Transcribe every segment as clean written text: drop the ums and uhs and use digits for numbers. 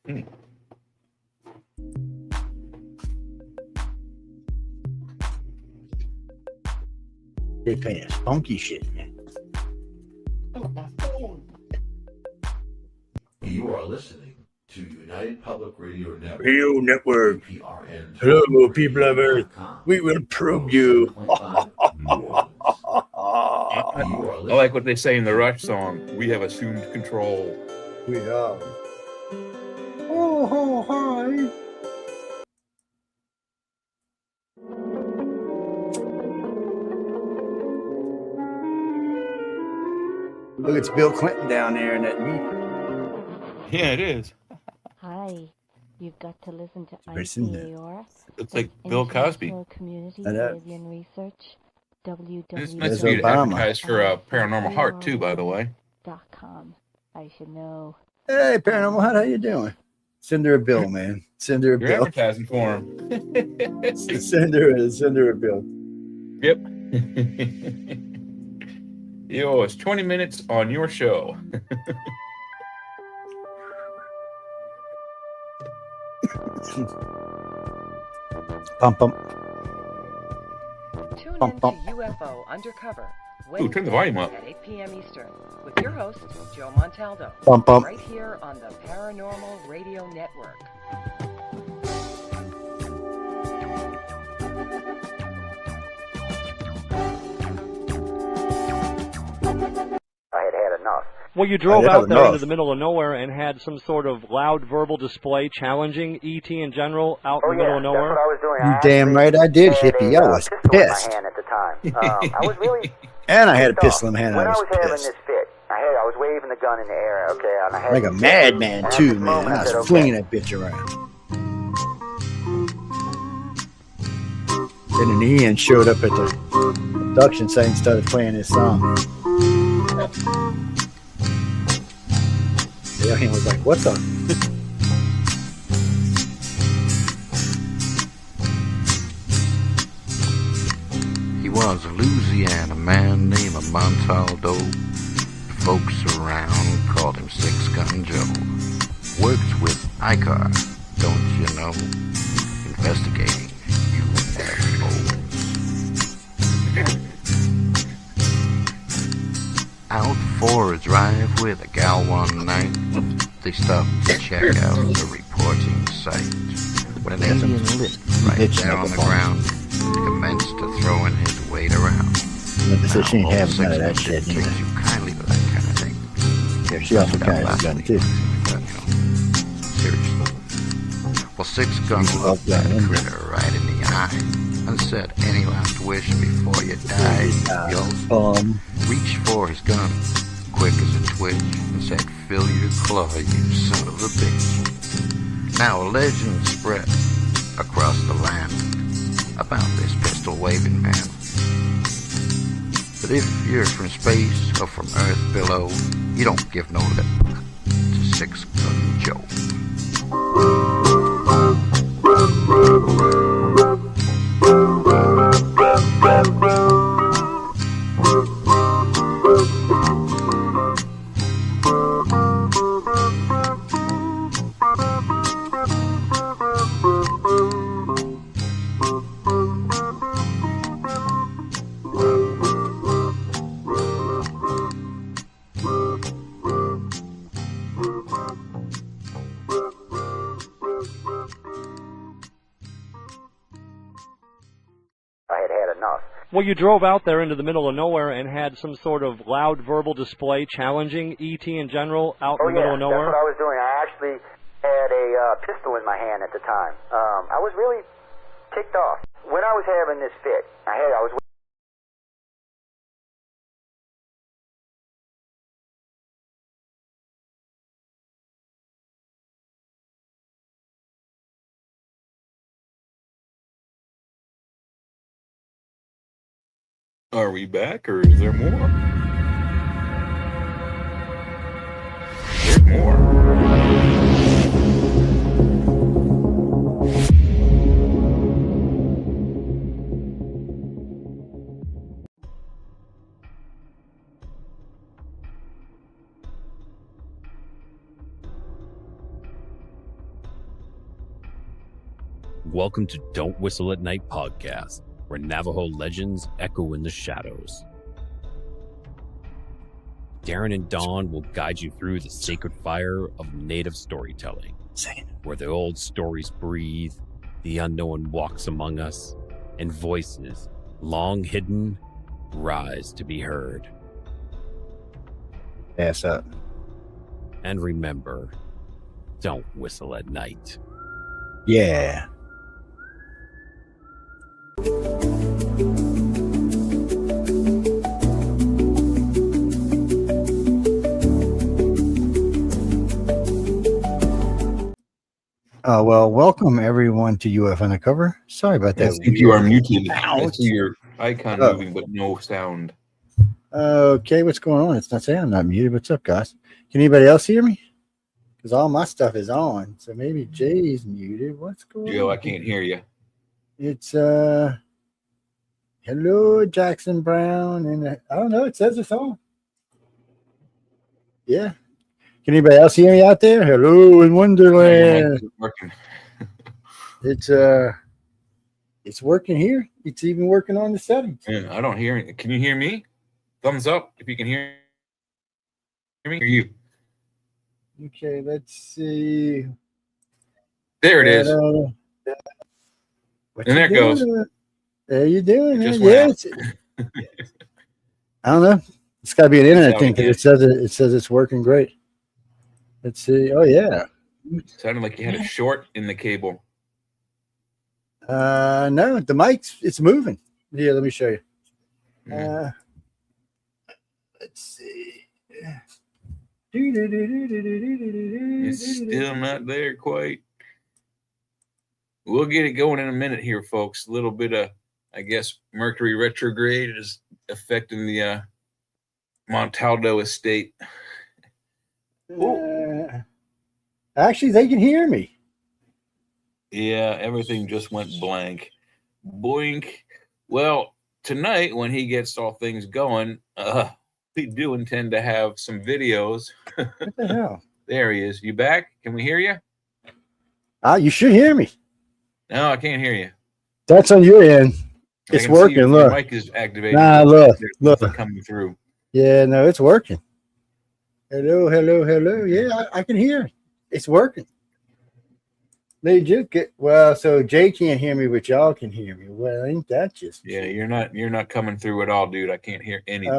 Hmm. They playing funky shit. Oh, my phone. You are listening to United Public Radio Network. Radio Network. UPRN Hello, people of Earth. We will probe you. I like what they say in the Rush song. We have assumed control. We are. Oh, hi. Look, it's Bill Clinton down there in that meat. Yeah, it is. Hi, you've got to listen to Never seen that. ICAR. It's like Bill Cosby. International Community I know. Alien Research. It's nice There's to be Obama. advertised for Paranormal Heart, too, by the way. .com. I should know. Hey, Paranormal Hut, how you doing? Send her a bill, man. Send her a You're bill. advertising for him. Send her a bill. Yep. Yo, it's 20 minutes on your show. Pump, pump. Tune Bump, in bump. to UFO Undercover. Ooh, turn the volume up. At 8 p.m. Eastern with your host, Joe Montaldo. Bump, bump. Right here on the Paranormal Radio Network. I had enough. Well, you drove had out there enough. into the middle of nowhere and had some sort of loud verbal display challenging ET in general out in the middle of That's what nowhere. I was doing. You I damn actually right I did, had hippie. a, I was pistol in pissed. my hand at the time. I was really And I had a pissed pistol in off. my hand. When I was having pissed. this fit, I was waving the gun in the air, okay, and I had Like a this madman, and at too, this man. moment, I said, was okay. flinging that bitch around. Then in the end, showed up at the abduction site and started playing this song. The alien was like, what the? He was a Louisiana man named Montaldo. Folks around called him Six Gun Joe. Worked with ICAR, don't you know? Investigating UFOs. Out for a drive with a gal one night, they stopped to check out the reporting site. When an alien lit right there on the ground, commenced to throwing his weight around. But so she ain't Now, having none of that all shit, six you know. takes you kindly to that kind of thing. Yeah, she also carries a gun, too. Seriously. Well, Six Gun She's looked up that there, critter right in the eye and said, "Any last wish before you die?" Yo, reached for his gun, quick as a twitch, and said, "Fill your claw, you son of a bitch." Now a legend spread across the land about this pistol-waving man. But if you're from space or from Earth below, you don't give no lip to Six Gun Joe. I had enough. Well, you drove out there into the middle of nowhere and had some sort of loud verbal display challenging ET in general out in the middle of That's nowhere. what I was doing. I actually had a pistol in my hand at the time. I was really ticked off. When I was having this fit, I was Are we back, or is there more? There's more. Welcome to Don't Whistle at Night podcast, where Navajo legends echo in the shadows. Darren and Dawn will guide you through the sacred fire of native storytelling, where the old stories breathe, the unknown walks among us, and voices, long hidden, rise to be heard. Ass up. And remember, don't whistle at night. Yeah. Well, welcome everyone to UFO Undercover. Sorry about that. I think you are muted. I Ouch. see your icon Oh. moving, but no sound. Okay, what's going on? It's not saying I'm not muted. What's up, guys? Can anybody else hear me? Because all my stuff is on. So maybe Jay's muted. What's going on? Joe, I can't hear you. It's hello, Jackson Brown, and I don't know. It says it's on. Yeah. Can anybody else hear me out there? Hello in Wonderland. Working. It's working here. It's even working on the settings. Yeah, I don't hear it. Can you hear me? Thumbs up if you can hear me. Hear you. Okay, let's see. There it is. What And you there it goes. doing? There you doing? It Man? just Yeah. went I don't know. It's got to be an internet Sound thing because again. it says it's working great. Let's see. Oh yeah. Sounded like you had a short in the cable. No, the mic's it's moving. Yeah, let me show you. Let's see. It's still not there quite. We'll get it going in a minute here, folks. A little bit of, I guess, Mercury retrograde is affecting the Montaldo estate. Actually, they can hear me. Yeah, everything just went blank. Boink. Well, tonight when he gets all things going, we do intend to have some videos. What the hell? There he is. You back? Can we hear you? You should hear me. No, I can't hear you. That's on your end. I It's can see working. your Look. mic is activated. Nah, There's look. nothing coming through. Yeah, no, it's working. Hello. Yeah, I can hear. It's working. Well, so Jay can't hear me, but y'all can hear me. Well, ain't that just? Yeah, you're not coming through at all, dude. I can't hear anything.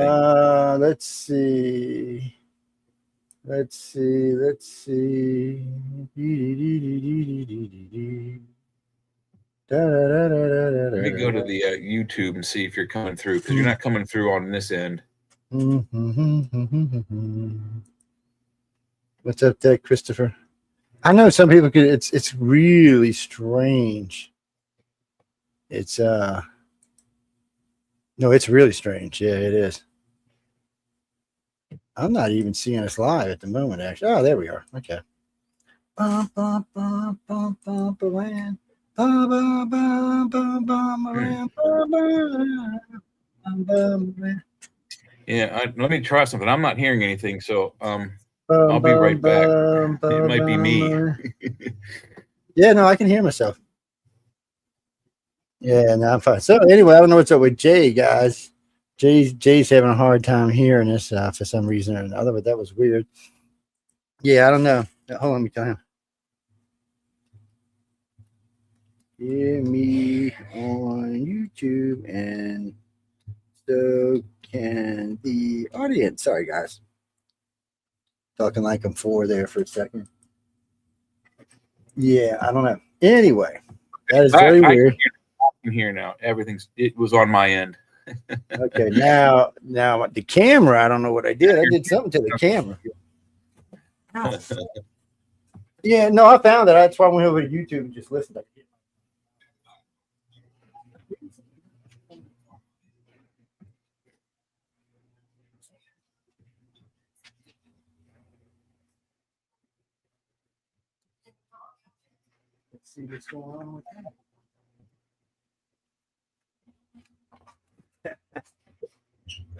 Let's see. Let me go to the YouTube and see if you're coming through, because you're not coming through on this end. What's up there, Christopher? I know some people could. It's really strange. It's no, it's really strange. Yeah, it is. I'm not even seeing us live at the moment, actually. Oh, there we are. Okay. Yeah, let me try something. I'm not hearing anything, so I'll be right back. It might be me. Yeah, no, I can hear myself. Yeah, no, I'm fine. So anyway, I don't know what's up with Jay, guys. Jay's having a hard time hearing us for some reason or another, but that was weird. Yeah, I don't know. Hold on, let me tell him. Hear me on YouTube, and so can the audience. Sorry, guys. Talking like I'm 4 there for a second. Yeah, I don't know. Anyway, that is very weird. I can hear now. It was on my end. Okay, now the camera, I don't know what I did. I did something to the camera. Yeah, no, I found it. That's why I went over to YouTube and just listened. Let's see what's going on with that.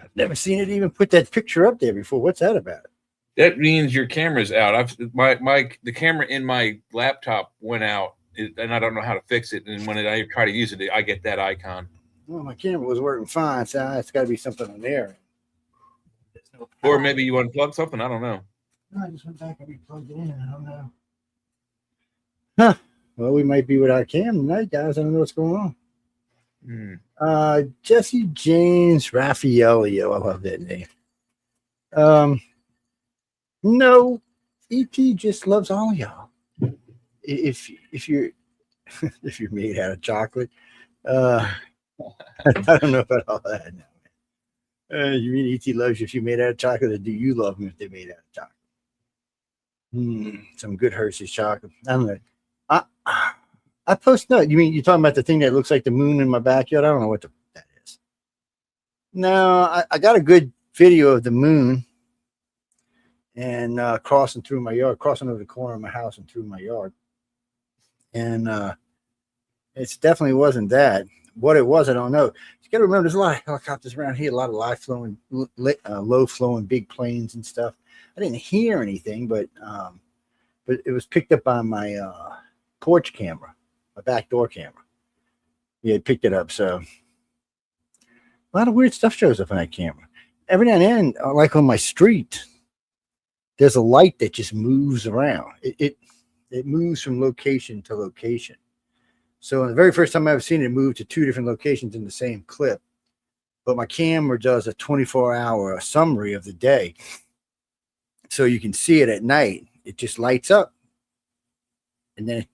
I've never seen it even put that picture up there before. What's that about? That means your camera's out. The camera in my laptop went out and I don't know how to fix it. And when I try to use it, I get that icon. Well, my camera was working fine, so it's got to be something on there. No Or maybe you unplug something. I don't know. No, I just went back and replugged it in. I don't know. Huh. Well, we might be without Cam tonight, guys. I don't know what's going on. Jesse James Raffaello. I love that name. No, ET just loves all of y'all. If you're if you're made out of chocolate, I don't know about all that. No. You mean ET loves you if you're made out of chocolate, or do you love them if they're made out of chocolate? Some good Hershey's chocolate. I don't know. I post no. You mean you're talking about the thing that looks like the moon in my backyard? I don't know what that is. No, I got a good video of the moon and crossing through my yard, crossing over the corner of my house and through my yard. And it definitely wasn't that. What it was, I don't know. You got to remember, there's a lot of helicopters around here, a lot of low flowing big planes and stuff. I didn't hear anything, but it was picked up on my porch camera, my back door camera. Yeah, it picked it up. So a lot of weird stuff shows up on that camera. Every now and then, like on my street, there's a light that just moves around. It moves from location to location. So the very first time I've seen it move to 2 different locations in the same clip. But my camera does a 24-hour summary of the day. So you can see it at night. It just lights up. And then it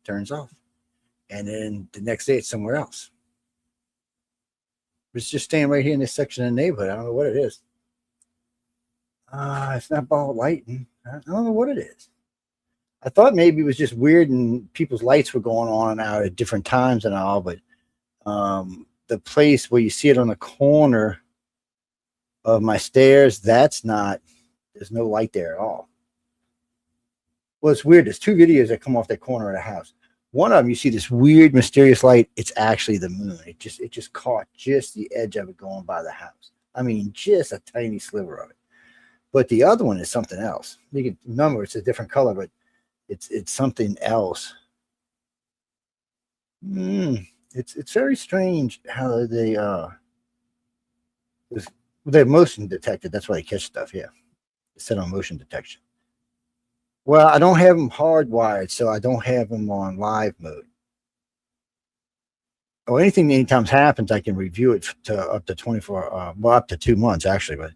turns off. And then the next day it's somewhere else. It's just staying right here in this section of the neighborhood. I don't know what it is. It's not ball lighting. I don't know what it is. I thought maybe it was just weird and people's lights were going on and out at different times and all, but the place where you see it on the corner of my stairs, there's no light there at all. Well, it's weird. There's 2 videos that come off that corner of the house. One of them, you see this weird, mysterious light. It's actually the moon. It just caught just the edge of it going by the house. I mean, just a tiny sliver of it. But the other one is something else. You can remember it's a different color, but it's something else. It's very strange how they motion detected. That's why they catch stuff. Yeah, it's set on motion detection. Well, I don't have them hardwired, so I don't have them on live mode. Or anything that anytime happens, I can review it to up to 24, up to 2 months actually, but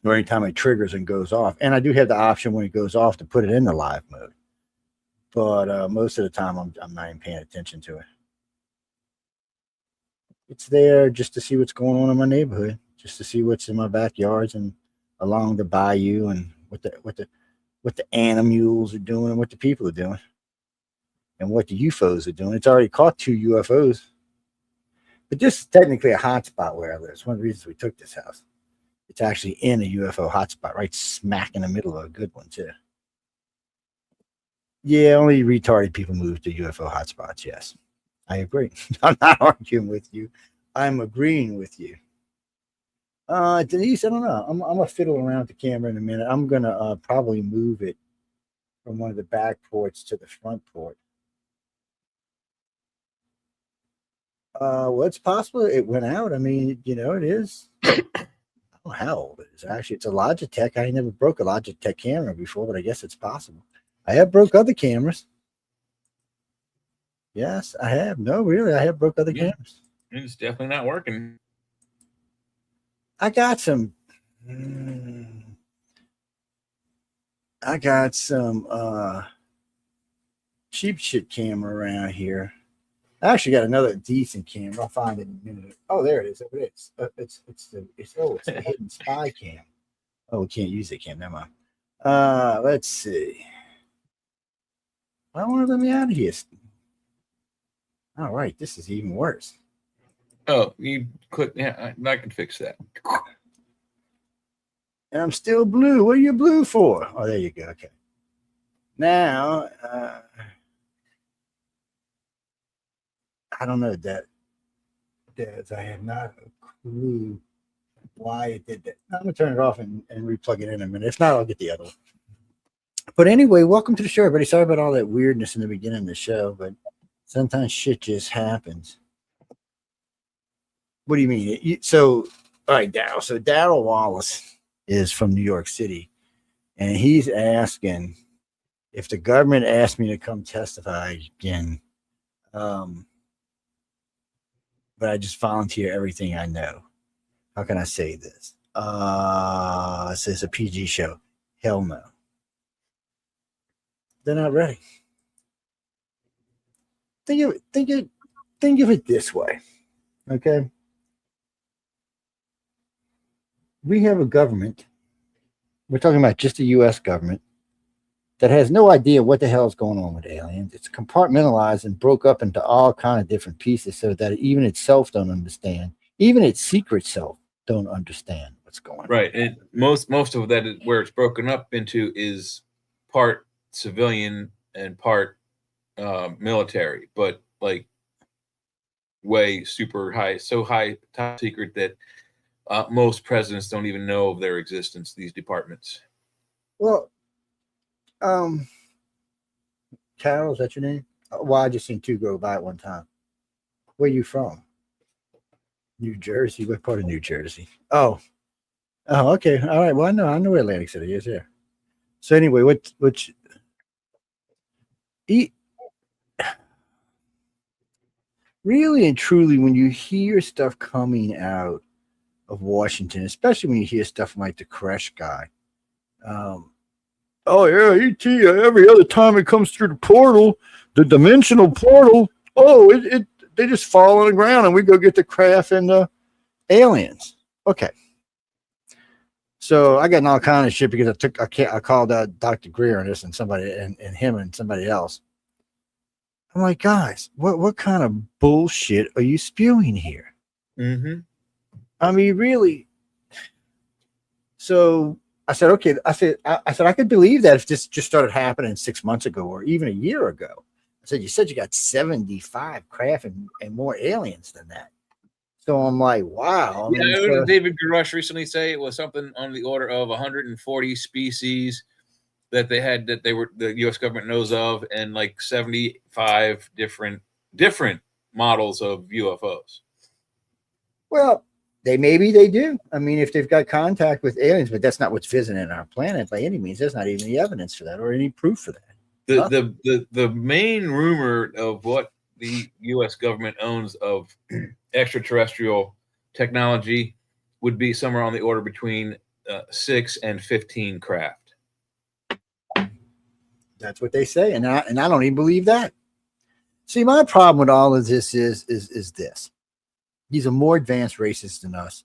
or anytime it triggers and goes off. And I do have the option when it goes off to put it in the live mode. But most of the time, I'm not even paying attention to it. It's there just to see what's going on in my neighborhood, just to see what's in my backyards and along the bayou and what the animals are doing and what the people are doing and what the UFOs are doing. It's already caught 2 UFOs. But this is technically a hotspot where I live. It's one of the reasons we took this house. It's actually in a UFO hotspot, right smack in the middle of a good one, too. Yeah, only retarded people move to UFO hotspots, yes. I agree. I'm not arguing with you. I'm agreeing with you. Denise, I don't know. I'm going to fiddle around with the camera in a minute. I'm going to probably move it from one of the back ports to the front port. Well, it's possible it went out. I mean, it is. I don't know how old it is. Actually, it's a Logitech. I never broke a Logitech camera before, but I guess it's possible. I have broke other cameras. Yes, I have. No, really, I have broke other cameras. It's definitely not working. I got some. Cheap shit camera around here. I actually got another decent camera. I'll find it in a minute. Oh, there it is. There it is. It's a hidden spy cam. Oh, we can't use the cam. Never mind. Let's see. Why won't it let me out of here? All right, this is even worse. Oh, you click. Yeah, I can fix that. And I'm still blue. What are you blue for? Oh, there you go. Okay. Now, I don't know that. I have not a clue why it did that. I'm gonna turn it off and replug it in a minute. If not, I'll get the other one. But anyway, welcome to the show, everybody. Sorry about all that weirdness in the beginning of the show, but sometimes shit just happens. What do you mean? So, all right, Daryl. So Daryl Wallace is from New York City, and he's asking if the government asked me to come testify again, but I just volunteer everything I know. How can I say this? It says a PG show. Hell no. They're not ready. Think of it this way. Okay. We have a government. We're talking about just the U.S. government that has no idea what the hell is going on with aliens. It's compartmentalized and broke up into all kind of different pieces so that even itself don't understand. Even its secret self don't understand what's going on. Right. And most of that is where it's broken up into is part civilian and part military, but like way super high, so high top secret that most presidents don't even know of their existence, these departments. Well, Carol, is that your name? Well, I just seen two go by at one time. Where you from? New Jersey. What part of New Jersey? Oh, okay. All right. Well, I know where Atlantic City is. Yeah. So anyway, really and truly, when you hear stuff coming out of Washington, especially when you hear stuff like the Koresh guy, oh yeah, ET. Every other time it comes through the portal, the dimensional portal, they just fall on the ground and we go get the craft and the aliens. Okay. So I got in all kind of shit because I called out Dr. Greer on this and somebody and him and somebody else. I'm like, guys, what kind of bullshit are you spewing here? Mm-hmm. I mean, really. So I said, okay. I said I could believe that if this just started happening 6 months ago or even a year ago. I said, you said you got 75 craft and more aliens than that. So I'm like, wow. I mean, David Grush recently say it was something on the order of 140 species that the U.S. government knows of, and like 75 different models of UFOs. Well, maybe they do. I mean, if they've got contact with aliens, but that's not what's visiting our planet by any means. There's not even any evidence for that or any proof for that. The main rumor of what the U.S. government owns of extraterrestrial technology would be somewhere on the order between 6 and 15 craft. That's what they say, and I don't even believe that. See, my problem with all of this is this: these are more advanced races than us,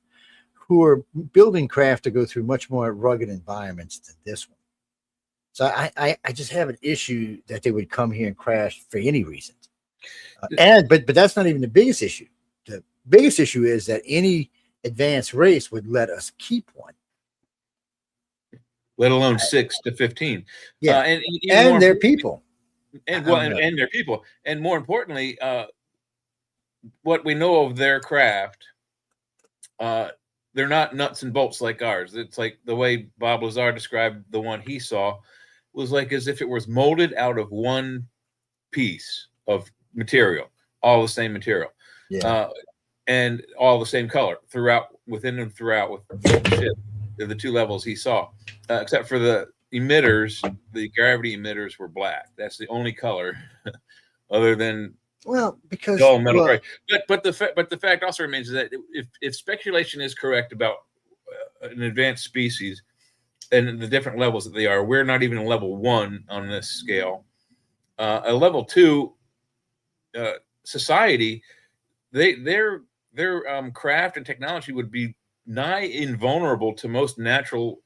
who are building craft to go through much more rugged environments than this one. So I just have an issue that they would come here and crash for any reason. But that's not even the biggest issue. The biggest issue is that any advanced race would let us keep one, let alone 6 to 15. Yeah, and their people, and their people, and more importantly, what we know of their craft, they're not nuts and bolts like ours. It's like the way Bob Lazar described the one he saw was like as if it was molded out of one piece of material, all the same material, and all the same color within and throughout with the two levels he saw, except for the emitters. The gravity emitters were black. That's the only color other than because dull metal. Right. But the fact also remains that if speculation is correct about an advanced species and the different levels that they are, we're not even a level 1 on this scale. A level 2 society, their craft and technology would be nigh invulnerable to most natural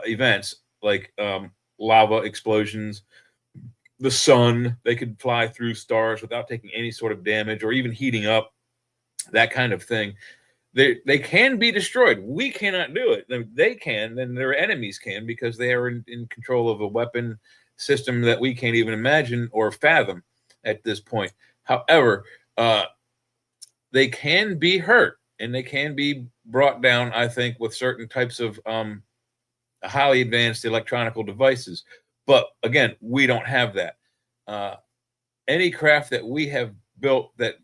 events like lava explosions, the sun. They could fly through stars without taking any sort of damage or even heating up, that kind of thing. They can be destroyed. We cannot do it. They can, then their enemies can, because they are in control of a weapon system that we can't even imagine or fathom at this point. However, they can be hurt and they can be brought down, I think, with certain types of highly advanced electronical devices. But again, we don't have that. Any craft that we have built that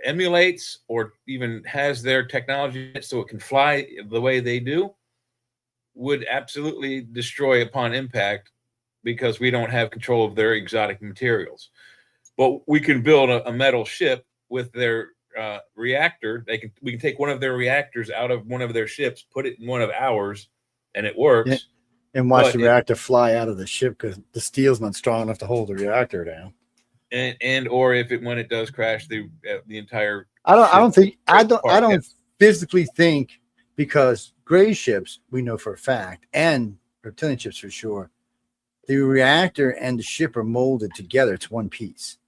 emulates or even has their technology so it can fly the way they do would absolutely destroy upon impact because we don't have control of their exotic materials. But we can build a metal ship with their reactor. We can take one of their reactors out of one of their ships, put it in one of ours, and it works. Yeah. And watch the reactor fly out of the ship because the steel's not strong enough to hold the reactor down. And or when it does crash, the entire I don't physically think, because gray ships we know for a fact, and reptilian ships for sure, the reactor and the ship are molded together. It's one piece.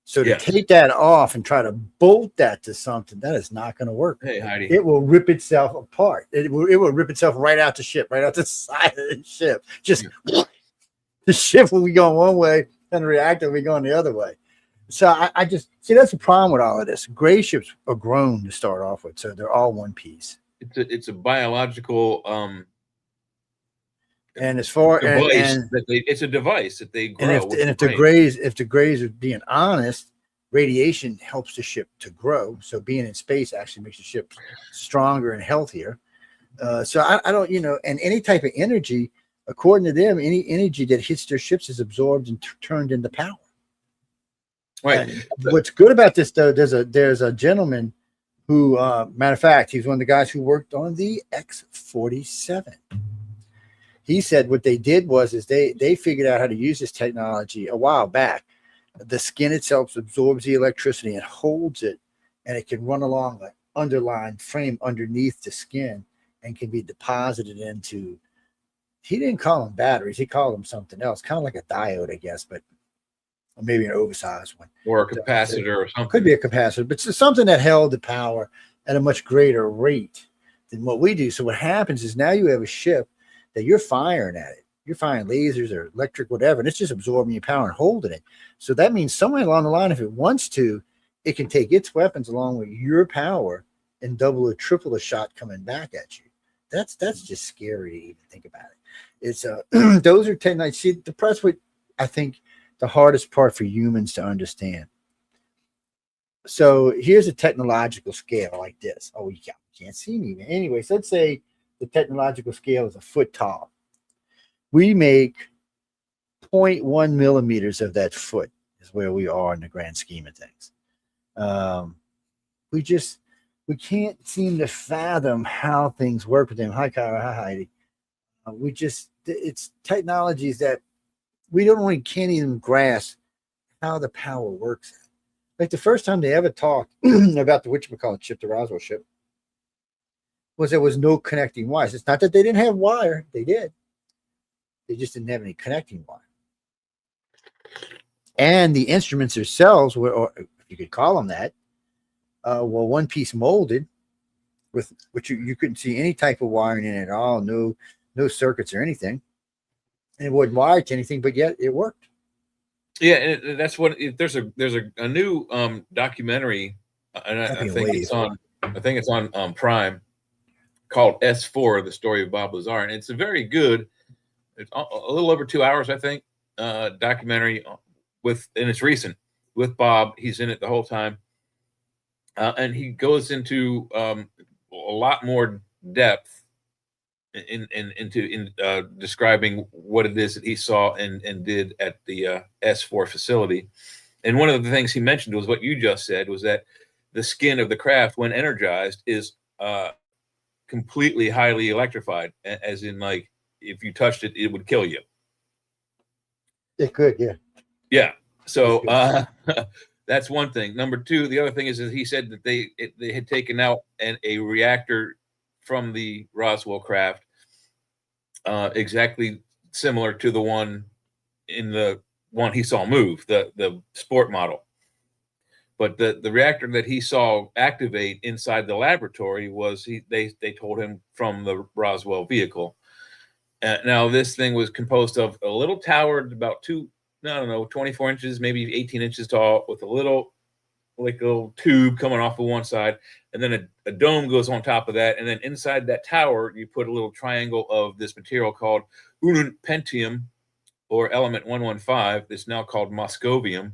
So to take that off and try to bolt that to something, that is not going to work. Hey, Heidi. It will rip itself apart. It will rip itself right out the ship, right out the side of the ship. Just the ship will be going one way and the reactor will be going the other way. So I just see that's the problem with all of this. Gray ships are grown to start off with, so they're all one piece. It's a biological and as far it's a device that they grow. And if the grays are being honest, radiation helps the ship to grow. So being in space actually makes the ship stronger and healthier. So I don't, and any type of energy, according to them, any energy that hits their ships is absorbed and turned into power. Right. What's good about this, though, there's a gentleman who, matter of fact, he's one of the guys who worked on the X-47. He said what they did was they figured out how to use this technology a while back. The skin itself absorbs the electricity and holds it, and it can run along an underlined frame underneath the skin and can be deposited into. He didn't call them batteries; he called them something else, kind of like a diode, I guess, but maybe an oversized one, or a capacitor, or something. Could be a capacitor, but it's something that held the power at a much greater rate than what we do. So what happens is now you have a ship that you're firing at it. You're firing lasers or electric, whatever, and it's just absorbing your power and holding it. So that means somewhere along the line, if it wants to, it can take its weapons along with your power and double or triple the shot coming back at you. That's just scary to even think about it. It's those are 10 nights. See, the press with, I think, the hardest part for humans to understand. So here's a technological scale like this. Oh, you can't see me. Anyways, let's say the technological scale is a foot tall. We make 0.1 millimeters of that foot is where we are in the grand scheme of things. We can't seem to fathom how things work with them. Hi, Kyra. Hi, Heidi. It's technologies that we can't even grasp how the power works. Like the first time they ever talked about the whatchamacallit ship, the Roswell ship, was there was no connecting wires. It's not that they didn't have wire. They did. They just didn't have any connecting wire. And the instruments themselves were, or if you could call them that, were one piece molded with which you couldn't see any type of wiring in it at all. No circuits or anything. And it wasn't wired to anything, but yet it worked. Yeah, and that's what there's a new documentary, and I think it's on Prime, called S4: The Story of Bob Lazar, and it's a very good, it's a little over 2 hours, I think, documentary and it's recent with Bob. He's in it the whole time, and he goes into a lot more depth into describing what it is that he saw and did at the S4 facility. And one of the things he mentioned was what you just said, was that the skin of the craft, when energized, is completely highly electrified, as in, like, if you touched it, it would kill you. It could, yeah. Yeah. So that's one thing. Number two, the other thing is that he said that they had taken out a reactor from the Roswell craft, exactly similar to the one in the one he saw move, the sport model. But the reactor that he saw activate inside the laboratory was they told him from the Roswell vehicle. Now this thing was composed of a little tower about 24 inches, maybe 18 inches tall, with a little tube coming off of one side, and then a dome goes on top of that, and then inside that tower you put a little triangle of this material called ununpentium, or element 115, that's now called moscovium,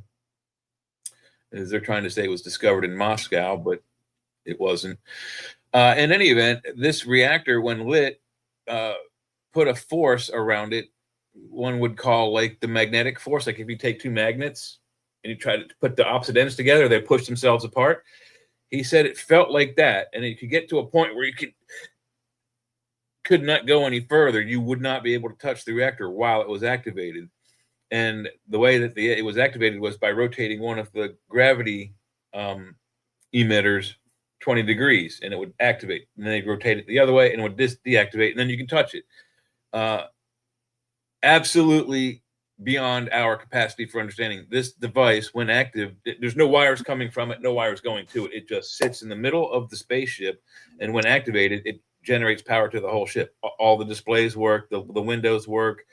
as they're trying to say it was discovered in Moscow, but it wasn't. In any event, this reactor, when lit, put a force around it, one would call like the magnetic force. Like if you take two magnets and you try to put the opposite ends together, they push themselves apart. He said it felt like that, and it could get to a point where you could not go any further. You would not be able to touch the reactor while it was activated. And the way that it was activated was by rotating one of the gravity emitters 20 degrees, and it would activate. And then they'd rotate it the other way, and it would deactivate, and then you can touch it. Absolutely beyond our capacity for understanding. This device, when active, there's no wires coming from it, no wires going to it. It just sits in the middle of the spaceship, and when activated, it generates power to the whole ship. All the displays work, the windows work.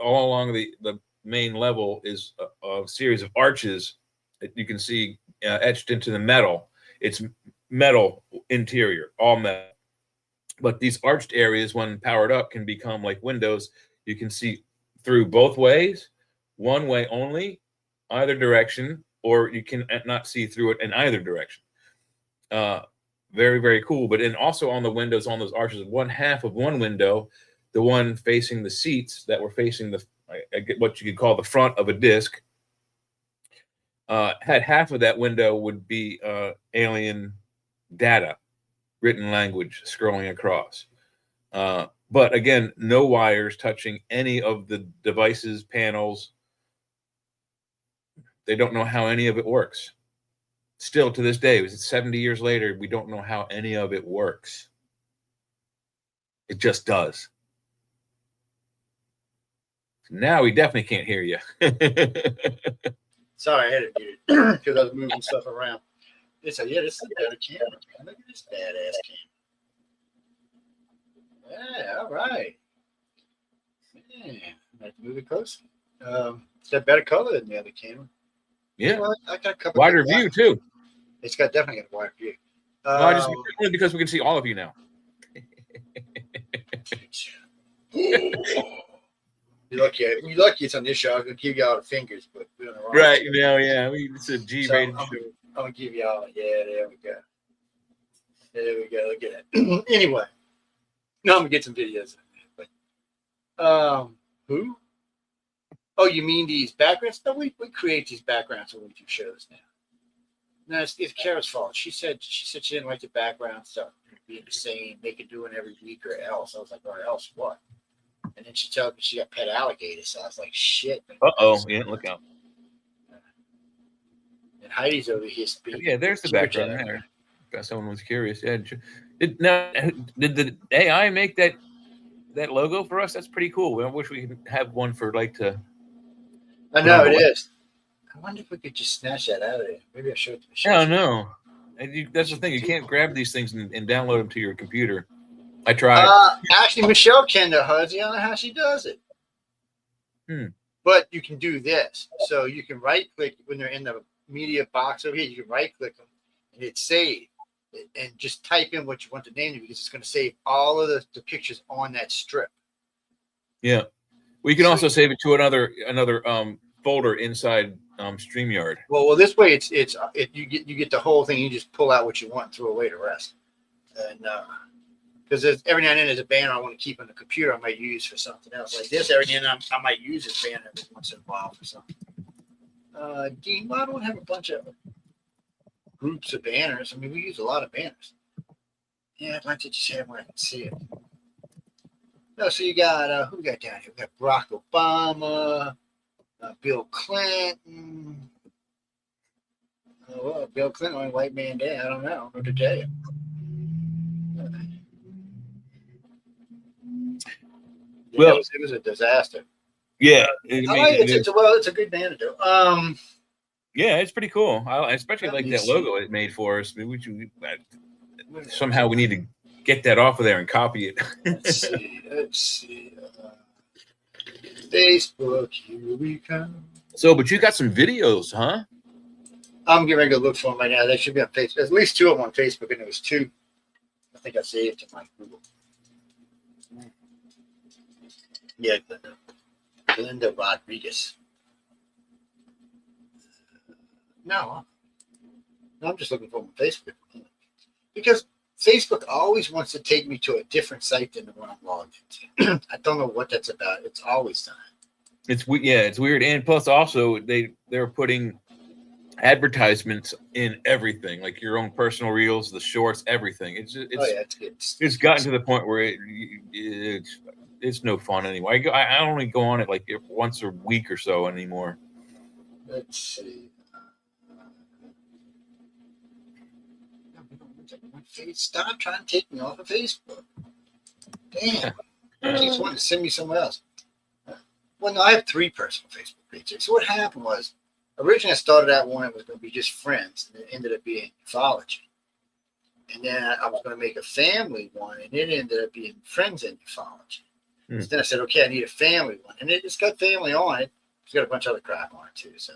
All along the main level is a series of arches that you can see etched into the metal. It's metal interior, all metal. But these arched areas, when powered up, can become like windows. You can see through both ways, one way only, either direction, or you can not see through it in either direction. Very, very cool. But then also on the windows, on those arches, one half of one window, the one facing the seats that were facing what you could call the front of a disc, had half of that window would be alien data, written language scrolling across. But again, no wires touching any of the devices, panels. They don't know how any of it works. Still to this day, it was 70 years later, we don't know how any of it works. It just does. Now we definitely can't hear you. Sorry, I had it muted because I was moving stuff around. This is a better camera, man. Look at this badass camera. Yeah, all right. Yeah, I have to move it closer. It's got better color than the other camera. Yeah, well, I got a couple wider view too. It's got definitely got a wider view. Well, I just only because we can see all of you now. You're lucky it's on this show. I'm gonna give you all the fingers, but we're on the wrong right show. now, yeah, it's a G-rated show. I'm gonna give you all. Yeah, there we go. There we go. Look at that. Anyway, no, I'm gonna get some videos. But who? Oh, you mean these backgrounds? No, we create these backgrounds when we do shows now. No, it's Kara's fault. She said she didn't like the background stuff being the same. Make it do it every week or else. I was like, or else what? And then she told me she got pet alligators. So I was like, shit. Yeah, look out. And Heidi's over here speaking. Yeah, there's the background there. If someone was curious. Yeah. Did the AI make that logo for us? That's pretty cool. I wish we could have one for like to. I know it is. I wonder if we could just snatch that out of there. Maybe I should. I don't know. That's the thing. You can't grab these things and download them to your computer. I tried. Actually, Michelle can, though, Huzzy. I don't know how she does it. But you can do this. So you can right-click when they're in the media box over here. You can right-click them, and it's saved. And just type in what you want to name it because it's going to save all of the pictures on that strip. Yeah. We can also save it to another folder inside StreamYard. Well, this way you get the whole thing. You just pull out what you want and throw away the rest. And because every now and then there's a banner I want to keep on the computer I might use for something else. Like this, every now and then I might use this banner every once in a while for something. Dean, well, I don't have a bunch of groups of banners. I mean, we use a lot of banners. Yeah, I'd like to just have where I can see it. No, so you got who we got down here? We got Barack Obama, Bill Clinton. Well, Bill Clinton, only white man there. I don't know what to tell you. Yeah, Well, it was a disaster. Yeah, it's a good banner though. Yeah, it's pretty cool. I especially like that logo it made for us. Somehow we need to get that off of there and copy it. Let's see. Facebook, here we come. So, but you got some videos, huh? I'm getting ready to look for them right now. They should be on Facebook. At least 2 of them on Facebook, and there was 2. I think I saved to my Google. Yeah. Linda Rodriguez. No, I'm just looking for my Facebook. Because Facebook always wants to take me to a different site than the one I'm logged into. I don't know what that's about. It's always done. It's weird. And plus also they're putting advertisements in everything, like your own personal reels, the shorts, everything. It's gotten to the point where it's no fun anymore. I only go on it like once a week or so anymore. Let's see. Stop trying to take me off of Facebook. Damn. It keeps wanting to send me somewhere else. Well, no, I have 3 personal Facebook pages. So what happened was, originally I started out one that was going to be just friends, and it ended up being ufology. And then I was going to make a family one, and it ended up being friends in ufology. So then I said, okay, I need a family one. And it's got family on it. It's got a bunch of other crap on it, too. So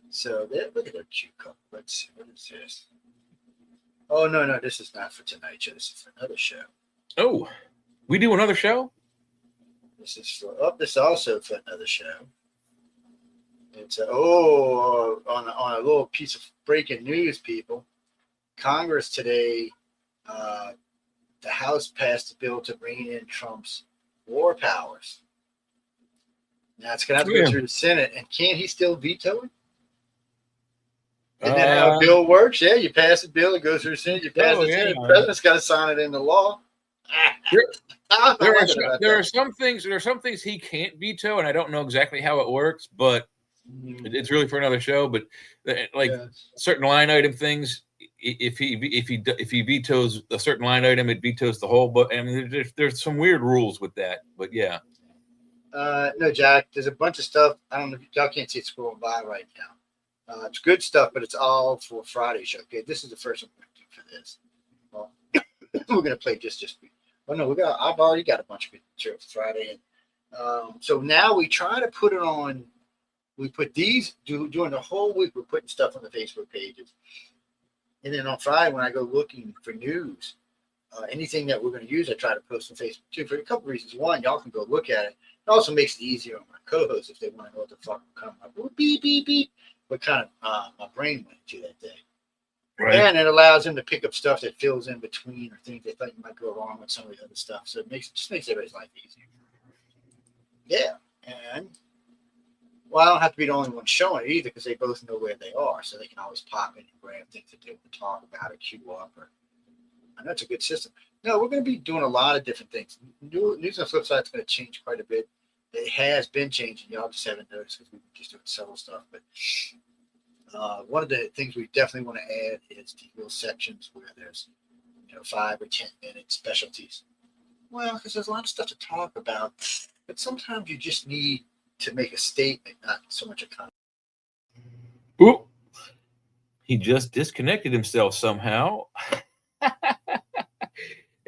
So look at that cute couple. Let's see, what is this? Oh, no, this is not for tonight, Joe. This is for another show. Oh, we do another show? This is also for another show. It's on a little piece of breaking news, people. Congress today, the House passed a bill to rein in Trump's war powers. Now it's going to have to go through the Senate, and can't he still veto it? Isn't that how a bill works? Yeah, you pass a bill, it goes through the Senate, you pass the Senate, the president's got to sign it into law. There are some things he can't veto, and I don't know exactly how it works, but it's really for another show. But certain line item things, if he vetoes a certain line item, it vetoes the whole. But I mean, there's some weird rules with that. But yeah. No, Jack. There's a bunch of stuff. I don't know if y'all can't see it scrolling by right now. It's good stuff, but it's all for Friday show. Okay, this is the first one we're going to do for this. Well, we're going to play just. Well, no, I've already got a bunch of good material for Friday, and so now we try to put it on. We put these during the whole week. We're putting stuff on the Facebook pages, and then on Friday when I go looking for news, anything that we're going to use, I try to post on Facebook too for a couple reasons. One, y'all can go look at it. It also makes it easier on my co-hosts if they want to know what the fuck will come up. Beep beep beep. What kind of my brain went to that day. Right. And it allows them to pick up stuff that fills in between or things they think might go wrong with some of the other stuff. So it just makes everybody's life easier. Yeah. And I don't have to be the only one showing it either because they both know where they are. So they can always pop in and grab things that they want to talk about or queue up. I know it's a good system. No, we're going to be doing a lot of different things. News on the flip side is going to change quite a bit. It has been changing. Y'all just haven't noticed because we've been just doing several stuff. But one of the things we definitely want to add is the little sections where there's 5 or 10 minute specialties. Well, because there's a lot of stuff to talk about, but sometimes you just need to make a statement, not so much a comment. Oop. He just disconnected himself somehow.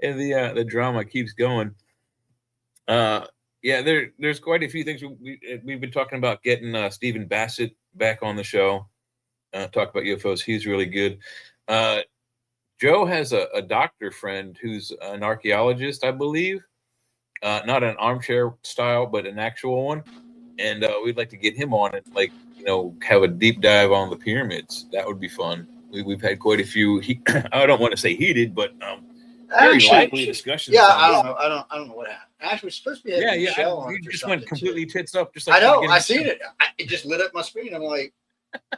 And the drama keeps going. There's quite a few things we've been talking about getting Stephen Bassett back on the show. Talk about UFOs. He's really good. Joe has a doctor friend who's an archaeologist, I believe. Not an armchair style, but an actual one. And we'd like to get him on and have a deep dive on the pyramids. That would be fun. We've had quite a few. I don't want to say heated, but very lively discussions. Yeah, I don't know what happened. Actually, we're supposed to be having Michelle on. You just went completely tits up. Just I know. I seen it. It just lit up my screen. I'm like,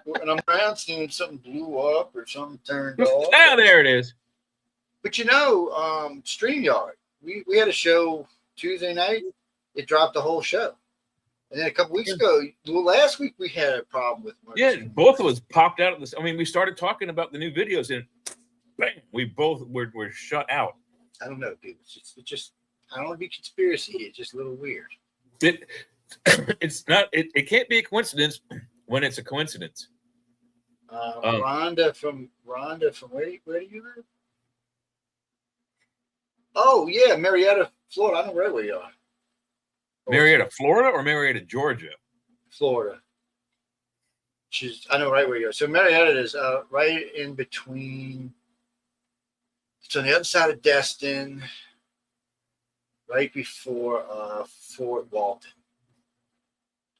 and I'm around seeing something blew up or something turned off. Ah, there it is. But StreamYard. We had a show Tuesday night. It dropped the whole show. And then a couple weeks ago, last week we had a problem with. Both of us popped out of this. I mean, we started talking about the new videos, and bang, we both were shut out. I don't know, dude. It's just I don't want to be conspiracy. It's just a little weird. It's not. It can't be a coincidence when it's a coincidence. Rhonda from where do you live? Oh yeah, Marietta, Florida. I know right where you are. Marietta, Florida, or Marietta, Georgia? Florida. I know right where you are. So Marietta is right in between. It's on the other side of Destin. right before Fort Walton,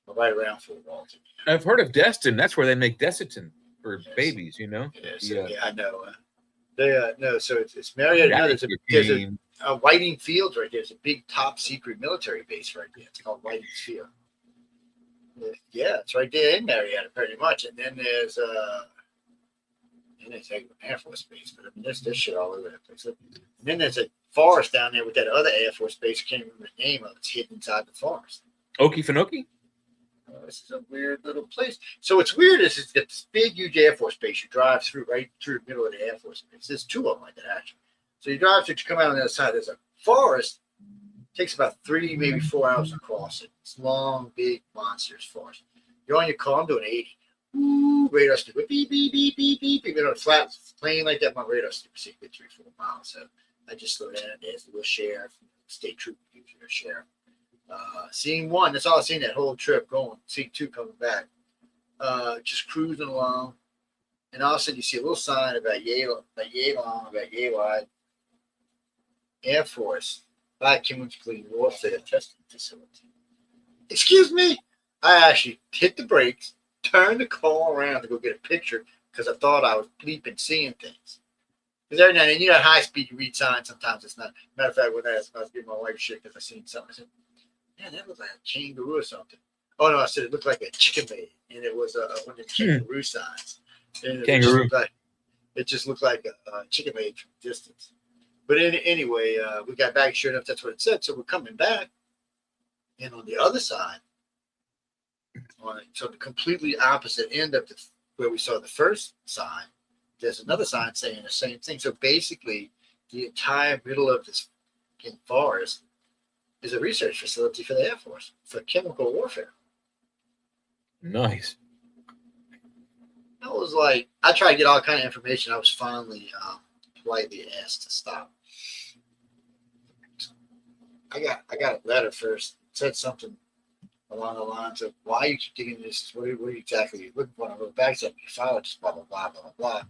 or right around Fort Walton. I've heard of Destin. That's where they make Desitin for babies. You know. Yeah, I know. So it's Marietta. No, there's a Whiting Fields right there. There's a big top secret military base right there. It's called Whiting Field. Yeah, it's right there in Marietta, pretty much. And then there's Air Force Base, but I mean, there's this shit all over the place. And then there's a forest down there with that other Air Force Base. I can't remember the name of it. It's hidden inside the forest. Okefenokee? This is a weird little place. So what's weird is it's got this big, huge Air Force Base. You drive through right through the middle of the Air Force Base. There's two of them like that, actually. So you drive through, you come out on the other side. There's a forest. It takes about 3, maybe 4 hours to cross it. It's long, big, monstrous forest. You're on your car. I'm doing 80. Ooh, radar stupid. Beep, beep, beep, beep, beep, beep. You know, flat plane like that. My radar stupid secret 3-4 miles. So I just slow down. There's a little sheriff, state trooper, usually a sheriff. Seeing one, that's all I've seen that whole trip going. Seeing two coming back. Just cruising along. And all of a sudden you see a little sign about yay long, about yay wide. Air Force by Chemically Warfare Testing Facility. Excuse me? I actually hit the brakes, turned the car around to go get a picture because I thought I was bleeping seeing things. Because every now and then, you know, high speed, you read signs, sometimes it's not. Matter of fact, when I was giving my wife shit because I seen something, I said, man, that looked like a kangaroo or something. Oh, no, I said it looked like a chicken maid, and it was one of the kangaroo signs. And Kangaroo. It just looked like a chicken maid from a distance. But anyway, we got back, sure enough, that's what it said. So we're coming back, and on the other side, so the completely opposite end of where we saw the first sign, there's another sign saying the same thing. So basically, the entire middle of this forest is a research facility for the Air Force for chemical warfare. Nice. I was like, I tried to get all kind of information. I was finally politely asked to stop. I got a letter first. It said something along the lines of, why you keep digging this? What are you exactly looking for? And I wrote back, said, you filed just blah, blah, blah, blah, blah.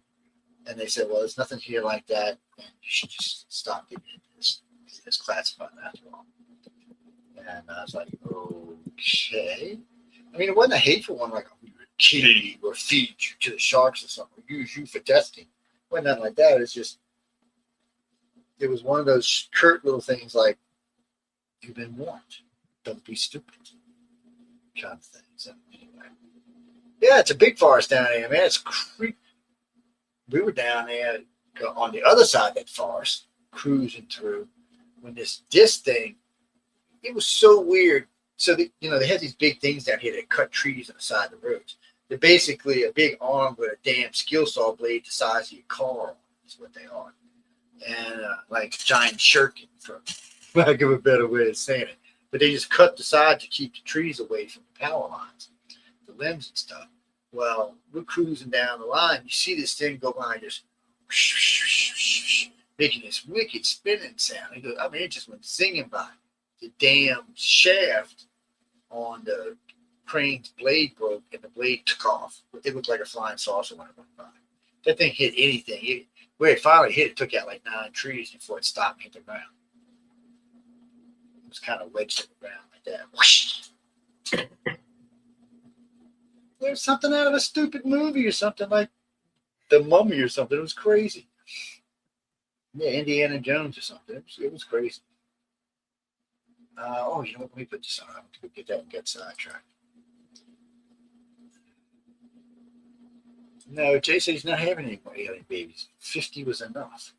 And they said, well, there's nothing here like that, and you should just stop digging into this. It's classified after all. And I was like, okay. I mean, it wasn't a hateful one, like, we would kill you or feed you to the sharks or something, or use you for testing. It wasn't nothing like that. It's just, it was one of those curt little things like, you've been warned. Don't be stupid. Kind of thing. So, anyway. Yeah, it's a big forest down there, man. It's creepy. We were down there on the other side of that forest, cruising through, when this thing, it was so weird. So, they had these big things down here that cut trees on the side of the roads. They're basically a big arm with a damn skill saw blade the size of your car. Is what they are. And like giant shuriken, for lack of a better way of saying it. But they just cut the side to keep the trees away from the power lines, the limbs and stuff. Well, we're cruising down the line. You see this thing go by, just making this wicked spinning sound. It just went singing by. The damn shaft on the crane's blade broke, and the blade took off. It looked like a flying saucer when it went by. That thing hit anything. Where it finally hit, it took out like 9 trees before it stopped and hit the ground. It was kind of wedged in the ground like that. Whoosh. There's something out of a stupid movie or something, like The Mummy or something. It was crazy. Yeah, Indiana Jones or something. It was crazy. You know what? Let me put this on. I'm going to get that and get sidetracked. No, Jay said he's not having any more alien babies. 50 was enough.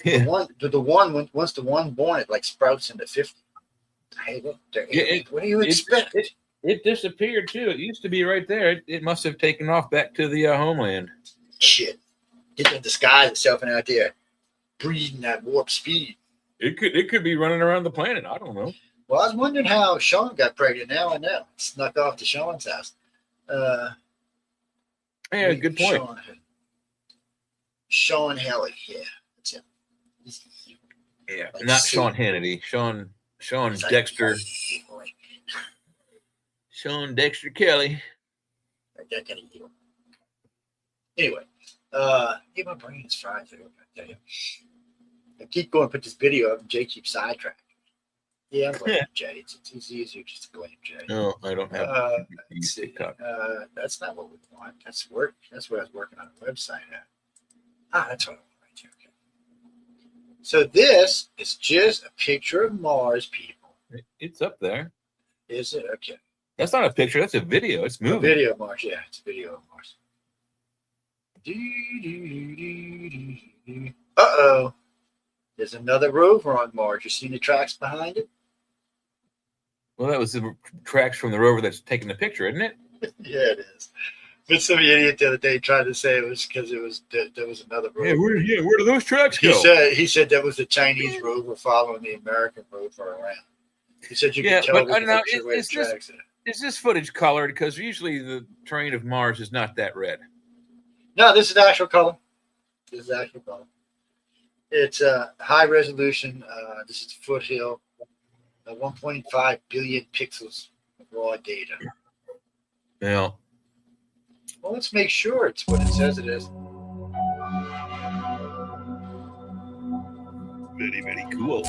Yeah. The one, once the one born, it like sprouts into 50. Hey, look, what do you expect? It disappeared too. It used to be right there. It must have taken off back to the homeland. Shit. It can disguise itself and out there breathing at warp speed. It could be running around the planet. I don't know. Well, I was wondering how Sean got pregnant. Now I know. Snuck off to Sean's house. Yeah, good point. Sean Haley. Yeah, that's him. Yeah, like not Sean Hannity. Sean Dexter. Sean Dexter Kelly. Like that kind of deal. Anyway, my brain is fried. I tell you. I keep going to put this video up, and Jay keeps sidetracking. Yeah, I'm blaming Jay. It's easier just to blame Jay. No, I don't have Let's see. TikTok. That's not what we want. That's work. That's what I was working on the website at. That's what I want right here. Okay. So this is just a picture of Mars, people. It's up there. Is it? Okay. That's not a picture. That's a video. It's A moving. video of Mars. Yeah, it's a video of Mars. Uh-oh. There's another rover on Mars. You see the tracks behind it? Well, that was the tracks from the rover that's taking the picture, isn't it? Yeah, it is. But some idiot the other day tried to say it was because there was another rover. Yeah, where do those tracks go? He said that was the Chinese rover following the American rover around. He said you Yeah, could tell but I don't know. where the tracks are. Is this footage colored? Because usually the terrain of Mars is not that red. No, this is actual color. This is actual color. It's high resolution. This is foothill. 1.5 billion pixels of raw data. Yeah. Well, let's make sure it's what it says it is. Very, very cool.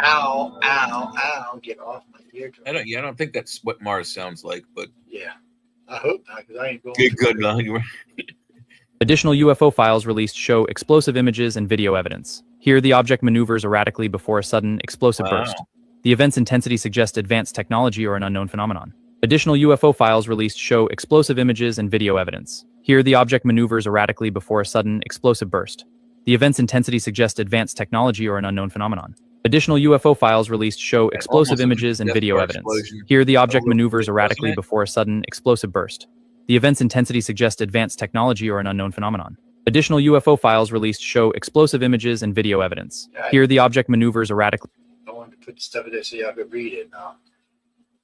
Ow, ow, ow. Get off my eardrum. I don't think that's what Mars sounds like, but Yeah. I hope not, because I ain't going good. Additional UFO files released show explosive images and video evidence. Here, the object maneuvers erratically before a sudden explosive burst. The event's intensity suggests advanced technology or an unknown phenomenon. Additional UFO files released show explosive images and video evidence. Here, the object maneuvers erratically before a sudden explosive burst. The event's intensity suggests advanced technology or an unknown phenomenon. Additional UFO files released show explosive images and video evidence. Here, the object maneuvers erratically before a sudden explosive burst. The event's intensity suggests advanced technology or an unknown phenomenon. Additional UFO files released show explosive images and video evidence. Here, the object maneuvers erratically. I wanted to put stuff in there so y'all could read it now.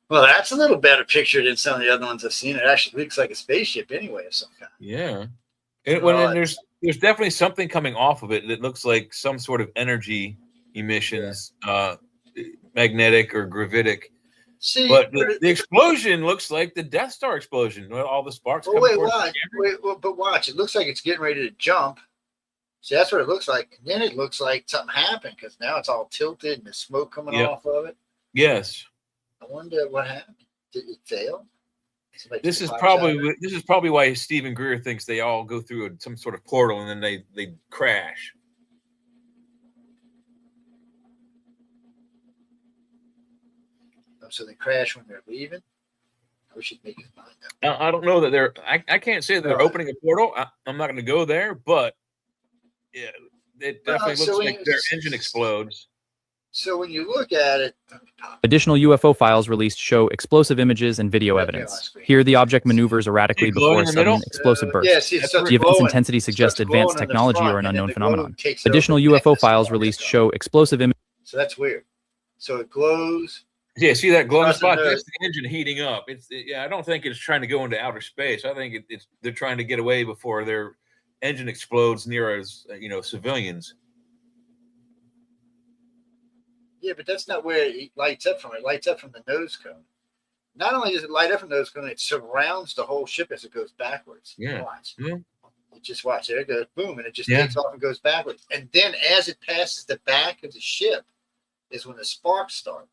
Well, that's a little better picture than some of the other ones I've seen. It actually looks like a spaceship anyway of some kind. Yeah. And there's definitely something coming off of it that looks like some sort of energy emissions, magnetic or gravitic. See, but the explosion looks like the Death Star explosion. All the sparks. Well, but watch. It looks like it's getting ready to jump. See, that's what it looks like. And then it looks like something happened because now it's all tilted and there's smoke coming off of it. Yes. I wonder what happened. Did it fail? This is probably why Stephen Greer thinks they all go through some sort of portal and then they crash. So they crash when they're leaving. We should make his mind up. I don't know that they're. I can't say that they're opening a portal. I'm not going to go there, but yeah, it definitely looks like their engine explodes. So when you look at it, additional UFO files released show explosive images and video evidence. Here, the object maneuvers erratically before a sudden explosive burst. The event's intensity suggests advanced technology or an unknown phenomenon. Additional UFO files released show explosive images. So that's weird. So it glows. Yeah, see that glowing spot? That's the engine heating up. I don't think it's trying to go into outer space. I think they're trying to get away before their engine explodes near us, civilians. Yeah, but that's not where it lights up from. It lights up from the nose cone. Not only does it light up from the nose cone, it surrounds the whole ship as it goes backwards. Yeah. Watch. Yeah. Just watch. There it goes. Boom. And it just takes off and goes backwards. And then as it passes the back of the ship is when the sparks start.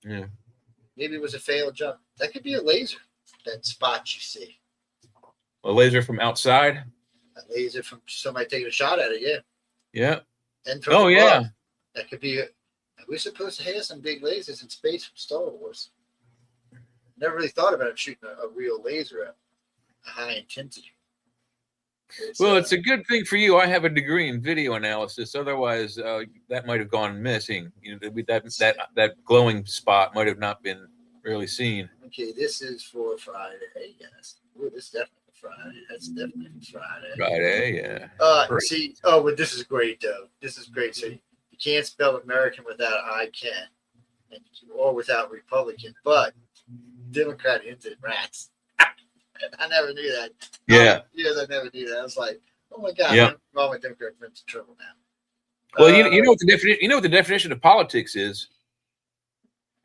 Yeah. Maybe it was a failed jump. That could be a laser, that spot you see. A laser from outside? A laser from somebody taking a shot at it, yeah. Yeah. And from above, that could be we're supposed to have some big lasers in space from Star Wars. Never really thought about it shooting a real laser at a high intensity. It's a good thing for you. I have a degree in video analysis. Otherwise, that might have gone missing. That glowing spot might have not been really seen. Okay, this is for Friday, yes. Ooh, this is definitely Friday. That's definitely Friday. Friday, yeah. See, but this is great though. This is great. So you can't spell American without I can, or without Republican, but Democrat hinted rats. I never knew that. Yeah. Years I never knew that. I was like, oh my God, yeah. I'm with Democrat friends in trouble now. Well, you know what the definition. You know what the definition of politics is.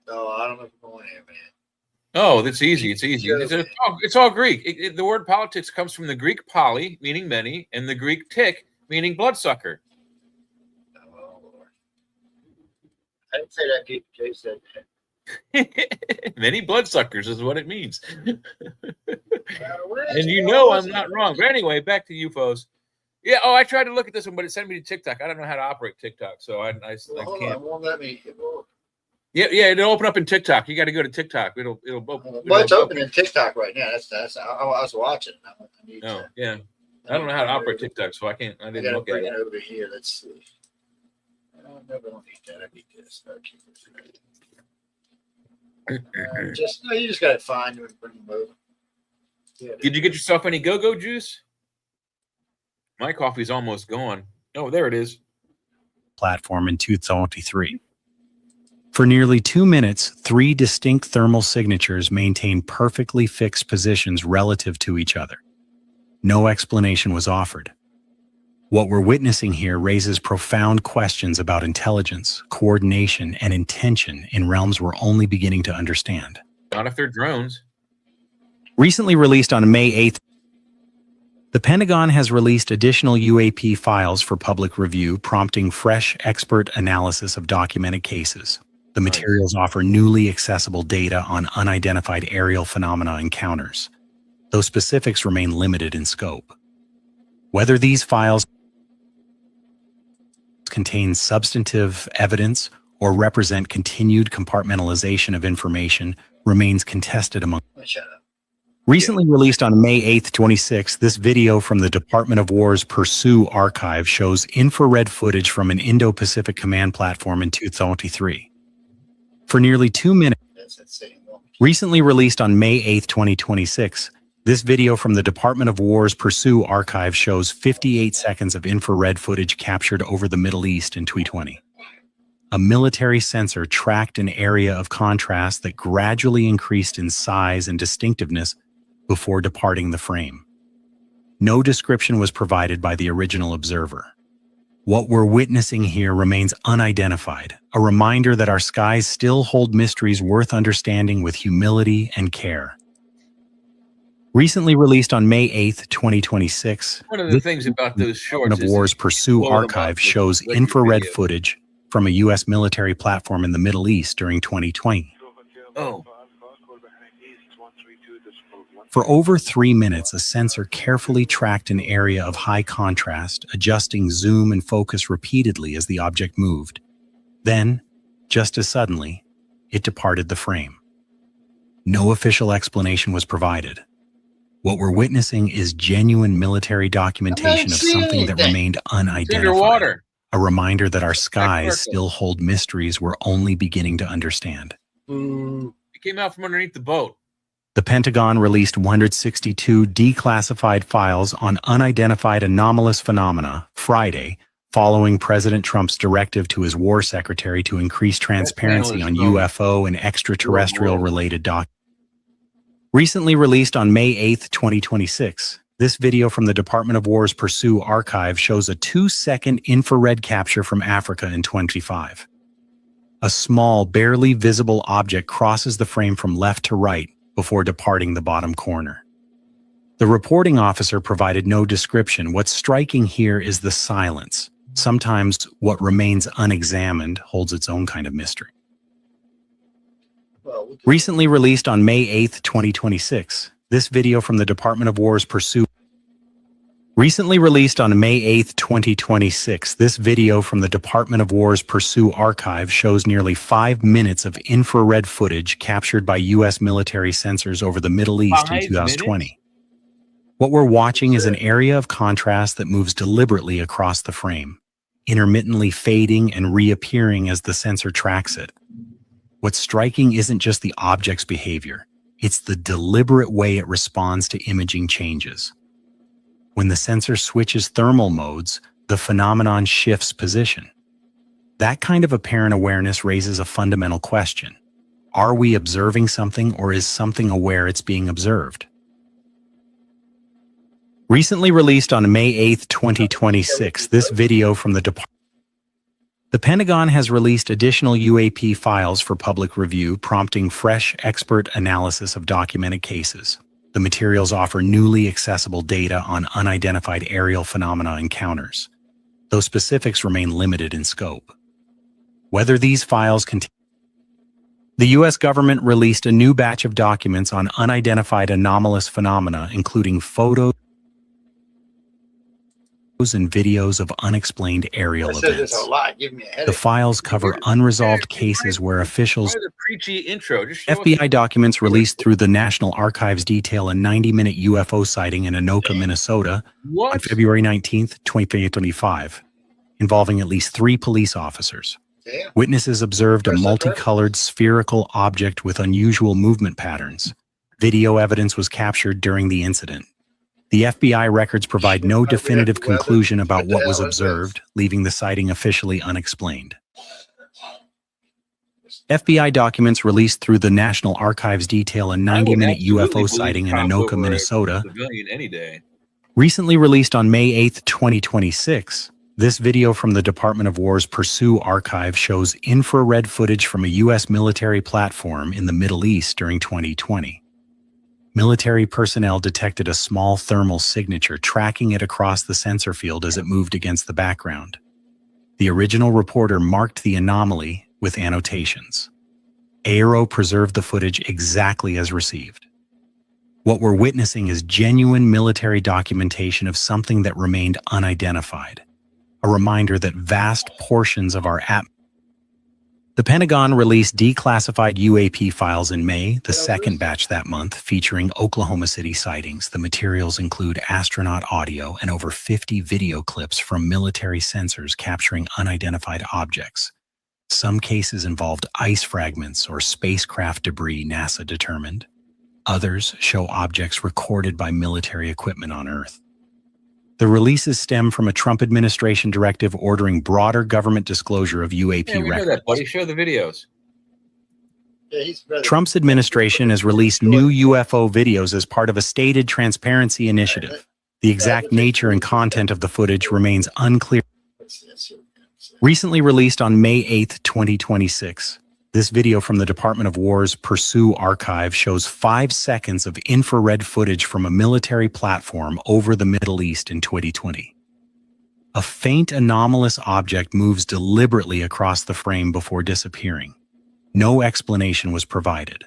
No, I don't know if we're going here, man. Oh, that's easy. It's easy. It's all Greek. The word politics comes from the Greek poly, meaning many, and the Greek tik, meaning bloodsucker. Oh, Lord. I didn't say that, Pete. Jay said that. Many bloodsuckers is what it means. Where And is you it? know Oh, I'm not wrong. But anyway, back to UFOs. Yeah. Oh, I tried to look at this one, but it sent me to TikTok. I don't know how to operate TikTok, so I Well, hold on. can't. It won't let me. Yeah, it'll open up in TikTok. You got to go to TikTok. It'll Well, it's open in TikTok right now. I was watching. I need Oh, to, yeah. I don't know how to operate TikTok, so I can't. I I didn't gotta look at bring it. it over here. Let's see. No, I don't need that. I need this. Okay. You just gotta find them and bring them over. Yeah, Did you get yourself any go-go juice? My coffee's almost gone. Oh, there it is. Platform in 2023. For nearly 2 minutes, 3 distinct thermal signatures maintained perfectly fixed positions relative to each other. No explanation was offered. What we're witnessing here raises profound questions about intelligence, coordination, and intention in realms we're only beginning to understand. Not if they're drones. Recently released on May 8th, the Pentagon has released additional UAP files for public review, prompting fresh expert analysis of documented cases. The materials offer newly accessible data on unidentified aerial phenomena encounters, though specifics remain limited in scope. Whether these files contain substantive evidence or represent continued compartmentalization of information remains contested among. Shut up. Recently released on May 8th, 26, this video from the Department of War's Pursue archive shows infrared footage from an Indo-Pacific command platform in 2023. For nearly 2 minutes, recently released on May 8th, 2026, this video from the Department of War's Pursue archive shows 58 seconds of infrared footage captured over the Middle East in 2020. A military sensor tracked an area of contrast that gradually increased in size and distinctiveness before departing the frame. No description was provided by the original observer. What we're witnessing here remains unidentified, a reminder that our skies still hold mysteries worth understanding with humility and care. Recently released on May 8th, 2026, One of the things about those shorts Department of War's Pursue archive shows infrared footage from a U.S. military platform in the Middle East during 2020. Oh. For over 3 minutes, a sensor carefully tracked an area of high contrast, adjusting zoom and focus repeatedly as the object moved. Then, just as suddenly, it departed the frame. No official explanation was provided. What we're witnessing is genuine military documentation of something that remained unidentified. Underwater. A reminder that our skies still hold mysteries we're only beginning to understand. It came out from underneath the boat. The Pentagon released 162 declassified files on unidentified anomalous phenomena Friday, following President Trump's directive to his war secretary to increase transparency on UFO and extraterrestrial-related documents. Recently released on May 8th, 2026, this video from the Department of War's Pursue archive shows a 2-second infrared capture from Africa in 2025. A small, barely visible object crosses the frame from left to right before departing the bottom corner. The reporting officer provided no description. What's striking here is the silence. Sometimes what remains unexamined holds its own kind of mystery. Recently released on May 8th, 2026, this video from the Department of War's Pursue. Recently released on May 8th, 2026, this video from the Department of War's Pursue archive shows nearly 5 minutes of infrared footage captured by U.S. military sensors over the Middle East in 2020. What we're watching is an area of contrast that moves deliberately across the frame, intermittently fading and reappearing as the sensor tracks it. What's striking isn't just the object's behavior, it's the deliberate way it responds to imaging changes. When the sensor switches thermal modes, the phenomenon shifts position. That kind of apparent awareness raises a fundamental question. Are we observing something, or is something aware it's being observed? Recently released on May 8th, 2026, this video from the Pentagon has released additional UAP files for public review, prompting fresh expert analysis of documented cases. The materials offer newly accessible data on unidentified aerial phenomena encounters, though specifics remain limited in scope. Whether these files contain... The U.S. government released a new batch of documents on unidentified anomalous phenomena, including photos and videos of unexplained aerial events. The files cover unresolved cases where officials... Why the preachy intro? Just show us- FBI documents released through the National Archives detail a 90-minute UFO sighting in Anoka, Minnesota on February 19th, 2025, involving at least 3 police officers. Witnesses observed a multicolored spherical object with unusual movement patterns. Video evidence was captured during the incident. The FBI records provide no definitive conclusion about what was observed, leaving the sighting officially unexplained. FBI documents released through the National Archives detail a 90-minute UFO sighting in Anoka, Minnesota. Any day. Recently released on May 8, 2026, this video from the Department of War's Pursue archive shows infrared footage from a U.S. military platform in the Middle East during 2020. Military personnel detected a small thermal signature tracking it across the sensor field as it moved against the background. The original reporter marked the anomaly with annotations. AARO preserved the footage exactly as received. What we're witnessing is genuine military documentation of something that remained unidentified, a reminder that vast portions of our The Pentagon released declassified UAP files in May, the second batch that month, featuring Oklahoma City sightings. The materials include astronaut audio and over 50 video clips from military sensors capturing unidentified objects. Some cases involved ice fragments or spacecraft debris, NASA determined. Others show objects recorded by military equipment on Earth. The releases stem from a Trump administration directive ordering broader government disclosure of UAP Yeah, we know records. that, buddy. Show the videos. Trump's administration has released new UFO videos as part of a stated transparency initiative. The exact nature and content of the footage remains unclear. Recently released on May 8, 2026, this video from the Department of War's Pursue archive shows 5 seconds of infrared footage from a military platform over the Middle East in 2020. A faint anomalous object moves deliberately across the frame before disappearing. No explanation was provided.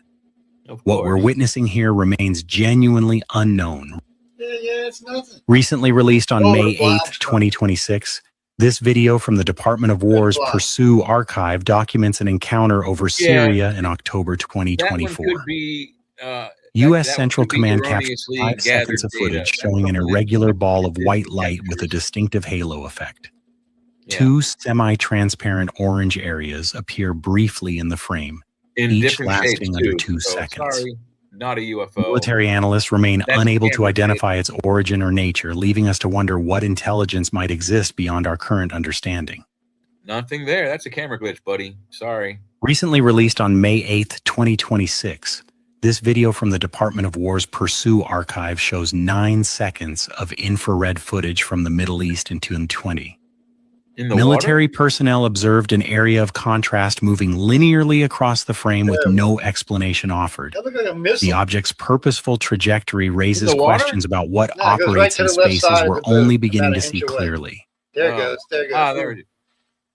What we're witnessing here remains genuinely unknown. It's nothing. Recently released on May 8, 2026, this video from the Department of War's Pursue archive documents an encounter over Syria in October 2024. That one could be, U.S. Central Command captured 5 seconds of footage showing an irregular ball of white light with a distinctive halo effect. 2 semi-transparent orange areas appear briefly in the frame, in each different shapes lasting under too. 2 So, seconds. sorry, not a UFO. Military analysts remain That's unable to camera identify its origin or nature, leaving us to wonder what intelligence might exist beyond our current understanding. Nothing there. That's a camera glitch, buddy. Sorry. Recently released on May 8, 2026, this video from the Department of War's Pursue archive shows 9 seconds of infrared footage from the Middle East in 2020. In the Military personnel observed an area of contrast moving linearly across the frame with no explanation offered. The object's purposeful trajectory raises questions about what operates in spaces we're only beginning to see clearly. There it goes. There it goes. There it is.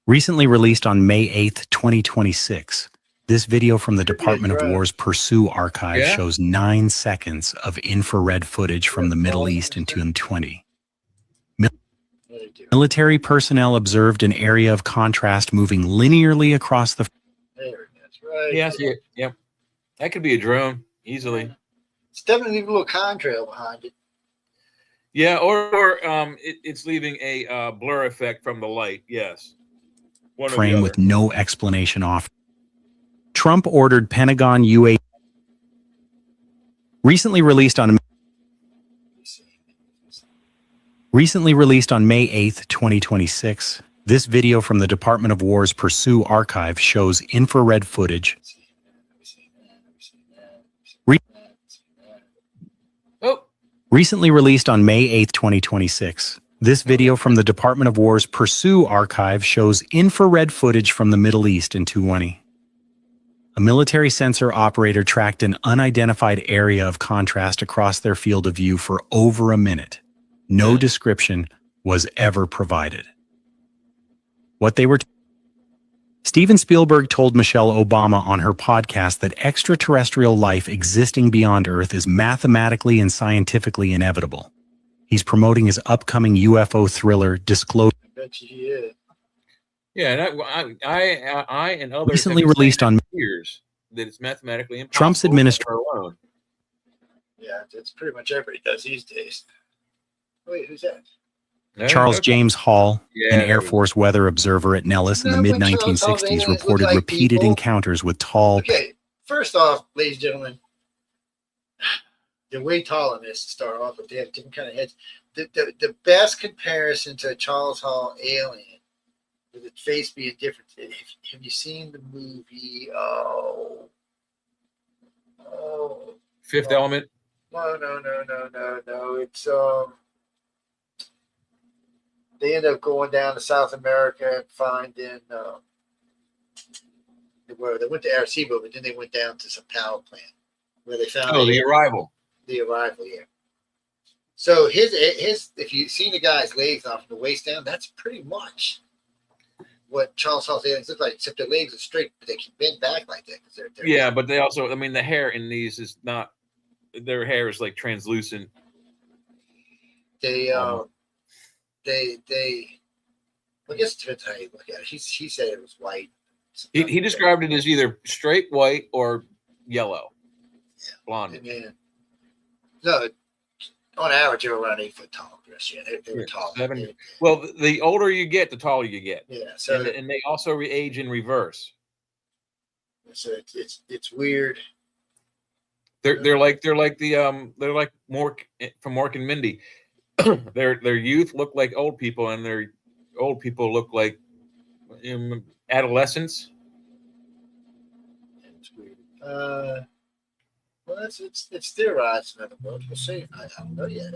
Recently released on May 8, 2026, this video from the Department of War's Pursue archive shows 9 seconds of infrared footage from the Middle East in 2020. Military personnel observed an area of contrast moving linearly across the... There it is. Right. Yeah, I see it. Yep. That could be a drone, easily. It's definitely a little contrail behind it. Yeah, or it's leaving a blur effect from the light. Yes. One or the frame other. with no explanation offered. Trump ordered Pentagon UAP... Recently released on May 8, 2026, this video from the Department of War's Pursue archive shows infrared footage. Recently released on May 8, 2026, this video from the Department of War's Pursue archive shows infrared footage from the Middle East in 2020. A military sensor operator tracked an unidentified area of contrast across their field of view for over a minute. No description was ever provided. What they were Steven Spielberg told Michelle Obama on her podcast that extraterrestrial life existing beyond Earth is mathematically and scientifically inevitable. He's promoting his upcoming UFO thriller, Disclosure. I bet you he is. Yeah, and I and others Recently have been released saying on for years that it's mathematically impossible. Trump's administration. Alone. Yeah, that's pretty much everybody does these days. Wait, who's that? Charles James Hall, an that Air was- Force weather observer at Nellis in the No, but Charles Hall's mid-1960s, aliens look reported like repeated people. encounters with tall. Okay, first off, ladies and gentlemen, they're way taller than this to start off with. They have different kind of heads. The best comparison to a Charles Hall alien, with its face being different. Have you seen the movie? Fifth Element. No. It's they end up going down to South America and finding where they went to Arecibo, but then they went down to some power plant where they found The Arrival. The Arrival, yeah. So his if you've seen the guy's legs off from the waist down, that's pretty much what Charles Hall's aliens look like, except their legs are straight, but they can bend back like that because they're Yeah, but they also, I mean, the hair in these is not. Their hair is like translucent. They well, I guess it depends how you look at it. He said it was white. He described it as either straight white or yellow, blonde. And no, on average, they were around 8 foot tall. Yeah, they were tall. Well, the older you get, the taller you get. Yeah. So and they also age in reverse. So it's weird. They're like Mork from Mork and Mindy. their youth look like old people, and their old people look like adolescents. It's weird. Well, it's theorized in other words. We'll see. I don't know yet.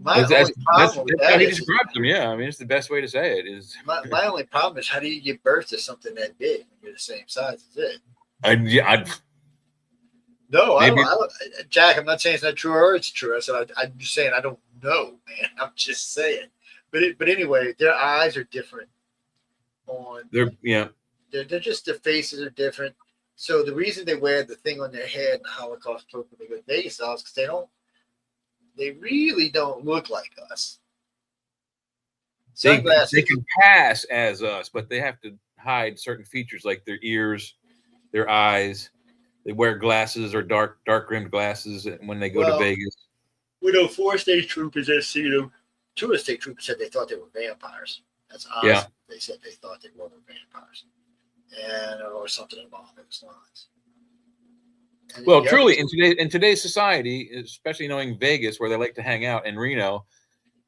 That's how he describes them. Yeah, I mean, it's the best way to say it. Is my only problem is how do you give birth to something that big when you're the same size as it? No, I don't, Jack, I'm not saying it's not true or it's true. I said I'm just saying I don't know, man. I'm just saying. But anyway, their eyes are different. They're just their faces are different. So the reason they wear the thing on their head and the Holocaust cloak when they go to Vegas is because they really don't look like us. They can pass as us, but they have to hide certain features like their ears, their eyes. They wear glasses or dark rimmed glasses when they go to Vegas. We know 4 state troopers that see them. 2 state troopers said they thought they were vampires. That's awesome. Yeah. They said they thought they were vampires, or something along those lines. And well, truly, in today's society, especially knowing Vegas, where they like to hang out, in Reno,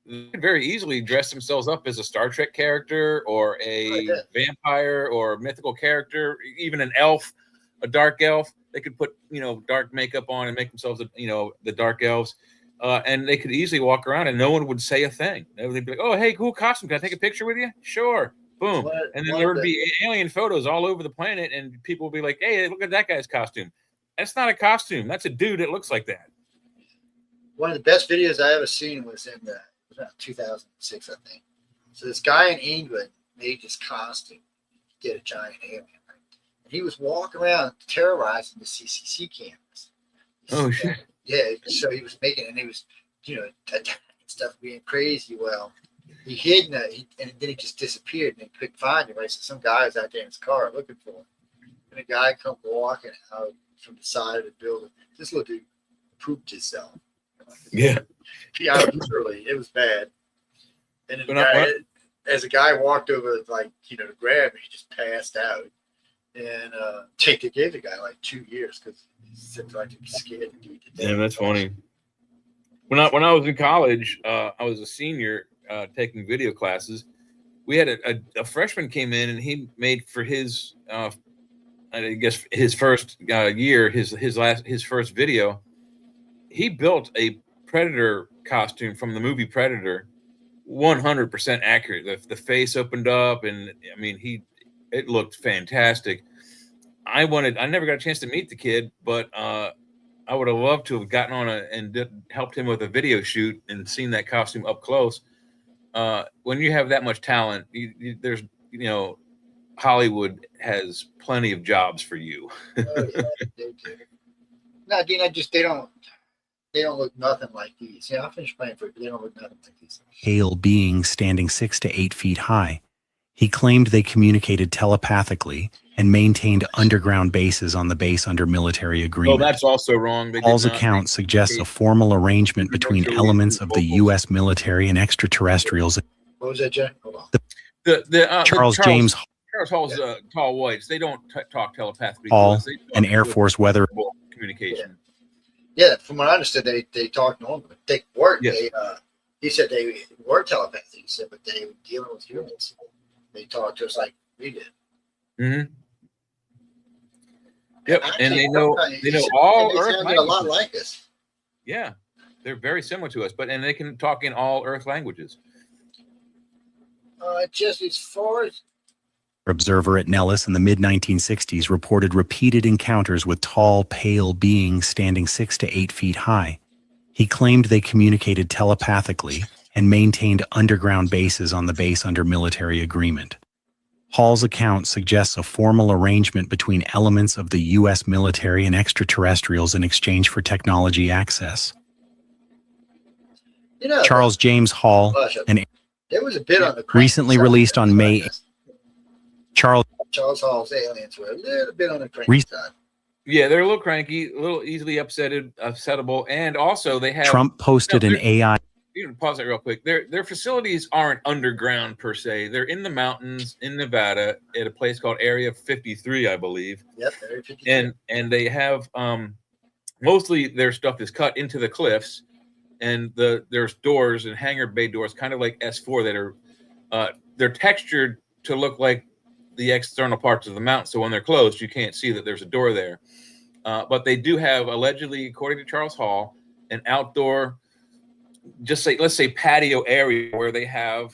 they could very easily dress themselves up as a Star Trek character or a vampire or a mythical character, even an elf, a dark elf. They could put, dark makeup on and make themselves, the dark elves. And they could easily walk around and no one would say a thing. They'd be like, oh, hey, cool costume. Can I take a picture with you? Sure. Boom. And then there would be alien photos all over the planet and people would be like, hey, look at that guy's costume. That's not a costume. That's a dude that looks like that. One of the best videos I ever seen was in about 2006, I think. So this guy in England made this costume. He did a giant alien. He was walking around terrorizing the CCC cameras. Oh, shit. Yeah, so he was making, and he was, attacking stuff, being crazy. Well, he hid and then he just disappeared, and they couldn't find him. Right, so some guy was out there in his car looking for him, and a guy come walking out from the side of the building. This little dude pooped himself. Yeah, literally, it was bad. And as a guy walked over, to grab him, he just passed out. And they gave the guy like 2 years because he seemed like he was scared to do it. Yeah, that's funny. When I was in college, I was a senior taking video classes. We had a freshman came in and he made for his I guess his first year, his first video. He built a Predator costume from the movie Predator, 100% accurate. The face opened up, and I mean it looked fantastic. I never got a chance to meet the kid, but I would have loved to have gotten on and helped him with a video shoot and seen that costume up close. When you have that much talent, there's Hollywood has plenty of jobs for you. Oh, yeah, they do. No, Dean, they don't look nothing like these. Yeah, I'll finish playing for it, but they don't look nothing like these. Pale being standing 6 to 8 feet high. He claimed they communicated telepathically and maintained underground bases on the base under military agreement. Well, that's also wrong. Paul's account suggests a formal arrangement between elements of the U.S. military and extraterrestrials. What was that, Jack? Hold on. Charles James Hall's tall whites. They don't talk telepathically. Hall, an Air Force weather communication. Yeah, from what I understood, they talked normally. They weren't. Yes. He said they were telepathy. He said, but they were dealing with humans. They talked to us like we did. Mm-hmm. Yep, Actually, and they know all Earth sounded languages. a lot like us. Yeah, they're very similar to us, and they can talk in all Earth languages. Just as far as observer at Nellis in the mid-1960s reported repeated encounters with tall, pale beings standing 6 to 8 feet high. He claimed they communicated telepathically and maintained underground bases on the base under military agreement. Hall's account suggests a formal arrangement between elements of the U.S. military and extraterrestrials in exchange for technology access. Charles James Hall, there was a bit on the recently released on May. Charles Hall's aliens were a little bit on the cranky side. Yeah, they're a little cranky, a little easily upsettable, and also they have Trump posted an AI. You can pause that real quick. Their facilities aren't underground per se. They're in the mountains in Nevada at a place called Area 53, I believe. Yep, Area 53. And they have mostly their stuff is cut into the cliffs, and there's doors and hangar bay doors, kind of like S4 that are they're textured to look like the external parts of the mountain. So when they're closed, you can't see that there's a door there. But they do have, allegedly, according to Charles Hall, an outdoor, let's say patio area where they have,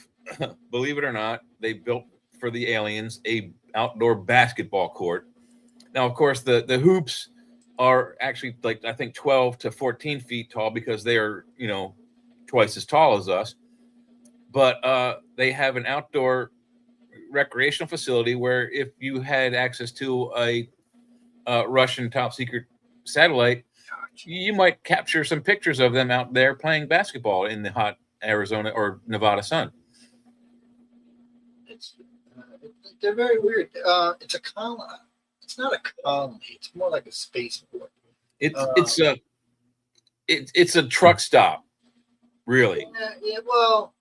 believe it or not, they built for the aliens a outdoor basketball court. Now, of course, the hoops are actually like, I think 12 to 14 feet tall because they are, twice as tall as us. But they have an outdoor recreational facility where if you had access to a Russian top secret satellite, you might capture some pictures of them out there playing basketball in the hot Arizona or Nevada sun. They're very weird. It's a colony. It's not a colony. It's more like a spaceport. It's a truck stop, really. Yeah, well,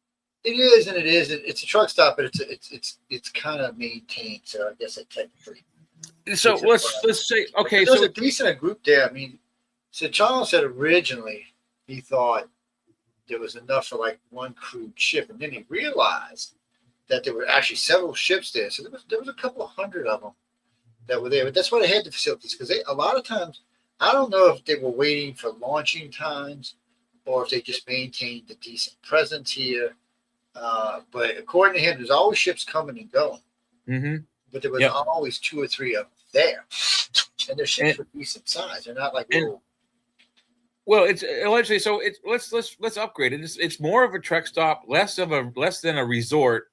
it is and it isn't. It's a truck stop, but it's kind of maintained. So I guess it technically. So let's say okay. There's So a decent group there. I mean, so Charles said originally he thought there was enough for like one crewed ship, and then he realized that there were actually several ships there. So there was a couple of hundred of them that were there. But that's why they had the facilities, because a lot of times I don't know if they were waiting for launching times or if they just maintained a decent presence here. But according to him, there's always ships coming and going. Mm-hmm. But there was always 2 or 3 of them there, and their ships were decent size. They're not like little. Well, it's allegedly so. Let's upgrade it. It's more of a truck stop, less than a resort.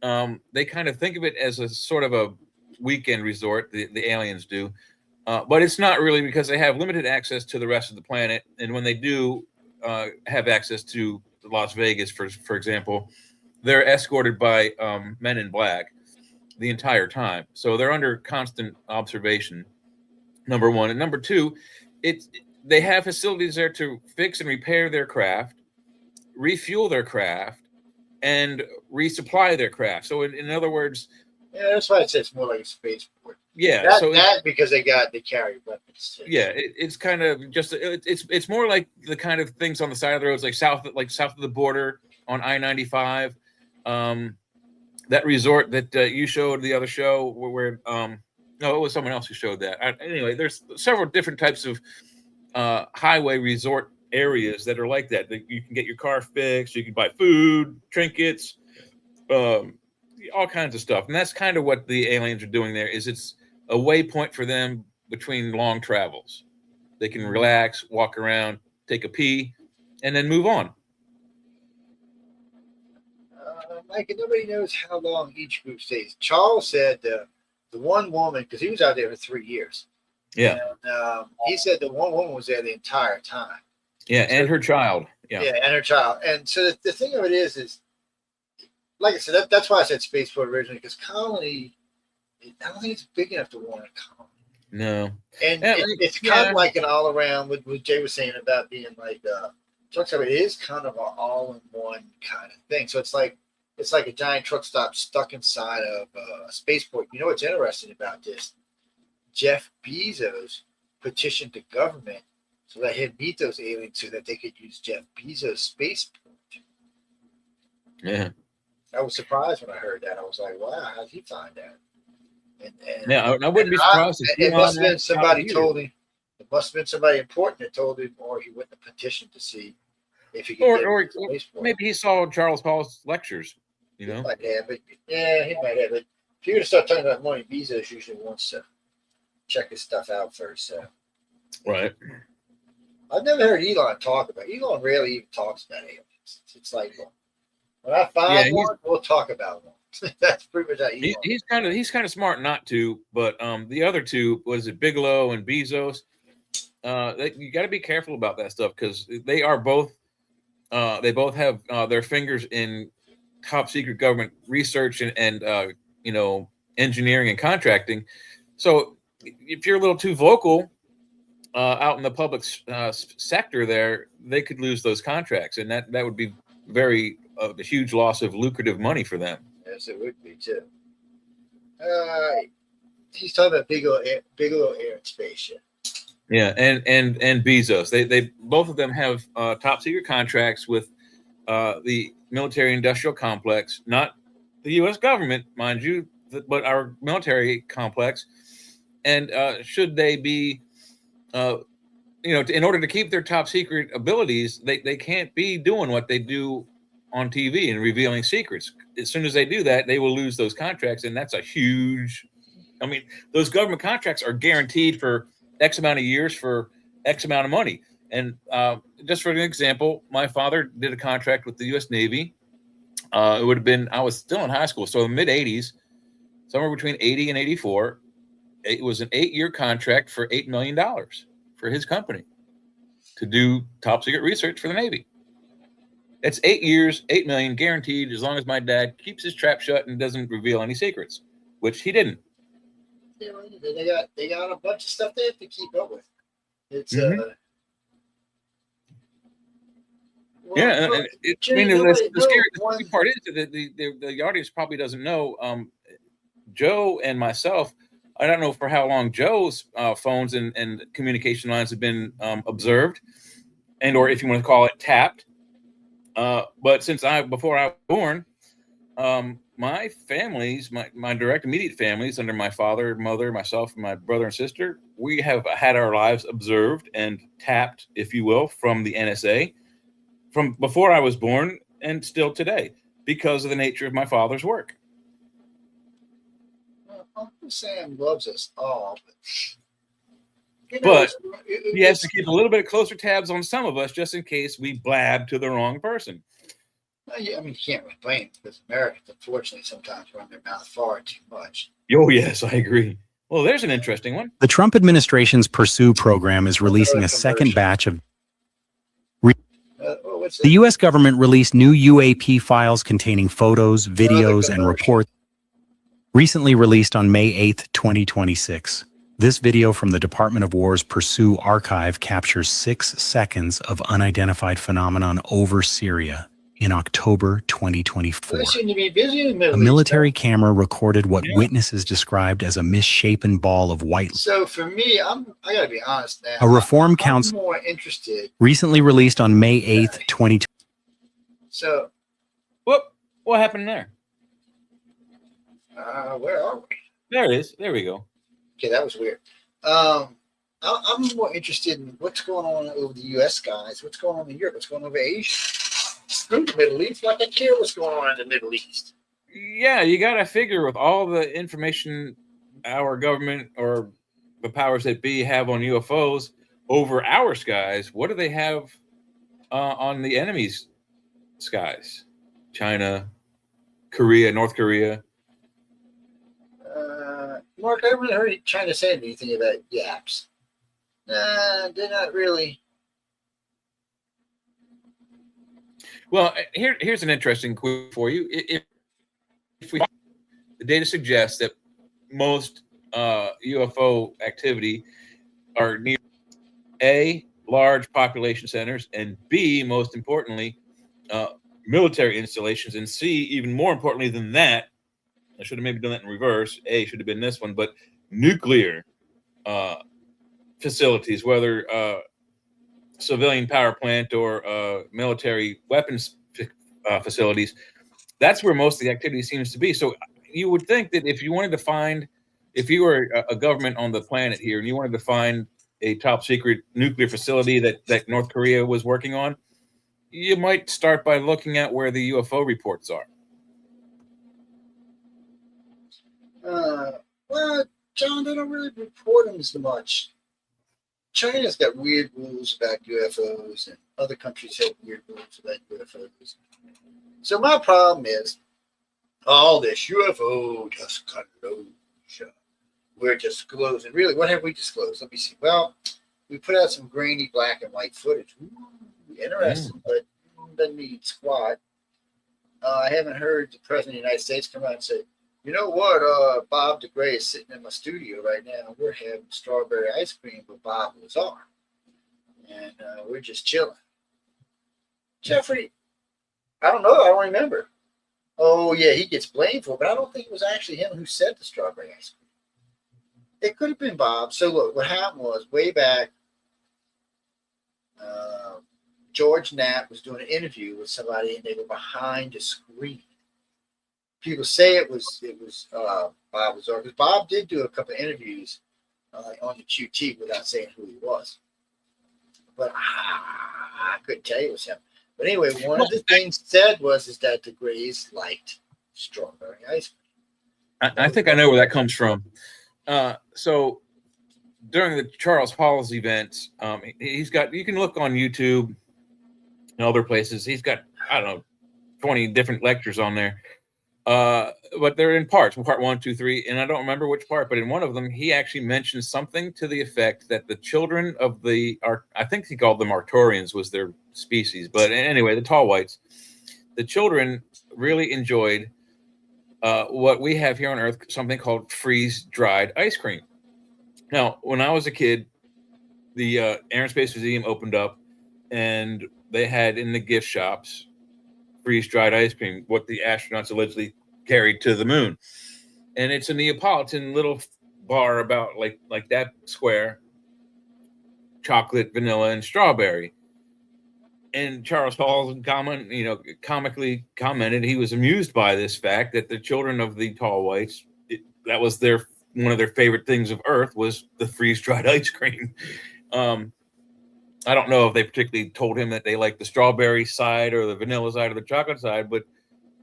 They kind of think of it as a sort of a weekend resort. The aliens do, but it's not really, because they have limited access to the rest of the planet, and when they do have access to Las Vegas, for example, they're escorted by men in black the entire time. So they're under constant observation, number one. And number two, they have facilities there to fix and repair their craft, refuel their craft, and resupply their craft. So in other words... Yeah, that's why I say it's more like a spaceport. Yeah. That because they carry weapons too. Yeah, it's kind of just... It's more like the kind of things on the side of the roads, like south of the border on I-95. That resort that you showed the other show where no, it was someone else who showed that. Anyway, there's several different types of highway resort areas that are like that. You can get your car fixed, you can buy food, trinkets, all kinds of stuff. And that's kind of what the aliens are doing there. It's a waypoint for them between long travels. They can relax, walk around, take a pee, and then move on. Mike, and nobody knows how long each group stays. Charles said the one woman, because he was out there for 3 years. Yeah. And he said the one woman was there the entire time. Yeah, and her child. Yeah. Yeah, and her child. And so the thing of it is like I said, that's why I said spaceport originally, because Colony, I don't think it's big enough to warrant a colony. No. And Yeah, it's kind of like an all around, what Jay was saying about being like, truck stop. It is kind of an all in one kind of thing. So it's like a giant truck stop stuck inside of a spaceport. You know what's interesting about this? Jeff Bezos petitioned the government to let him meet those aliens so that they could use Jeff Bezos' spaceport. Yeah. I was surprised when I heard that. I was like, wow, how'd he find that? And Yeah, I wouldn't be surprised if it must have been Elon somebody either. told him. It must have been somebody important that told him, or he went to petition to see if he could get Or a spaceport. maybe he saw Charles Hall's lectures, you know. He might have, but yeah, he might have. But if you're gonna start talking about money, Bezos usually wants to check his stuff out first. So Right. I've never heard Elon talk about it. Elon rarely even talks about aliens. It's like, when I find one, we'll talk about one. That's pretty much how Elon. He's kind of smart not to, but the other two, was it Bigelow and Bezos? You got to be careful about that stuff, because they are both they both have their fingers in top secret government research and you know, engineering and contracting. So if you're a little too vocal out in the public sector, there, they could lose those contracts, and that would be very a huge loss of lucrative money for them. Yes, it would be too. He's talking about Bigelow Air and Space. Yeah, and Bezos. They both of them have top secret contracts with the military industrial complex, not the U.S. government, mind you, but our military complex. And should they be, you know, in order to keep their top secret abilities, they can't be doing what they do on TV and revealing secrets. As soon as they do that, they will lose those contracts, and that's a huge. I mean, those government contracts are guaranteed for X amount of years for X amount of money. And just for an example, my father did a contract with the U.S. Navy. It would have been, I was still in high school, so in the mid 80s, somewhere between 80 and 84. It was an 8-year contract for $8 million for his company to do top secret research for the Navy. It's 8 years, $8 million guaranteed, as long as my dad keeps his trap shut and doesn't reveal any secrets, which he didn't. You know, they got a bunch of stuff they have to keep up with. It's Yeah, and the scary part is that the audience probably doesn't know. Joe and myself, I don't know for how long Joe's phones and communication lines have been observed, and or if you want to call it tapped. But before I was born, my families, my direct immediate families, under my father, mother, myself, and my brother and sister, we have had our lives observed and tapped, if you will, from the NSA from before I was born and still today, because of the nature of my father's work. Well, Uncle Sam loves us all, but he has to keep a little bit closer tabs on some of us, just in case we blab to the wrong person. Yeah, I mean, you can't really blame it, because Americans, unfortunately, sometimes run their mouth far too much. Oh, yes, I agree. Well, there's an interesting one. The Trump administration's Pursue program is releasing a second batch of. The U.S. government released new UAP files containing photos, videos, and reports recently released on May 8, 2026. This video from the Department of War's Pursue archive captures 6 seconds of unidentified phenomenon over Syria in October 2024. They seem to be busy in the Middle A East, military camera recorded what witnesses described as a misshapen ball of white. So for me, I gotta be honest now. A reform I'm council more interested. recently released on May 8th, 2020. So, what happened there? Where are we? There it is. There we go. Okay, that was weird. I'm more interested in what's going on over the U.S. guys. What's going on in Europe? What's going on over Asia? Screw the Middle East. Like I care what's going on in the Middle East. Yeah, you got to figure with all the information our government or the powers that be have on UFOs over our skies, what do they have on the enemy's skies? China, Korea, North Korea. Mark, I haven't heard China say anything about yaps. They're not really. Well, here's an interesting quiz for you. If the data suggests that most UFO activity are near A, large population centers, and B, most importantly, military installations, and C, even more importantly than that, I should have maybe done that in reverse. A should have been this one, but nuclear facilities, whether civilian power plant or military weapons facilities, that's where most of the activity seems to be. So you would think that if you wanted to find, if you were a government on the planet here and you wanted to find a top secret nuclear facility that North Korea was working on, you might start by looking at where the UFO reports are. Well, John, they don't really report them as much. China's got weird rules about UFOs, and other countries have weird rules about UFOs. So my problem is, all this UFO disclosure. We're disclosing. Really, what have we disclosed? Let me see. Well, we put out some grainy black and white footage. Ooh, interesting, but doesn't mean squat. I haven't heard the President of the United States come out and say, you know what, Bob DeGray is sitting in my studio right now. We're having strawberry ice cream with Bob Lazar. And we're just chilling. Jeffrey, I don't know. I don't remember. Oh, yeah, he gets blamed for it, but I don't think it was actually him who said the strawberry ice cream. It could have been Bob. So, look, what happened was way back, George Knapp was doing an interview with somebody, and they were behind a screen. People say it was Bob Lazar, because Bob did do a couple of interviews on the QT without saying who he was. But I couldn't tell you it was him. But anyway, one of the things said is that the Grays liked strawberry ice cream. I think I know where that comes from. So during the Charles Hall's events, he's got, you can look on YouTube and other places. He's got, I don't know, 20 different lectures on there. But they're in parts, part 1, 2, 3, and I don't remember which part, but in one of them, he actually mentioned something to the effect that the children of I think he called them Arcturians was their species, but anyway, the tall whites, the children really enjoyed what we have here on Earth, something called freeze-dried ice cream. Now, when I was a kid, the Air and Space Museum opened up, and they had in the gift shops freeze-dried ice cream, what the astronauts allegedly carried to the moon. And it's a Neapolitan little bar about like that square, chocolate, vanilla, and strawberry. And Charles Hall comically commented he was amused by this fact that the children of the tall whites, that was one of their favorite things of Earth was the freeze-dried ice cream. I don't know if they particularly told him that they liked the strawberry side or the vanilla side or the chocolate side, but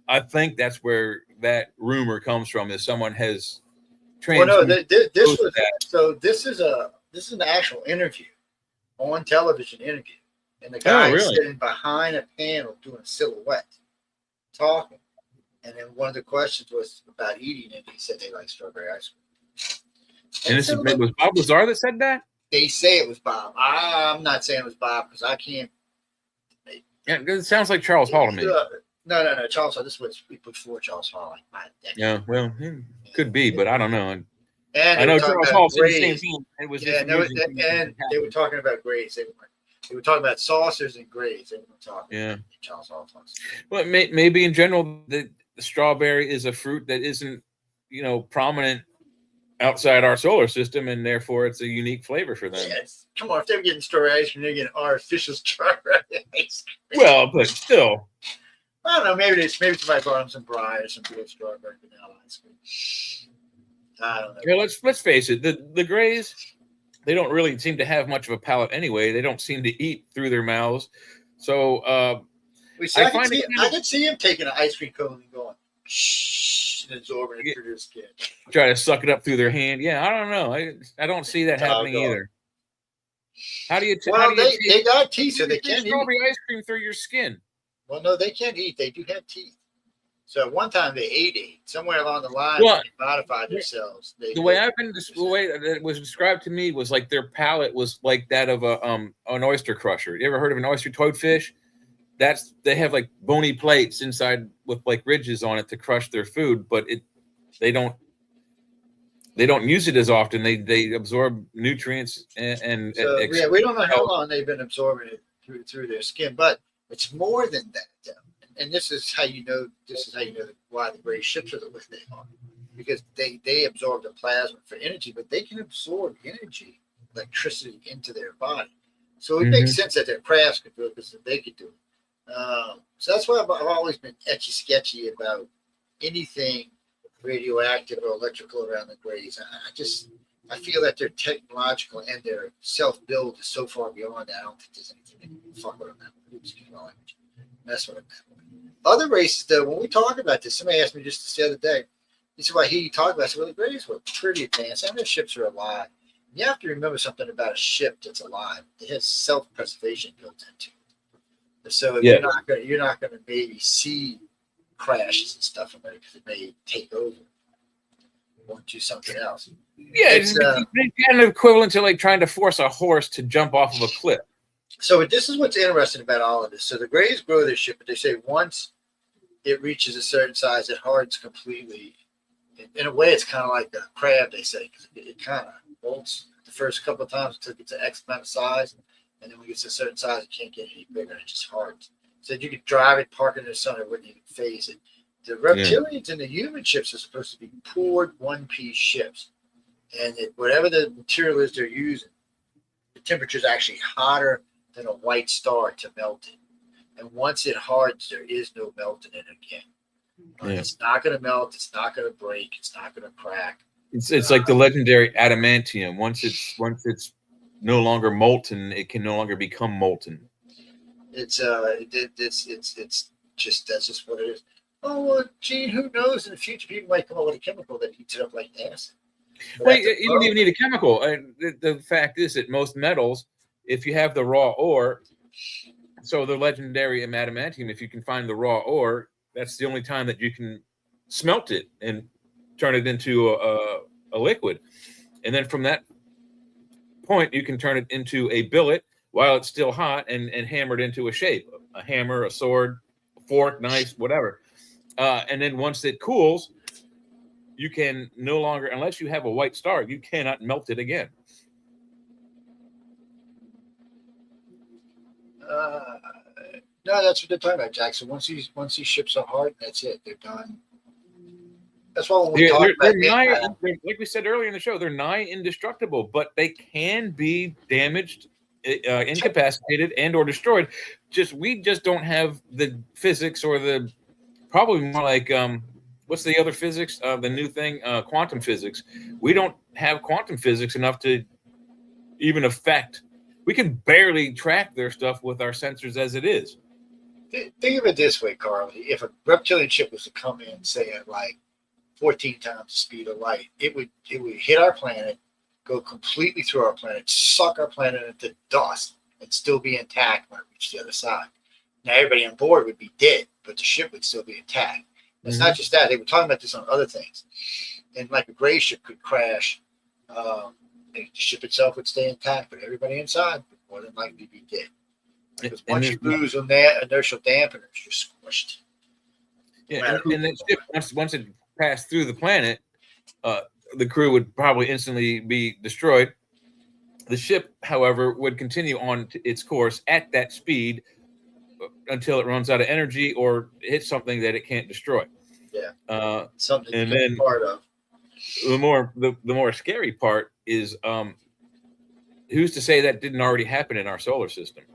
I think that's where that rumor comes from, is someone has trained. Well, no, this is an actual interview, on television interview. And the guy is sitting behind a panel doing a silhouette, talking. And then one of the questions was about eating it. He said they like strawberry ice cream. And it was Bob Lazar that said that? They say it was Bob. I'm not saying it was Bob because I can't. Yeah, it sounds like Charles Hall to me. No. Charles Hall. This was before Charles Hall. Yeah, well, it could be, but I don't know. And I know Charles Hall said the same thing. It was and they were talking about grades. They were talking about saucers and grades. They were talking. Yeah. Charles Hall talks. Well, maybe in general, the strawberry is a fruit that isn't, prominent outside our solar system, and therefore it's a unique flavor for them. Yes. Come on, if they're getting strawberry ice cream, they're getting artificial strawberry ice cream. Well, but still, I don't know. Maybe somebody brought them some brine or some real strawberry vanilla ice cream. I don't know. Yeah, let's face it. The Grays, they don't really seem to have much of a palate anyway. They don't seem to eat through their mouths. So I could see him taking an ice cream cone and going shh and absorbing it through their skin. Try to suck it up through their hand. Yeah, I don't know. I don't see that happening either. How do you? They got teeth, so they can't eat strawberry ice cream through your skin. Well, no, they can't eat. They do have teeth. So at one time they ate it. Somewhere along the line, Well, when they modified themselves. The way the way that it was described to me was like their palate was like that of an oyster crusher. You ever heard of an oyster toadfish? They have like bony plates inside with like ridges on it to crush their food, but they don't use it as often. They absorb nutrients and So yeah, we don't know how long they've been absorbing it through their skin, but it's more than that. And this is how you know. This is how you know why the gray ships are the way they are, because they absorb the plasma for energy, but they can absorb energy, electricity into their body. So it makes sense that their crafts could do it because they could do it. So that's why I've always been etchy sketchy about anything radioactive or electrical around the grays. I feel that their technological and their self-build is so far beyond that. I don't think there's anything they can fuck with them. That's what I meant. Other races, though, when we talk about this, somebody asked me just the other day, he said, well, I hear you talk about it. I said, well, the grays were pretty advanced, and their ships are alive. You have to remember something about a ship that's alive. It has self-preservation built into it. So if you're not going to maybe see crashes and stuff from it because it may take over or do something else. Yeah, it's kind of equivalent to like trying to force a horse to jump off of a cliff. So this is what's interesting about all of this. So the grays grow their ship, but they say once it reaches a certain size, it hardens completely. In a way, it's kind of like a crab, they say, because it kind of molts the first couple of times until it gets to X amount of size. And then when it gets to a certain size, it can't get any bigger. It just hardens. So you could drive it, park it in the sun, it wouldn't even phase it. The reptilians and the human ships are supposed to be poured one-piece ships. And whatever the material is they're using, the temperature is actually hotter than a white star to melt it. And once it hardens, there is no melting it again. It's not going to melt. It's not going to break. It's not going to crack. It's like the legendary adamantium. Once it's no longer molten, it can no longer become molten. It's just that's just what it is. Oh well, gee, who knows? In the future, people might come up with a chemical that heats it up like acid. Well, you don't even need a chemical. The fact is that most metals, if you have the raw ore, so the legendary adamantium, if you can find the raw ore, that's the only time that you can smelt it and turn it into a liquid. And then from that point, you can turn it into a billet while it's still hot and hammer it into a shape, a hammer, a sword, a fork, knife, whatever. And then once it cools, you can no longer, unless you have a white star, you cannot melt it again. No, that's what they're talking about, Jackson. Once these ships are hard, that's it. They're done. That's why when we talk about like we said earlier in the show, they're nigh indestructible, but they can be damaged, incapacitated, and or destroyed. We just don't have the physics or the probably more like what's the other physics? The new thing, quantum physics. We don't have quantum physics enough to even affect. We can barely track their stuff with our sensors as it is. Think of it this way, Carly. If a reptilian ship was to come in, say at like 14 times the speed of light, it would hit our planet, go completely through our planet, suck our planet into dust, and still be intact when it reached the other side. Now everybody on board would be dead, but the ship would still be intact. It's not just that. They were talking about this on other things. And like a gray ship could crash. The ship itself would stay intact, but everybody inside would more than likely be dead. Because once you lose on that inertial dampeners, you're squished. Yeah, and that ship, once it passed through the planet, the crew would probably instantly be destroyed. The ship, however, would continue on its course at that speed until it runs out of energy or hits something that it can't destroy. Yeah, something and to then be part of. The more scary part is who's to say that didn't already happen in our solar system?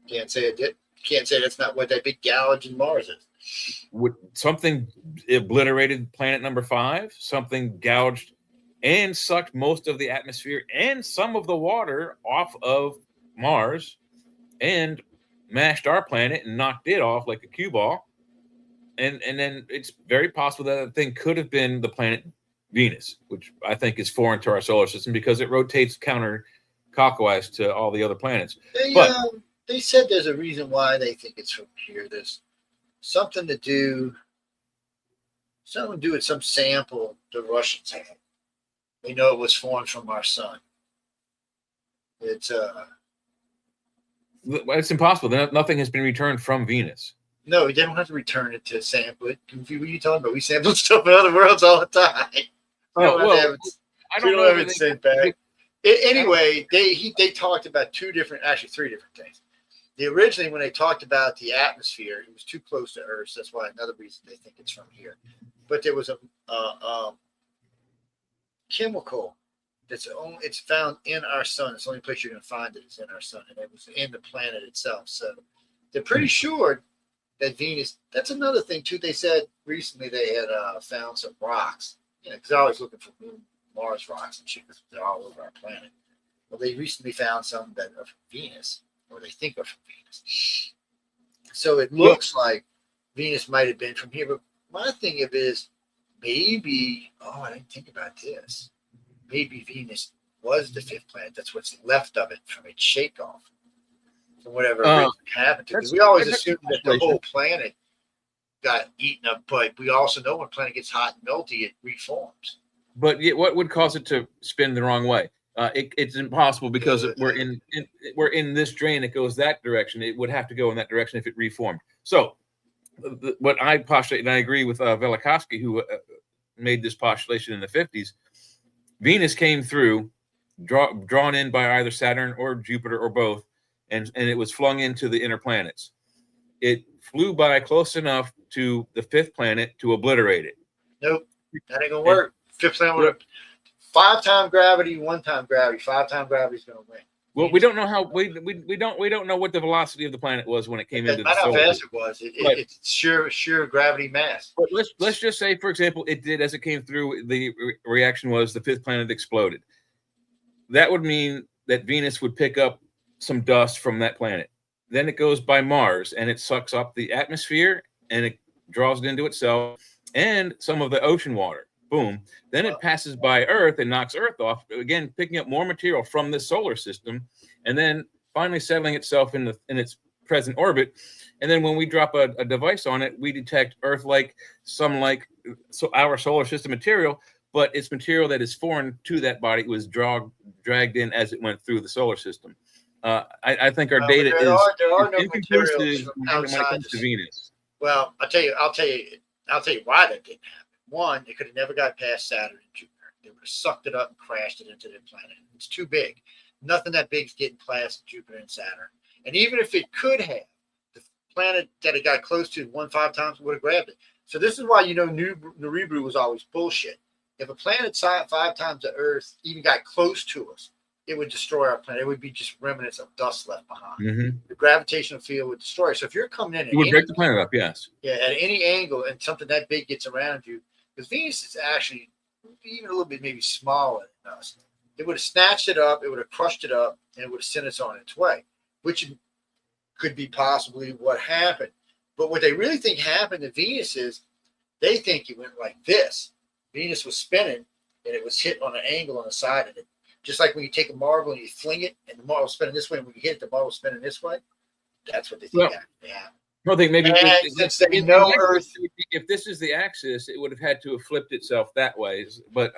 Can't say it did. Can't say that's not what that big gouge in Mars is. Would something obliterated planet number 5? Something gouged and sucked most of the atmosphere and some of the water off of Mars and mashed our planet and knocked it off like a cue ball. And then it's very possible that thing could have been the planet Venus, which I think is foreign to our solar system because it rotates counterclockwise to all the other planets. They said there's a reason why they think it's from here. There's something to do something to do with some sample the Russians had. They know it was formed from our sun. It's impossible. Nothing has been returned from Venus. No, they don't have to return it to sample it. What are you talking about? We sample stuff in other worlds all the time. We don't have it sent back. Anyway, they talked about three different things. Originally, when they talked about the atmosphere, it was too close to Earth. So that's why another reason they think it's from here. But there was a chemical it's found in our sun. It's the only place you're going to find it is in our sun, and it was in the planet itself. So they're pretty sure that Venus. That's another thing too. They said recently they had found some rocks. Because they're always looking for Mars rocks and shit. Because they're all over our planet. Well, they recently found some that are from Venus, or they think are from Venus. So it looks like Venus might have been from here. But my thing of it is maybe. Oh, I didn't think about this. Maybe Venus was the fifth planet. That's what's left of it from its shake-off. From whatever happened to it. We always assume that the whole planet got eaten up, but we also know when a planet gets hot and melty, it reforms. But what would cause it to spin the wrong way? It's impossible because we're in this drain that goes that direction. It would have to go in that direction if it reformed. So what I postulate, and I agree with Velikovsky, who made this postulation in the 50s, Venus came through, drawn in by either Saturn or Jupiter or both, and it was flung into the inner planets. It flew by close enough to the fifth planet to obliterate it. Nope, that ain't gonna work. Fifth planet would have 5-time gravity, 1-time gravity. 5-time gravity is gonna win. Well, we don't know how we don't know what the velocity of the planet was when it came into the solar. How fast it was. It's sheer gravity mass. But let's just say, for example, it did as it came through. The reaction was the fifth planet exploded. That would mean that Venus would pick up some dust from that planet. Then it goes by Mars and it sucks up the atmosphere and it draws it into itself and some of the ocean water. Boom. Then it passes by Earth and knocks Earth off, again, picking up more material from the solar system, and then finally settling itself in its present orbit. And then when we drop a device on it, we detect Earth-like, our solar system material, but it's material that is foreign to that body. It was dragged in as it went through the solar system. I think our data is no inconclusive when it comes to Venus. Well, I'll tell you why that didn't happen. One, it could have never got past Saturn and Jupiter. They would have sucked it up and crashed it into the planet. It's too big. Nothing that big is getting past Jupiter and Saturn. And even if it could have, the planet that it got close to 1.5 times would have grabbed it. So this is why Nibiru was always bullshit. If a planet 5 times the Earth even got close to us, it would destroy our planet. It would be just remnants of dust left behind. Mm-hmm. The gravitational field would destroy it. So if you're coming in, it would break the planet up. Yes. Yeah, at any angle, and something that big gets around you, because Venus is actually even a little bit maybe smaller than us. It would have snatched it up, it would have crushed it up, and it would have sent us on its way, which could be possibly what happened. But what they really think happened to Venus is they think it went like this. Venus was spinning, and it was hit on an angle on the side of it. Just like when you take a marble and you fling it, and the marble spinning this way, and when you hit it, the marble spinning this way. That's what they think happened. I think maybe Earth. If this is the axis, it would have had to have flipped itself that way. But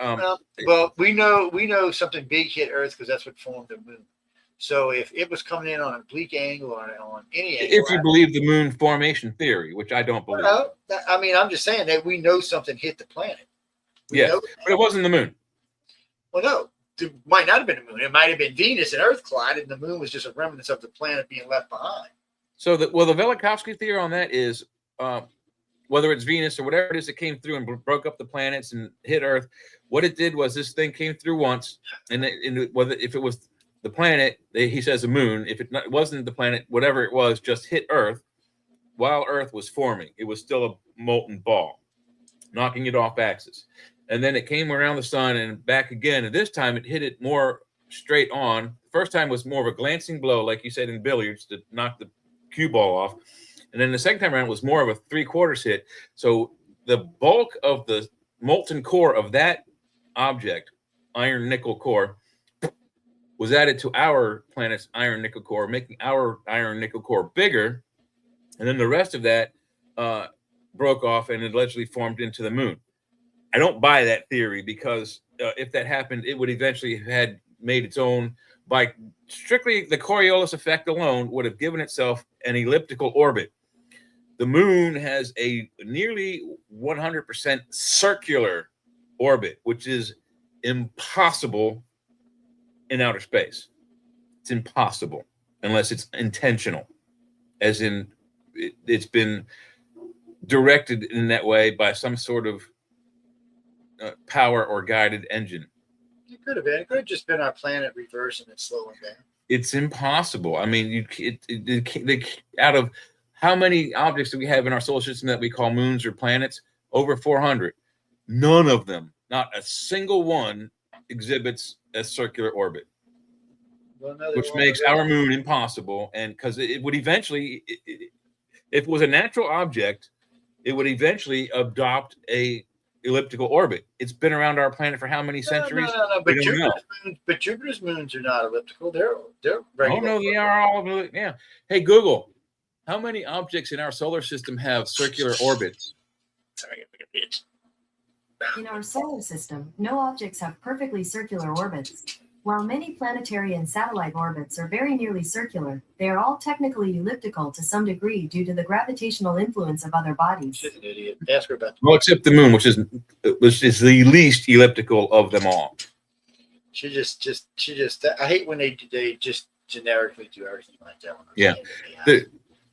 well, we know something big hit Earth because that's what formed the moon. So if it was coming in on an oblique angle or on any angle, if you believe the moon formation theory, which I don't believe. I mean, I'm just saying that we know something hit the planet. Yes, but it wasn't the moon. Well, no. It might not have been the moon. It might have been Venus and Earth collided, and the moon was just a remnant of the planet being left behind. So the Velikovsky theory on that is whether it's Venus or whatever it is that came through and broke up the planets and hit Earth, what it did was this thing came through once, and if it was the planet, he says the moon. If it wasn't the planet, whatever it was, just hit Earth while Earth was forming. It was still a molten ball, knocking it off axis. And then it came around the sun and back again. And this time it hit it more straight on. The first time was more of a glancing blow, like you said in billiards, to knock the cue ball off. And then the second time around was more of a 3/4 hit. So the bulk of the molten core of that object, iron nickel core, was added to our planet's iron nickel core, making our iron nickel core bigger. And then the rest of that broke off and it allegedly formed into the moon. I don't buy that theory because if that happened, it would eventually have had made its own, by strictly the Coriolis effect alone, would have given itself an elliptical orbit. The moon has a nearly 100% circular orbit, which is impossible in outer space. It's impossible unless it's intentional, as in it's been directed in that way by some sort of power or guided engine. It could have been. It could have just been our planet reversing and slowing down. It's impossible. I mean, out of how many objects do we have in our solar system that we call moons or planets? Over 400. None of them, not a single one, exhibits a circular orbit, which makes our moon impossible. And because it would eventually, if it was a natural object, it would eventually adopt a elliptical orbit. It's been around our planet for how many centuries? No. But Jupiter's moons are not elliptical. They're regular. Oh no, they are all. Yeah. Hey Google, how many objects in our solar system have circular orbits? Sorry, I'm a bitch. In our solar system, no objects have perfectly circular orbits. While many planetary and satellite orbits are very nearly circular, they are all technically elliptical to some degree due to the gravitational influence of other bodies. She's an idiot. Ask her about Well, except the moon, which is the least elliptical of them all. She just. I hate when they just generically do everything like that. Yeah,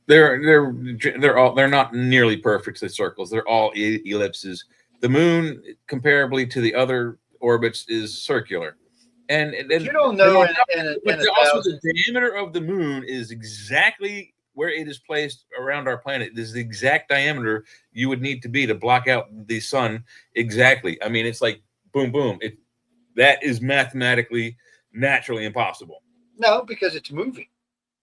they're not nearly perfectly circles. They're all ellipses. The moon, comparably to the other orbits, is circular. And you don't know, the diameter of the moon is exactly where it is placed around our planet. This is the exact diameter you would need to be to block out the sun. Exactly. I mean, it's like boom, boom. That is mathematically, naturally impossible. No, because it's moving.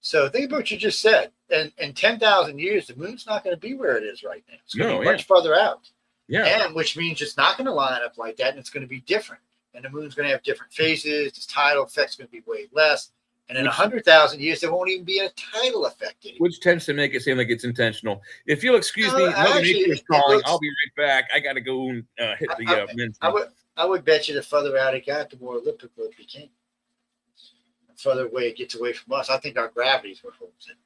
So think about what you just said. And in 10,000 years, the moon's not going to be where it is right now. It's going to be much farther out. Yeah. And which means it's not going to line up like that, and it's going to be different. And the moon's going to have different phases. This tidal effect's going to be way less. And in 100,000 years, there won't even be a tidal effect anymore. Which tends to make it seem like it's intentional. If you'll excuse me, Mother Nature is calling. I'll be right back. I got to go and hit the men's. I would bet you the further out it got, the more elliptical it became. The further away it gets away from us. I think our gravity is what holds it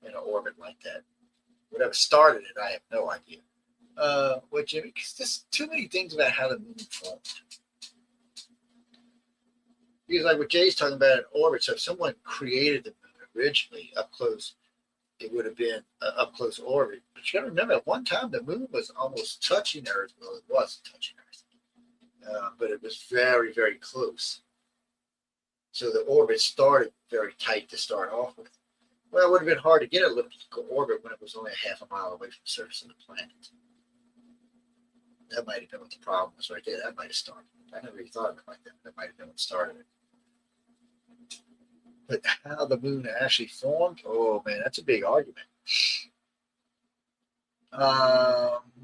in an orbit like that. Whatever started it, I have no idea. Jimmy? Because there's too many things about how the moon formed. Because like what Jay's talking about in orbit, so if someone created the moon originally up close, it would have been an up close orbit. But you got to remember, at one time the moon was almost touching Earth. Well, it wasn't touching Earth, but it was very, very close. So the orbit started very tight to start off with. Well, it would have been hard to get an elliptical orbit when it was only a half a mile away from the surface of the planet. That might have been what the problem was right there. That might have started it. I never really thought of it like that. That might have been what started it. But how the moon actually formed, oh man, that's a big argument.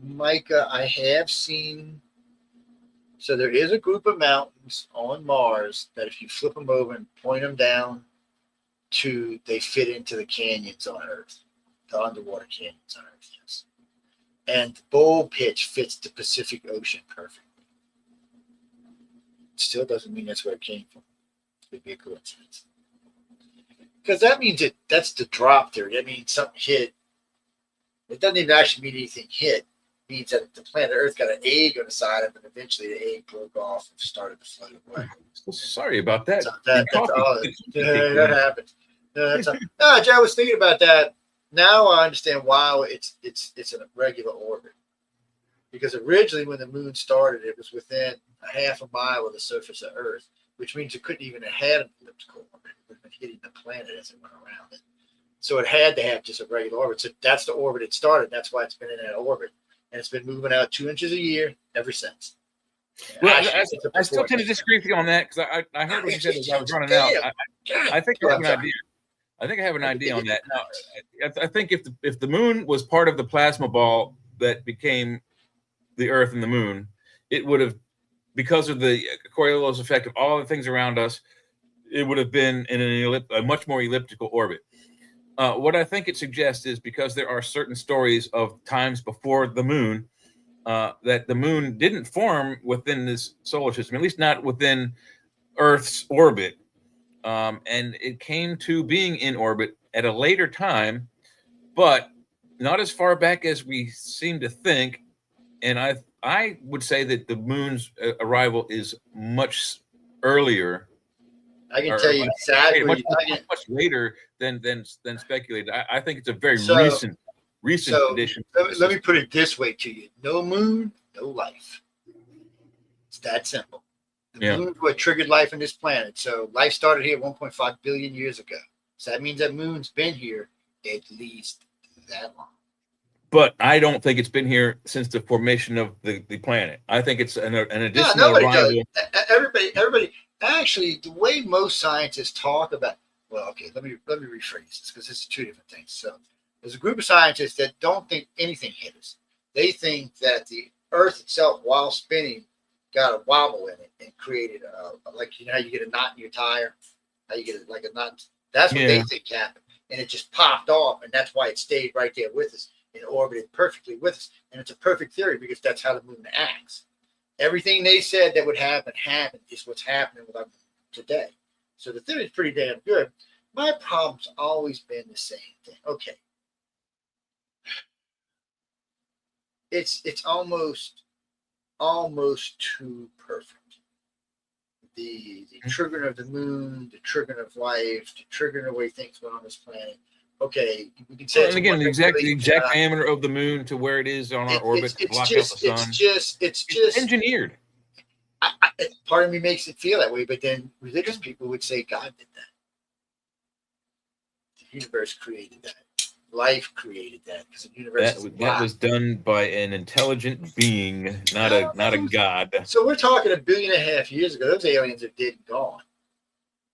Micah, I have seen, so there is a group of mountains on Mars that if you flip them over and point them down to, they fit into the canyons on Earth, the underwater canyons on Earth, yes. And the bowl pitch fits the Pacific Ocean perfectly. It still doesn't mean that's where it came from. It could be a coincidence. Because that means that's the drop theory. That means something hit. It doesn't even actually mean anything hit. It means that the planet Earth got an egg on the side of it, and eventually the egg broke off and started to float away. Sorry about that. That happened. Jay, I was thinking about that. Now I understand why it's in a regular orbit. Because originally when the moon started, it was within a half a mile of the surface of Earth, which means it couldn't even have had an elliptical orbit. It would have been hitting the planet as it went around it. So it had to have just a regular orbit. So that's the orbit it started. That's why it's been in that orbit. And it's been moving out 2 inches a year ever since. Well, I still tend to disagree with you on that because I heard what you said as I was running out. I think I have an idea. I think I have an idea on that. Now, I think if the moon was part of the plasma ball that became the Earth and the moon, it would have, because of the Coriolis effect of all the things around us, it would have been in a much more elliptical orbit. What I think it suggests is because there are certain stories of times before the moon that the moon didn't form within this solar system, at least not within Earth's orbit. And it came to being in orbit at a later time, but not as far back as we seem to think. And I would say that the moon's arrival is much earlier. I can tell you exactly. Much later than speculated. I think it's a very recent addition. Let me put it this way to you: no moon, no life. It's that simple. The moon is what triggered life on this planet. So life started here 1.5 billion years ago. So that means that moon's been here at least that long. But I don't think it's been here since the formation of the planet. I think it's an additional arrival. Everybody. Actually, the way most scientists talk about, well, okay, let me rephrase this because it's two different things. So there's a group of scientists that don't think anything hit us. They think that the Earth itself, while spinning, got a wobble in it and created like, you know how you get a knot in your tire, how you get it like a knot. That's what they think happened, and it just popped off, and that's why it stayed right there with us and orbited perfectly with us. And it's a perfect theory because that's how the moon acts. Everything they said that would happen happened is what's happening with our today. So the theory is pretty damn good. My problem's always been the same thing. Okay. It's almost too perfect. The triggering of the moon, the triggering of life, the triggering of the way things went on this planet. Okay, we can say. And again, the exact diameter of the moon to where it is on our orbit to block out the sun. It's just engineered. Part of me makes it feel that way, but then religious people would say God did that. The universe created that. Life created that because the universe that was done by an intelligent being, not a god. So we're talking 1.5 billion years ago. Those aliens are dead and gone.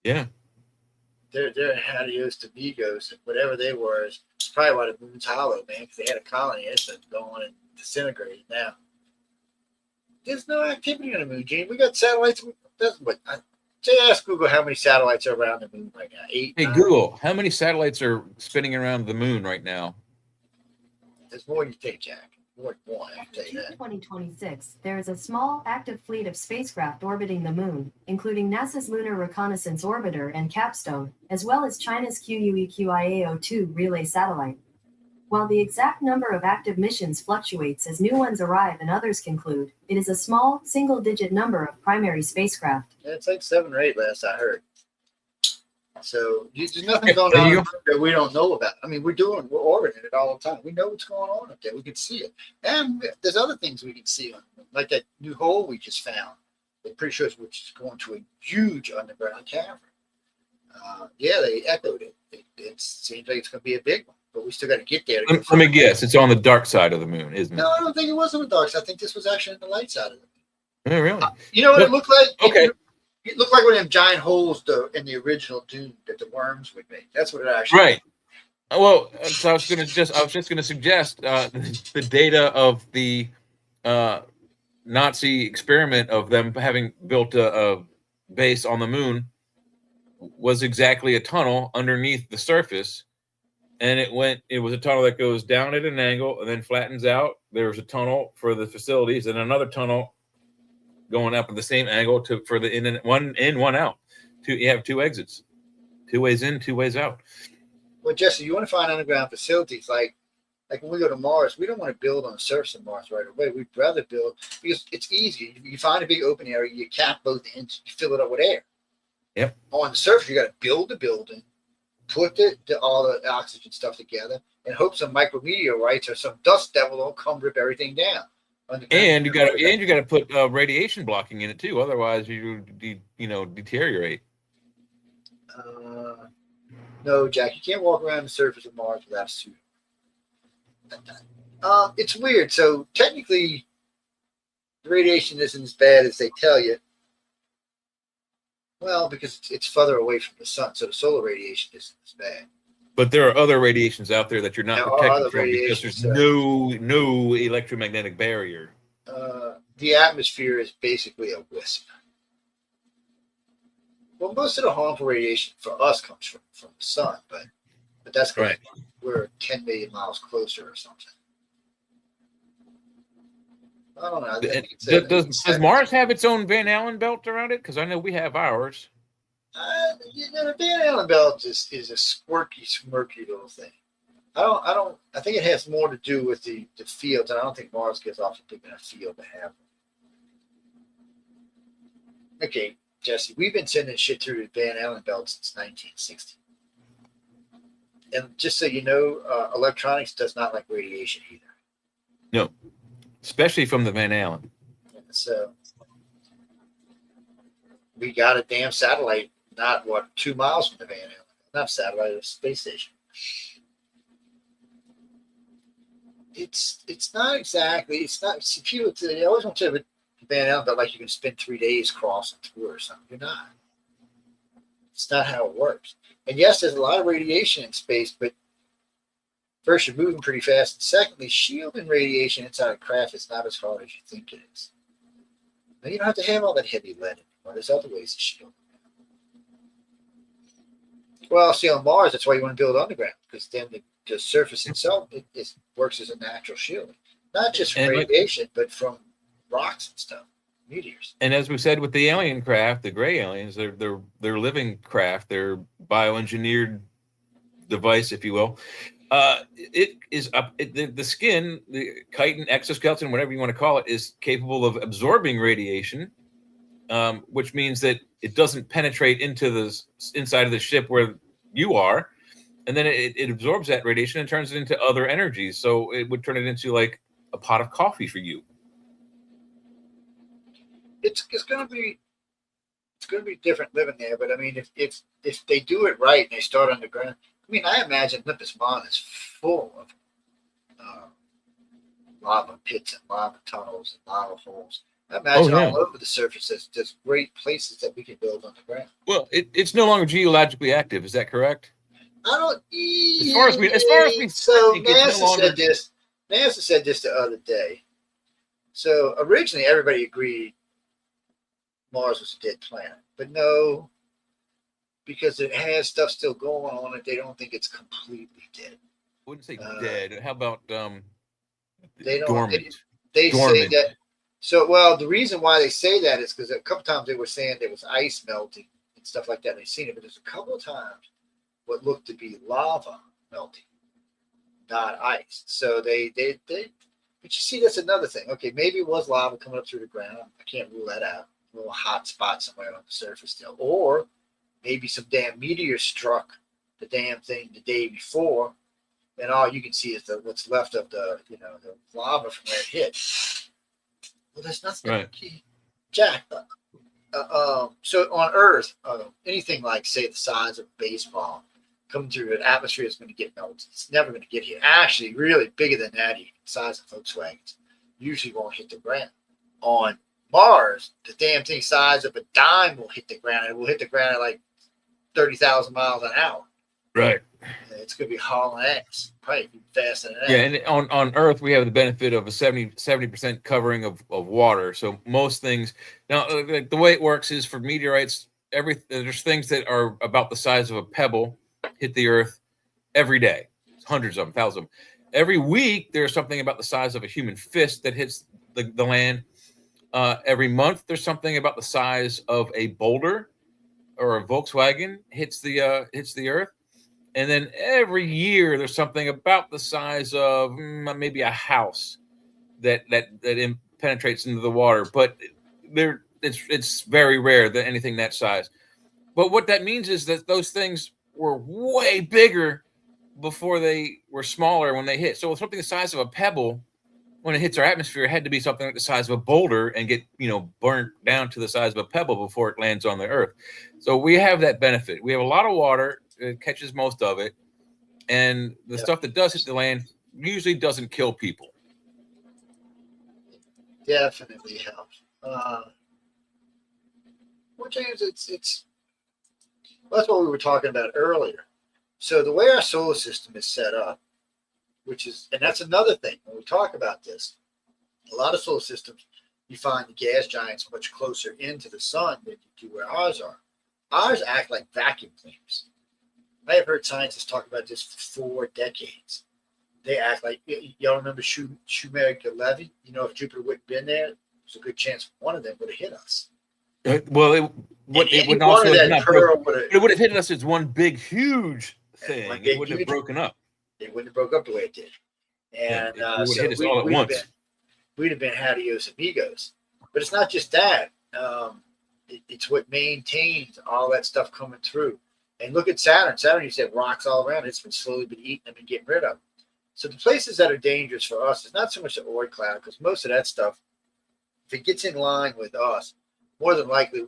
Yeah. They're adios to amigos, and whatever they were is probably why the moon's hollow, man, because they had a colony that's going and disintegrated now. There's no activity on the moon, Gene. We got satellites. Ask Google how many satellites are around the moon right now. 8. Hey, 9. Google, how many satellites are spinning around the moon right now? There's more than you think, Jack. More than one, I can tell you that. 2026, there is a small active fleet of spacecraft orbiting the moon, including NASA's Lunar Reconnaissance Orbiter and Capstone, as well as China's QUEQIA-02 relay satellite. While the exact number of active missions fluctuates as new ones arrive and others conclude, it is a small, single-digit number of primary spacecraft. Yeah, it's like 7 or 8 last I heard. So there's nothing going on that we don't know about. I mean, we're orbiting it all the time. We know what's going on up there. We can see it. And there's other things we can see, like that new hole we just found. I'm pretty sure it's going to a huge underground cavern. They echoed it. It seems like it's going to be a big one, but we still got to get there. Let me guess. It's on the dark side of the moon, isn't it? No, I don't think it was on the dark side. I think this was actually on the light side of the moon. Oh, really? You know what it looked like? Okay. It looked like one of them giant holes in the original Dune that the worms would make. That's what it actually. Right. Well, so I was just going to suggest the data of the Nazi experiment of them having built a base on the moon was exactly a tunnel underneath the surface, and it was a tunnel that goes down at an angle and then flattens out. There was a tunnel for the facilities and another tunnel going up at the same angle for the one in, one out. You have 2 exits, 2 ways in, 2 ways out. Well, Jesse, you want to find underground facilities like when we go to Mars, we don't want to build on the surface of Mars right away. We'd rather build because it's easy. You find a big open area, you cap both ends, you fill it up with air. Yep. On the surface, you got to build the building, put all the oxygen stuff together, and hope some micrometeorites or some dust devil don't come rip everything down. And you got to put radiation blocking in it too. Otherwise, you deteriorate. No, Jack, you can't walk around the surface of Mars without a suit. It's weird. So technically, the radiation isn't as bad as they tell you. Well, because it's further away from the sun, so the solar radiation isn't as bad. But there are other radiations out there that you're not protected from because there's no electromagnetic barrier. The atmosphere is basically a wisp. Well, most of the harmful radiation for us comes from the sun, but but that's because Right. we're 10 million miles closer or something. We're 10 million miles closer or something. I don't know. I think it's Does Mars have its own Van Allen belt around it? Because I know we have ours. The Van Allen belt is a smirky little thing. I think it has more to do with the fields, and I don't think Mars gives off a big enough field to have them. Okay, Jesse, we've been sending shit through the Van Allen belt since 1960. And just so you know, electronics does not like radiation either. No, especially from the Van Allen. So we got a damn satellite, not 2 miles from the Van Allen. Not satellite, a space station. It's not exactly. It's not. People they always want to have a Van Allen, but like you can spend 3 days crossing through or something. You're not. It's not how it works. And yes, there's a lot of radiation in space, but first, you're moving pretty fast. And secondly, shielding radiation inside a craft is not as hard as you think it is. Now, you don't have to have all that heavy lead anymore. There's other ways to shield. Well, see, on Mars, that's why you want to build underground, because then the surface itself it works as a natural shielding. Not just from radiation, but from rocks and stuff. Meteors. And as we said with the alien craft, the gray aliens, they're living craft, they're bioengineered device, if you will. It is the skin, the chitin, exoskeleton, whatever you want to call it, is capable of absorbing radiation, which means that it doesn't penetrate into the inside of the ship where you are, and then it absorbs that radiation and turns it into other energies. So it would turn it into like a pot of coffee for you. It's going to be different living there, but I mean, if they do it right and they start underground, I mean, I imagine Olympus Mons is full of lava pits and lava tunnels and lava holes. I imagine all over the surface there's great places that we can build underground. Well, it's no longer geologically active. Is that correct? I don't. As far as we so NASA said this the other day. So originally everybody agreed Mars was a dead planet, but no, because it has stuff still going on it, they don't think it's completely dead. I wouldn't say dead. How about they don't, dormant? They dormant. say that. So, well, the reason why they say that is because a couple times they were saying there was ice melting and stuff like that. And they've seen it, but there's a couple of times what looked to be lava melting, not ice. So they but you see, that's another thing. Okay, maybe it was lava coming up through the ground. I can't rule that out. A little hot spot somewhere on the surface still, or maybe some damn meteor struck the damn thing the day before, and all you can see is what's left of the the lava from where it hit. Well, there's nothing. Right. Jack. So on Earth, anything like say the size of a baseball coming through an atmosphere is going to get melted. It's never going to get here. Actually, really bigger than that, even the size of Volkswagens, usually won't hit the ground. On Mars, the damn thing size of a dime will hit the ground. It will hit the ground at like 30,000 miles an hour. Right. It's going to be hauling ass, probably faster than that. Yeah, and on Earth we have the benefit of a 70% covering of water. So most things now, the way it works is for meteorites, there's things that are about the size of a pebble hit the Earth every day. Hundreds of them, thousands of them. Every week there's something about the size of a human fist that hits the land. Every month there's something about the size of a boulder or a Volkswagen hits the Earth. And then every year there's something about the size of maybe a house that penetrates into the water, but it's very rare that anything that size. But what that means is that those things were way bigger before they were smaller when they hit. So something the size of a pebble, when it hits our atmosphere, it had to be something like the size of a boulder and get burnt down to the size of a pebble before it lands on the Earth. So we have that benefit. We have a lot of water. It catches most of it, and the stuff that does hit the land usually doesn't kill people. Definitely helps. Well, James, it's that's what we were talking about earlier. So the way our solar system is set up, and that's another thing when we talk about this, a lot of solar systems, you find the gas giants much closer into the sun than you do where ours are. Ours act like vacuum cleaners. I have heard scientists talk about this for 4 decades. They act like, y'all remember Shoemaker Levy? You know, if Jupiter wouldn't have been there, there's a good chance one of them would have hit us. Well, it would also not it would have hit us as one big, huge thing. It wouldn't have broken up. It wouldn't have broke up the way it did. And it would have hit us all at once. We'd have been adios amigos. But it's not just that. It's what maintains all that stuff coming through. And look at Saturn. Saturn, you said rocks all around. It's been slowly been eating them and getting rid of them. So the places that are dangerous for us is not so much the Oort cloud, because most of that stuff, if it gets in line with us, more than likely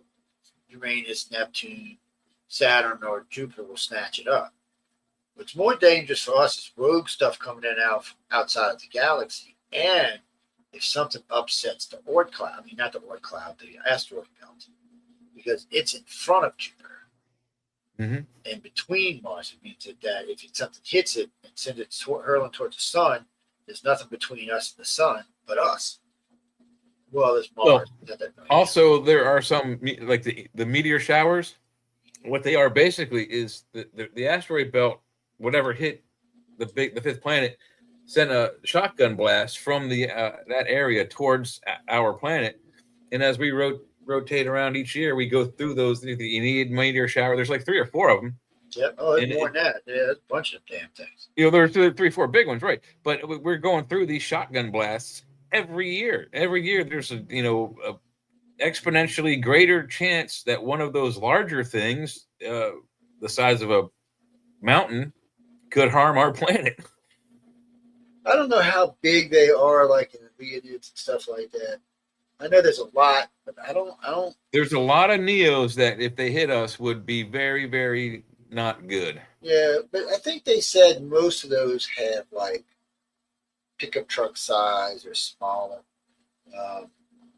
Uranus, Neptune, Saturn, or Jupiter will snatch it up. What's more dangerous for us is rogue stuff coming in and out outside of the galaxy. And if something upsets the Oort cloud, I mean, not the Oort cloud, the asteroid belt, because it's in front of Jupiter. Mm-hmm. And between Mars, it means that if something hits it and sends it hurling towards the sun, there's nothing between us and the sun but us. Well, there's Mars. Also, there are some like the meteor showers. What they are basically is the asteroid belt, whatever hit the fifth planet, sent a shotgun blast from that area towards our planet, and as we rotate around each year, we go through those. You need meteor shower. There's like 3 or 4 of them. Yep. Oh, there's more than that. Yeah, there's a bunch of damn things. There's 3 or 4 big ones, right? But we're going through these shotgun blasts every year. Every year, there's a exponentially greater chance that one of those larger things, the size of a mountain, could harm our planet. I don't know how big they are, like in the Leonids and stuff like that. I know there's a lot, but I don't. There's a lot of Neos that, if they hit us, would be very, very not good. Yeah, but I think they said most of those have like pickup truck size or smaller.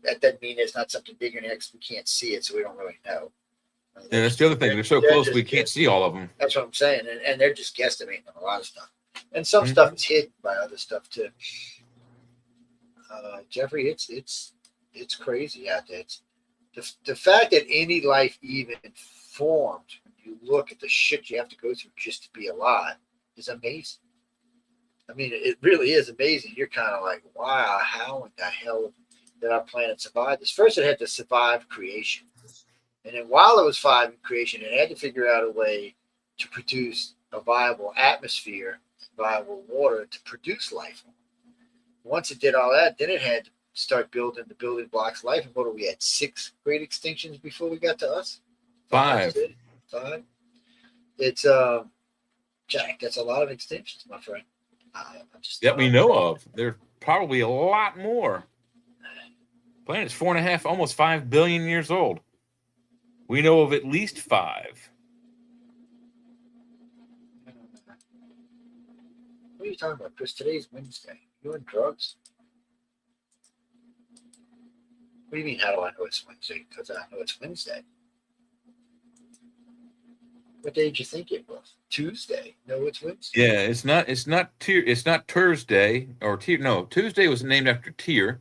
That doesn't mean it's not something bigger next. We can't see it, so we don't really know. And that's the other thing. They're so close, we can't see all of them. That's what I'm saying. And they're just guesstimating on a lot of stuff. And some stuff is hidden by other stuff, too. Jeffrey, it's crazy out there. The fact that any life even formed, when you look at the shit you have to go through just to be alive, is amazing. I mean, it really is amazing. You're kind of like, wow, how in the hell did our planet survive this? First, it had to survive creation. And then while it was surviving creation, it had to figure out a way to produce a viable atmosphere, viable water to produce life. Once it did all that, then it had to start building the building blocks of life. And what do we had? 6 great extinctions before we got to us? 5. 5. It's Jack, that's a lot of extinctions, my friend. That we know of. There's probably a lot more. Planet's 4.5, almost 5 billion years old. We know of at least 5. What are you talking about, Chris? Today's Wednesday. You on drugs? What do you mean, how do I know it's Wednesday? Because I know it's Wednesday. What day did you think it was? Tuesday. No, it's Wednesday. Yeah, it's not Thursday or Tyr. No, Tuesday was named after Tyr.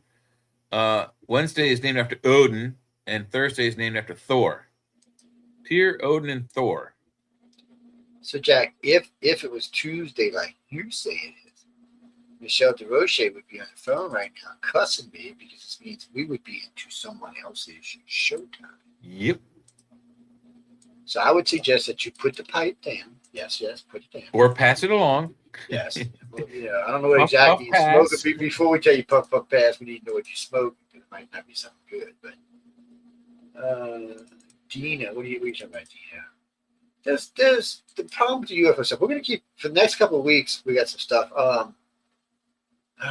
Wednesday is named after Odin, and Thursday is named after Thor. Tyr, Odin, and Thor. So, Jack, if it was Tuesday, like you say it is, Michelle DeRoche would be on the phone right now cussing me because this means we would be into someone else's showtime. Yep. So I would suggest that you put the pipe down. Yes, put it down. Or pass it along. Yes. Well, I don't know what exactly you're smoking. Before we tell you puff, pass, we need to know what you're smoking. It might not be something good. But Dina, what are you talking about, Dina? There's the problem with the UFO stuff. We're going to keep, for the next couple of weeks, we got some stuff.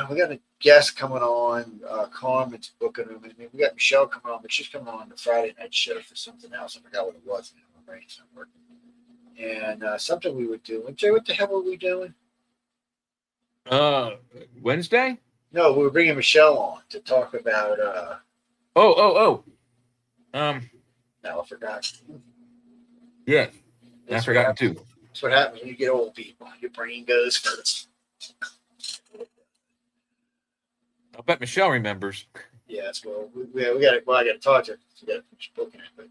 We got a guest coming on. Carmen's booking them. And we got Michelle coming on, but she's coming on the Friday night show for something else. I forgot what it was. My brain's not working. And something we were doing. Jay, what the hell were we doing? Wednesday? No, we were bringing Michelle on to talk about. Now I forgot. Yeah, I forgot too. That's what happens when you get old, people. Your brain goes first. I bet Michelle remembers. Yes, well, we got it. Well, I got to talk to her. We got to finish booking it. But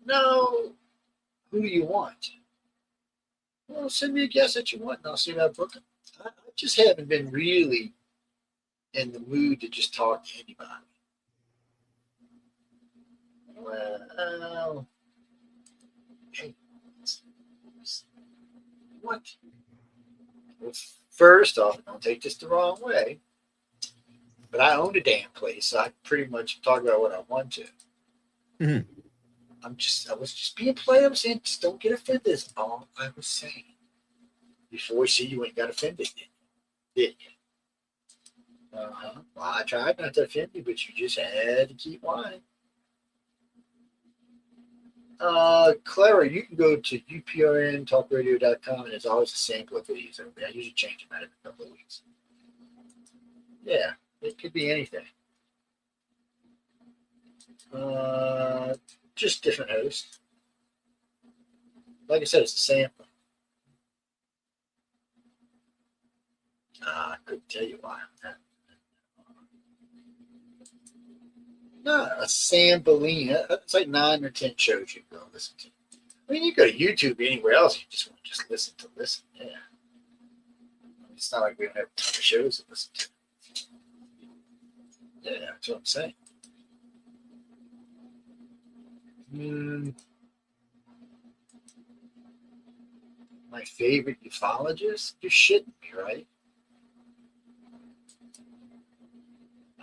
no, who do you want? Well, send me a guest that you want, and I'll see about booking. I just haven't been really in the mood to just talk to anybody. Well, hey, what? Well, first off, don't take this the wrong way, but I own a damn place, so I pretty much talk about what I want to. Mhm. I was just being polite. I'm saying, just don't get offended. That's all I was saying. Before you ain't got offended, did you? Uh-huh. Well, I tried not to offend you, but you just had to keep whining. Clara, you can go to uprntalkradio.com, and there's always a sample of videos over there. I usually change them out every couple of weeks. Yeah, it could be anything. Just different hosts. Like I said, it's a sample. I couldn't tell you why. No, a sampling. It's like 9 or 10 shows you can go listen to. I mean, you go to YouTube anywhere else, you just want to just listen to listen. Yeah. It's not like we don't have a ton of shows to listen to. Yeah, that's what I'm saying. My favorite ufologist? You're shitting me, right?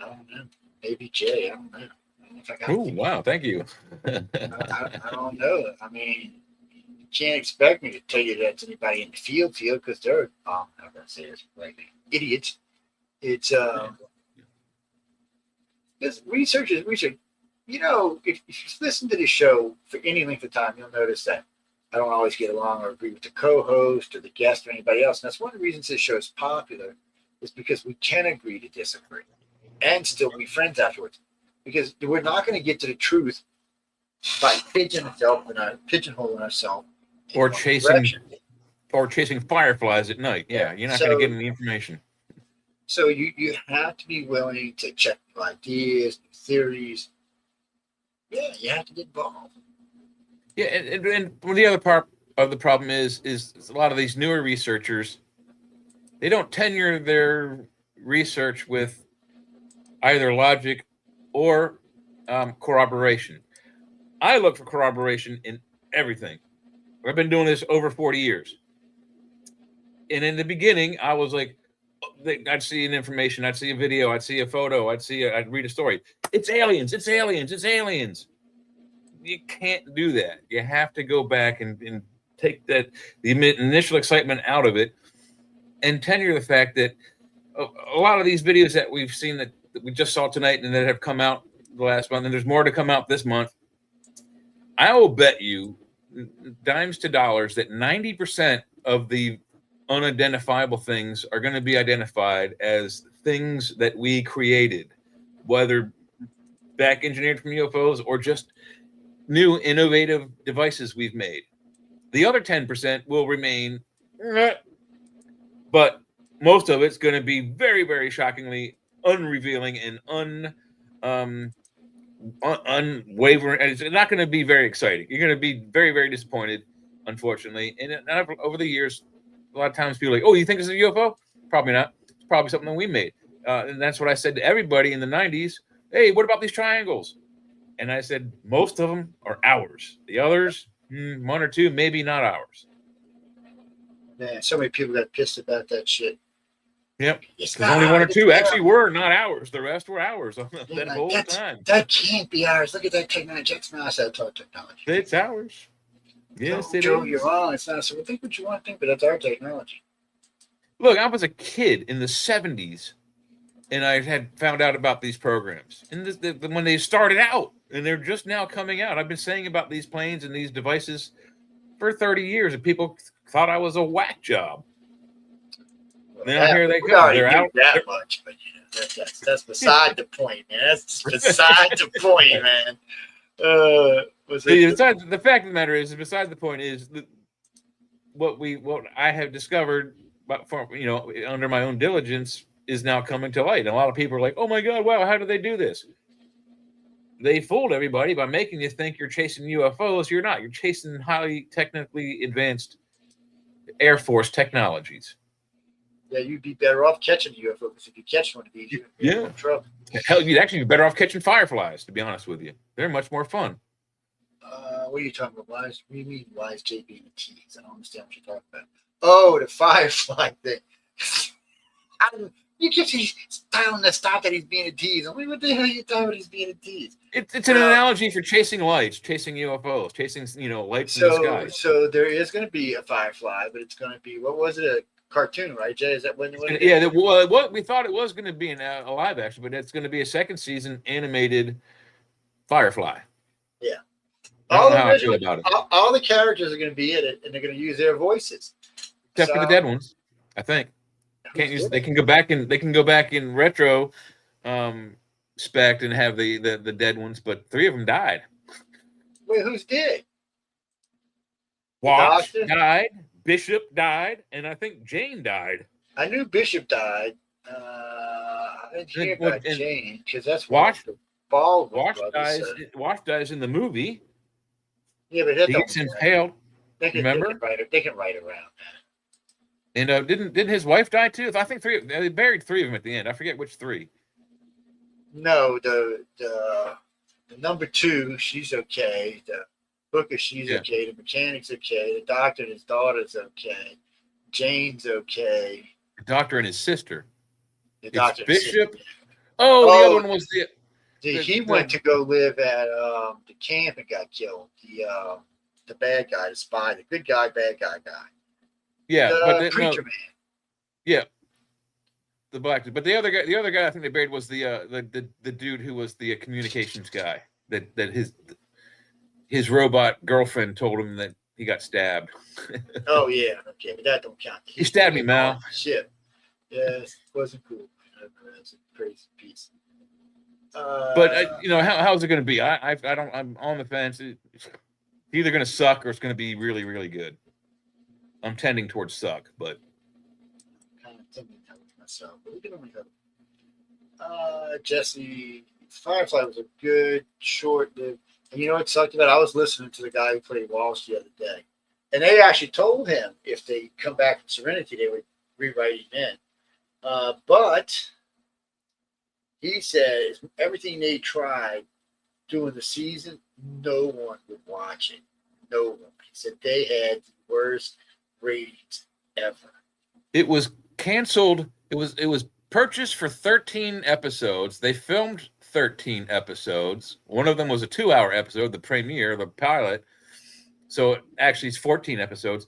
I don't know. Maybe Jay. I don't know. Oh, wow. Thank you. I don't know. I mean, you can't expect me to tell you that to anybody in the field because they're, I'm not going to say this, like idiots. It's, because research is research. You know, if you listen to the show for any length of time, you'll notice that I don't always get along or agree with the co-host or the guest or anybody else. And that's one of the reasons this show is popular, is because we can agree to disagree and still be friends afterwards. Because we're not going to get to the truth by pigeonholing ourselves or chasing fireflies at night. Yeah, you're not going to get any information. So you have to be willing to check new ideas, new theories. Yeah, you have to get involved. Yeah, and the other part of the problem is a lot of these newer researchers, they don't tenure their research with either logic or corroboration. I look for corroboration in everything. I've been doing this over 40 years. And in the beginning, I was like, I'd see an information, I'd see a video, I'd see a photo, I'd read a story. It's aliens, it's aliens, it's aliens. You can't do that. You have to go back and take the initial excitement out of it and tenure the fact that a lot of these videos that we've seen that we just saw tonight and that have come out the last month, and there's more to come out this month, I will bet you dimes to dollars that 90% of the unidentifiable things are going to be identified as things that we created, whether back engineered from UFOs or just new innovative devices we've made. The other 10% will remain, but most of it's going to be very, very shockingly unrevealing and unwavering. And it's not going to be very exciting. You're going to be very, very disappointed, unfortunately. And over the years, a lot of times people are like, oh, you think it's a UFO? Probably not. It's probably something that we made. And that's what I said to everybody in the 90s. Hey, what about these triangles? And I said, most of them are ours. The others, one or two, maybe not ours. Man, so many people got pissed about that shit. Yep. Because only one or two actually were not ours. The rest were ours that whole time. That can't be ours. Look at that technology. That's not our technology. It's ours. Yes, it Joe, is. you're wrong. It's not. So think what you want to think, but that's our technology. Look, I was a kid in the 70s, and I had found out about these programs. And when they started out, and they're just now coming out. I've been saying about these planes and these devices for 30 years, and people thought I was a whack job. Well, now here they come. They're out. That much, but you know, that's beside the point, man. That's beside the point, man. The fact of the matter is, beside the point is that what I have discovered, under my own diligence, is now coming to light. And a lot of people are like, "Oh my God, wow! How did they do this?" They fooled everybody by making you think you're chasing UFOs. You're not. You're chasing highly technically advanced Air Force technologies. Yeah, you'd be better off catching a UFO because if you catch one of these, you're in trouble. Hell, you'd actually be better off catching fireflies, to be honest with you. They're much more fun. What are you talking about? What do you mean, why is Jay being a tease? I don't understand what you're talking about. Oh, the firefly thing. You keep telling us stop that he's being a tease. I'm like, what the hell are you talking about? He's being a tease. It's an analogy for chasing lights, chasing UFOs, chasing lights in the sky. So there is going to be a firefly, but it's going to be, what was it, a cartoon, right, Jay? Is that when? Yeah, what we thought it was going to be a live action, but it's going to be a second season animated Firefly. Yeah. I don't know how I feel about it. All the characters are going to be in it, and they're going to use their voices, except for the dead ones, I think. Can't use. They can go back in retro spec and have the dead ones, but 3 of them died. Wait, who's dead? Watch died, Bishop died, and I think Jane died. I knew Bishop died. I didn't hear about Jane because that's Watch. Watch dies in the movie. Yeah, but he gets impaled. Remember? They can write around that. And didn't his wife die too? I think 3. They buried 3 of them at the end. I forget which 3. No, the number 2, she's okay. The Booker, she's okay. The mechanic's okay. The doctor and his daughter's okay. Jane's okay. The doctor and his sister. The doctor, Bishop. Oh, the other one was he went to go live at the camp and got killed. The bad guy, the spy, the good guy, bad guy. Yeah, the preacher man. Yeah, the black dude. But the other guy I think they buried was the dude who was the communications guy. That his robot girlfriend told him that he got stabbed. Oh yeah, okay, but that don't count. He stabbed me, Mal. Shit. Yes, it wasn't cool. That's a crazy piece. But how's it going to be? I'm on the fence. It's either going to suck or it's going to be really, really good. I'm tending towards suck, but kind of tending towards myself. But we can only hope. Jesse, Firefly was a good short-lived. And you know what sucked about it? I was listening to the guy who played Walsh the other day, and they actually told him if they come back from Serenity, they would rewrite him in. But he said everything they tried during the season, no one would watch it. No one. He said they had the worst ratings ever. It was canceled. It was purchased for 13 episodes. They filmed 13 episodes. One of them was a 2-hour episode, the premiere, the pilot. So actually it's 14 episodes,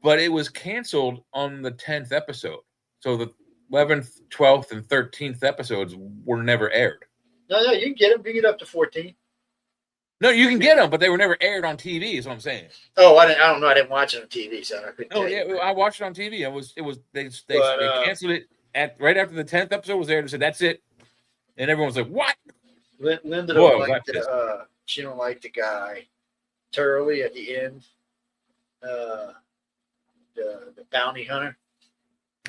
but it was canceled on the 10th episode. So the 11th, 12th, and 13th episodes were never aired. No, you can get them. You can get up to 14. No, you can get them, but they were never aired on TV. Is what I'm saying. Oh, I don't know. I didn't watch it on TV, so I couldn't. Oh yeah, I watched it on TV. They canceled it right after the 10th episode was aired. They said that's it, and everyone was like, "What?" Linda don't like she don't like the guy Turley at the end. The bounty hunter.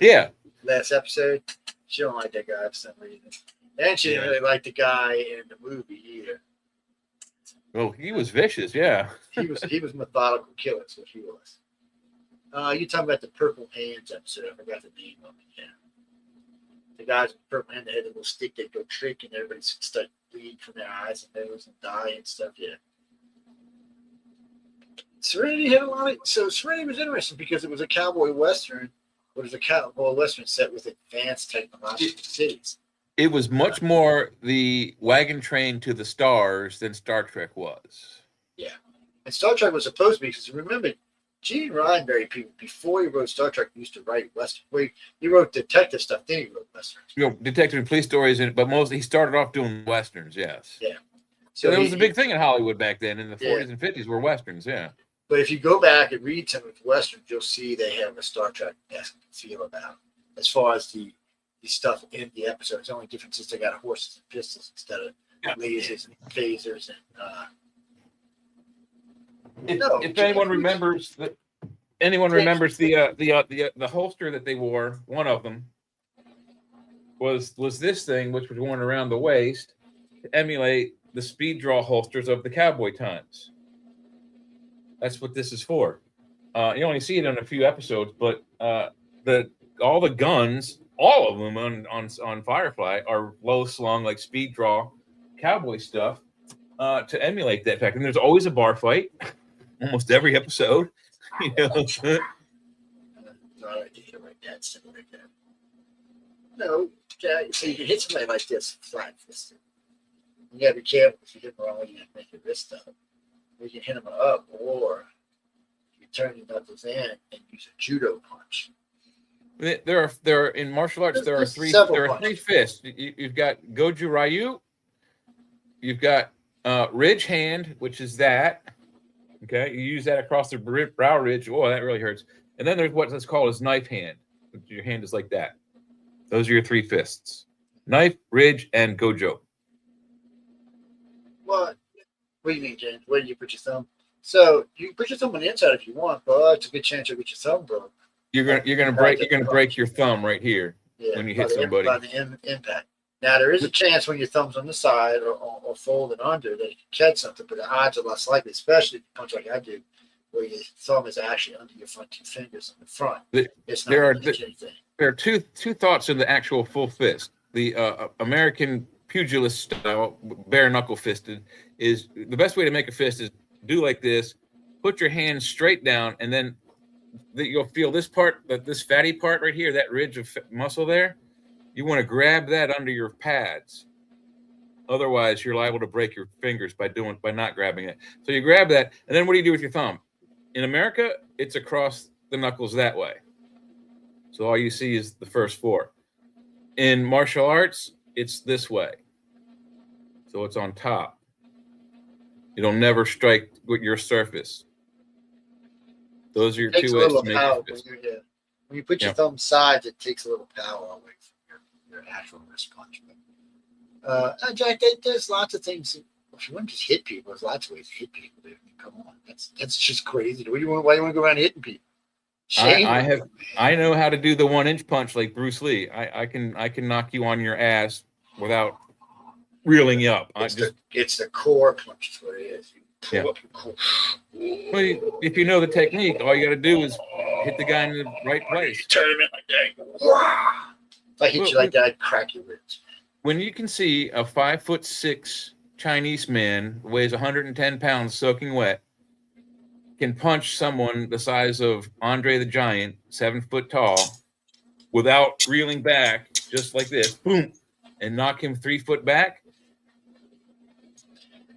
Yeah. Last episode, she don't like that guy for some reason, and she didn't really like the guy in the movie either. Oh, he was vicious, yeah. he was methodical killer, so he was. You talking about the Purple Hands episode? I forgot the name of it. Yeah, the guys with purple hand, they had a little stick that go trick, and everybody start bleeding from their eyes and nose and die and stuff. Yeah. Serenity had a lot of. So Serenity was interesting because it was a cowboy western, but it was a cowboy western set with advanced technological cities. It was much more the wagon train to the stars than Star Trek was. Yeah. And Star Trek was supposed to be, because remember, Gene Roddenberry, people, before he wrote Star Trek, used to write Western. He wrote detective stuff, then he wrote Westerns. Detective and police stories, but mostly he started off doing Westerns, yes. Yeah. So that was a big thing in Hollywood back then. In the 40s and 50s were Westerns, yeah. But if you go back and read some of the Westerns, you'll see they have a Star Trek-esque feel about it. As far as the stuff in the episodes, the only difference is they got horses and pistols instead of lasers and phasers and if anyone remembers the holster that they wore, one of them was this thing, which was worn around the waist to emulate the speed draw holsters of the cowboy times. That's what this is for. You only see it in a few episodes, but all the guns, all of them on Firefly, are low slung, like speed draw cowboy stuff, to emulate that fact. And there's always a bar fight, almost every episode. You know, Not idea like that, something like that. No, so you can hit somebody like this flat fisted. You gotta be careful if you hit them wrong, you make your wrist up. You can hit them up, or you turn your knuckles in and use a judo punch. there are in martial arts there are three fists. You've got Goju Ryu, you've got ridge hand, which is that. Okay, you use that across the brow ridge. Oh, that really hurts. And then there's what's called as knife hand. Your hand is like that. Those are your three fists: knife, ridge, and gojo. What do you mean, James? Where do you put your thumb? So you can put your thumb on the inside if you want, but it's a good chance you'll get your thumb broke. You're gonna break your thumb right here when you hit somebody. By the impact. Now there is a chance when your thumb's on the side or folded under that you can catch something, but the odds are less likely, especially if you punch like I do, where your thumb is actually under your front two fingers on the front. There are two thoughts in the actual full fist. The American pugilist style, bare knuckle fisted, is the best way to make a fist is do like this, put your hand straight down, and then you'll feel this part, this fatty part right here, that ridge of muscle there. You want to grab that under your pads. Otherwise, you're liable to break your fingers by not grabbing it. So you grab that, and then what do you do with your thumb? In America, it's across the knuckles that way. So all you see is the first four. In martial arts, it's this way. So it's on top. It'll never strike with your surface. Those are your two ways to make it. When you put your thumb sides, it takes a little power away from your actual wrist punch. But, Jack, there's lots of things. If you want to just hit people, there's lots of ways to hit people. Dude. Come on, that's just crazy. Why do you want to go around hitting people? I know how to do the 1-inch punch like Bruce Lee. I can knock you on your ass without reeling you up. It's the core punch. Is what it is. You pull up your core. Well, if you know the technique, all you got to do is hit the guy in the right place. Turn him in like that. If I hit you like that, I'd crack your ribs. When you can see a 5'6" Chinese man weighs 110 pounds soaking wet, can punch someone the size of Andre the Giant, 7 foot tall, without reeling back, just like this, boom, and knock him 3 foot back.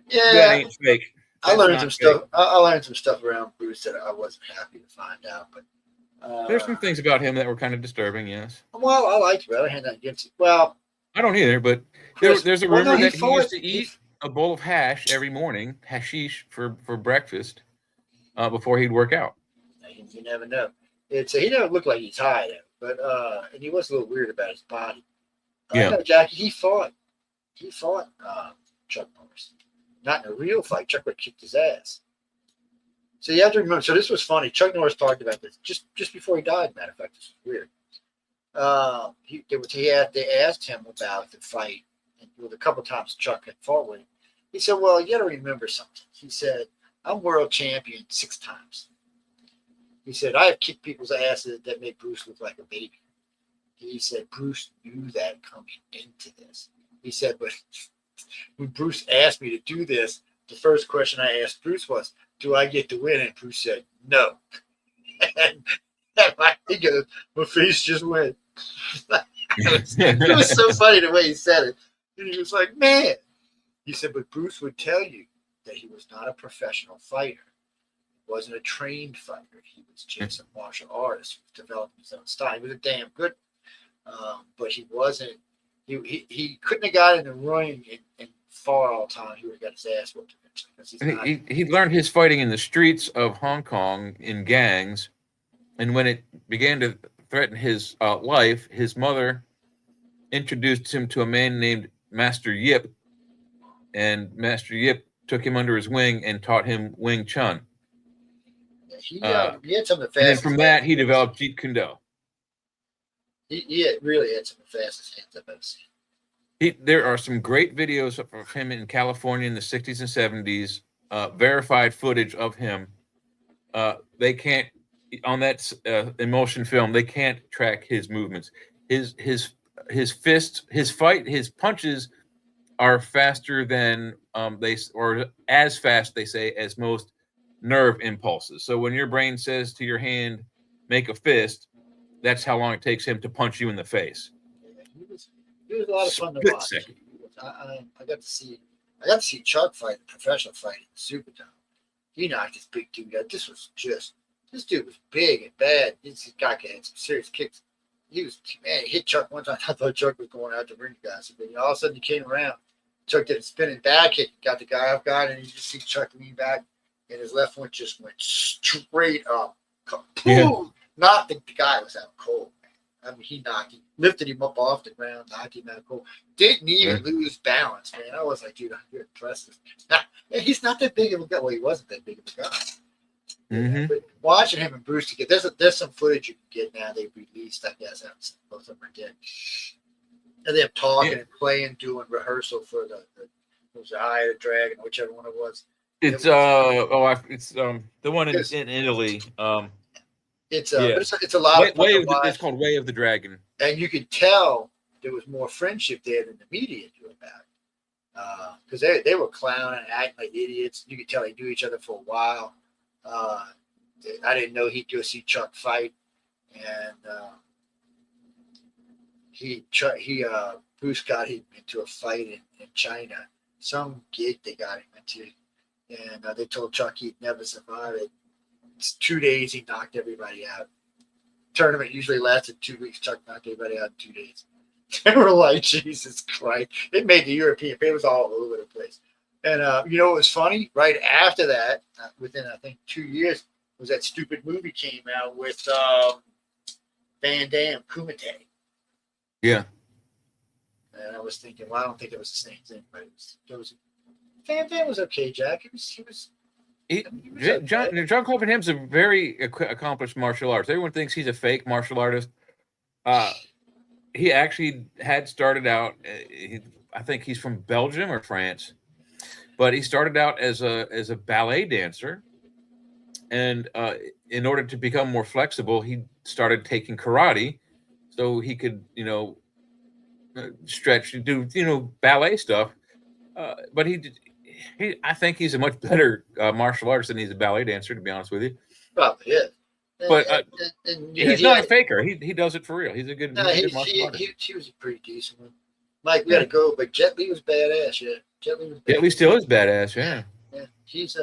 Yeah, that ain't fake. I learned some stuff. I learned some stuff around Bruce that I wasn't happy to find out. But there's some things about him that were kind of disturbing. Yes. Well, I liked it. I had nothing against it. Well, I don't either. But there's a rumor that he used to eat a bowl of hash every morning, hashish for breakfast, before he'd work out. You never know. He never looked like he's high, but and he was a little weird about his body. Yeah, know, Jackie. He fought Chuck Norris. Not in a real fight. Chuck would kicked his ass. So you have to remember. So this was funny. Chuck Norris talked about this just before he died. Matter of fact, this is weird. They asked him about the fight, and a couple times Chuck had fought with him. He said, "Well, you got to remember something." He said, "I'm world champion 6 times." He said, "I have kicked people's asses that make Bruce look like a baby." He said, "Bruce knew that coming into this." He said, "But when Bruce asked me to do this, the first question I asked Bruce was, 'Do I get to win?' And Bruce said, 'No.'" And he goes, "My face just went." It was so funny the way he said it. And he was like, "Man," he said, "but Bruce would tell you that he was not a professional fighter. He wasn't a trained fighter. He was just a martial artist who was developing his own style. He was a damn good, but he wasn't. He couldn't have got in the ring and fought all the time. He would have got his ass whooped eventually. He learned his fighting in the streets of Hong Kong in gangs, and when it began to threaten his life, his mother introduced him to a man named Master Yip, and Master Yip took him under his wing and taught him Wing Chun. He had some of the fastest. And then from that, he developed Jeet Kune Do. He really had some of the fastest hands I've ever seen. There are some great videos of him in California in the 60s and 70s, verified footage of him. They can't on that emulsion film, they can't track his movements. His fists, his punches are faster than or as fast, they say, as most nerve impulses. So when your brain says to your hand, make a fist, that's how long it takes him to punch you in the face. He was a lot of fun to Split watch. second. I got to see Chuck fight, a professional fight in the Superdome. He knocked this big dude out. This dude was big and bad. This guy had some serious kicks. He hit Chuck one time. I thought Chuck was going out to ring the guy. So, but all of a sudden he came around. Chuck did a spinning back kick, got the guy off guard, and you just see Chuck lean back, and his left one just went straight up. Yeah. Knocked the guy was out cold. I mean, he lifted him up off the ground, knocked him out cold. Didn't even lose balance, man. I was like, dude, you're impressive. He's not that big of a guy. Well, he wasn't that big of a guy. Mm-hmm. But watching him and Bruce together, there's some footage you can get now. They've released, I guess. Both of them are dead. And them talking and playing, doing rehearsal for the was the Eye of the Dragon, whichever one it was. It's the one in Italy. It's a lot of fun. It's called Way of the Dragon, and you could tell there was more friendship there than the media knew about, because they were clowning, acting like idiots. You could tell they knew each other for a while. I didn't know he'd go see Chuck fight, and Bruce got him into a fight in China, some gig they got him into, and they told Chuck he'd never survive it. It's 2 days, he knocked everybody out. Tournament usually lasted 2 weeks. Chuck knocked everybody out in 2 days. They were like, Jesus Christ. It made the European papers all over the place. And you know what was funny? Right after that, within, I think, 2 years, was that stupid movie came out with Van Damme, Kumite. Yeah. And I was thinking, well, I don't think it was the same thing, but it was Van Damme was okay, Jack. He was John Copenhagen's a very accomplished martial artist. Everyone thinks he's a fake martial artist. He actually had started out. I think he's from Belgium or France, but he started out as a ballet dancer, and in order to become more flexible, he started taking karate, so he could stretch and do ballet stuff. But I think he's a much better martial artist than he's a ballet dancer, to be honest with you. Probably is. But he's not a faker. He does it for real. He's a good, good martial artist. He was a pretty decent one. Mike, we got to go, but Jet Li was badass. Yeah, Jet Li was badass. Jet Li still is badass. Yeah. Yeah, he's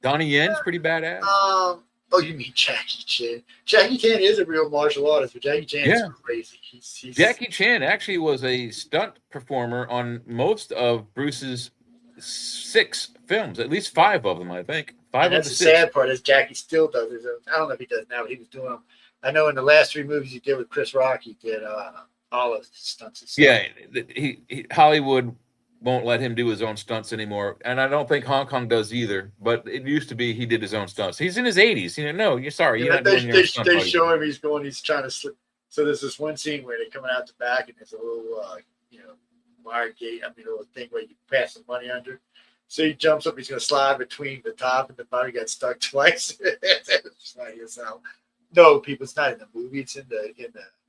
Donnie Yen's pretty badass. Oh, you mean Jackie Chan? Jackie Chan is a real martial artist, but Jackie Chan is crazy. He's Jackie Chan actually was a stunt performer on most of Bruce's 6 films, at least 5 of them, I think. 5 and of that's the the 6. sad part is Jackie still does his own. I don't know if he does now, but he was doing them. I know in the last 3 movies he did with Chris Rock, he did all of his stunts. Yeah, he Hollywood won't let him do his own stunts anymore, and I don't think Hong Kong does either. But it used to be he did his own stunts. He's in his 80s. No, you're sorry. You're not doing your own stunt, they buddy. show him he's trying to slip. So there's this one scene where they're coming out the back and there's a little wire gate. A little thing where you pass the money under. So he jumps up. He's going to slide between the top and the bottom. He got stuck twice. No, people, it's not in the movie. It's in the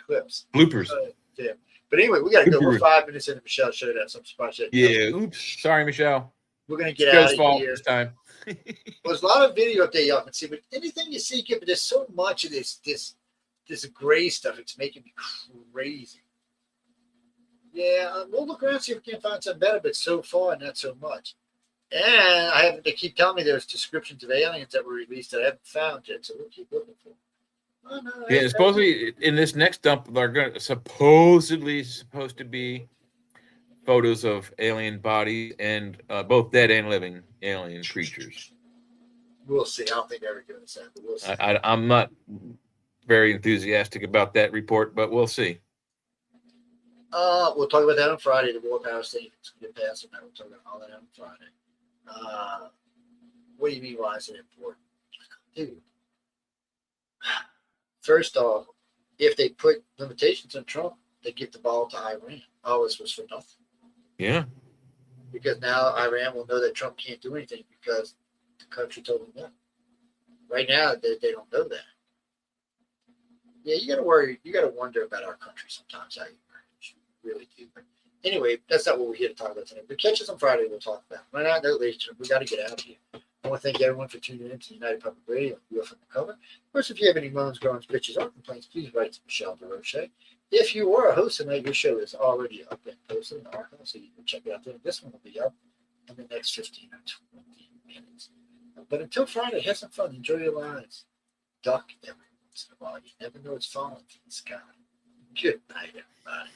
clips. Bloopers. Yeah. But anyway, we got to go. We're 5 minutes into Michelle showed up some spot. Yeah. Oops. Sorry, Michelle. We're going to get out of here. This time. Well, there's a lot of video up there y'all can see, but anything you see, but there's so much of this gray stuff. It's making me crazy. Yeah, we'll look around see if we can find something better, but so far not so much. And they keep telling me there's descriptions of aliens that were released that I haven't found yet, so we'll keep looking for them. Oh, no, Yeah, supposedly in this next dump, they're supposed to be photos of alien bodies and both dead and living alien creatures. We'll see. I don't think they're going to say, but we'll see. I'm not very enthusiastic about that report, but we'll see. We'll talk about that on Friday. The War Power Statements. We'll get past it now. We'll talk about all that on Friday. What do you mean? Why is it important, dude? First off, if they put limitations on Trump, they give the ball to Iran. All this was for nothing. Yeah. Because now Iran will know that Trump can't do anything because the country told them no. Right now, they don't know that. Yeah, you got to worry. You got to wonder about our country sometimes. How you really do. But anyway, that's not what we're here to talk about today. But catch us on Friday. We'll talk about it. Right now, no later. We got to get out of here. I want to thank everyone for tuning in to United Public Radio, UFO Undercover. Of course, if you have any moans, groans, bitches, or complaints, please write to Michelle DeRoche. If you are a host tonight, your show is already up and posted in the archive, so you can check it out there. This one will be up in the next 15 or 20 minutes. But until Friday, have some fun. Enjoy your lives. Duck every once in a while. You never know what's falling from the sky. Good night, everybody.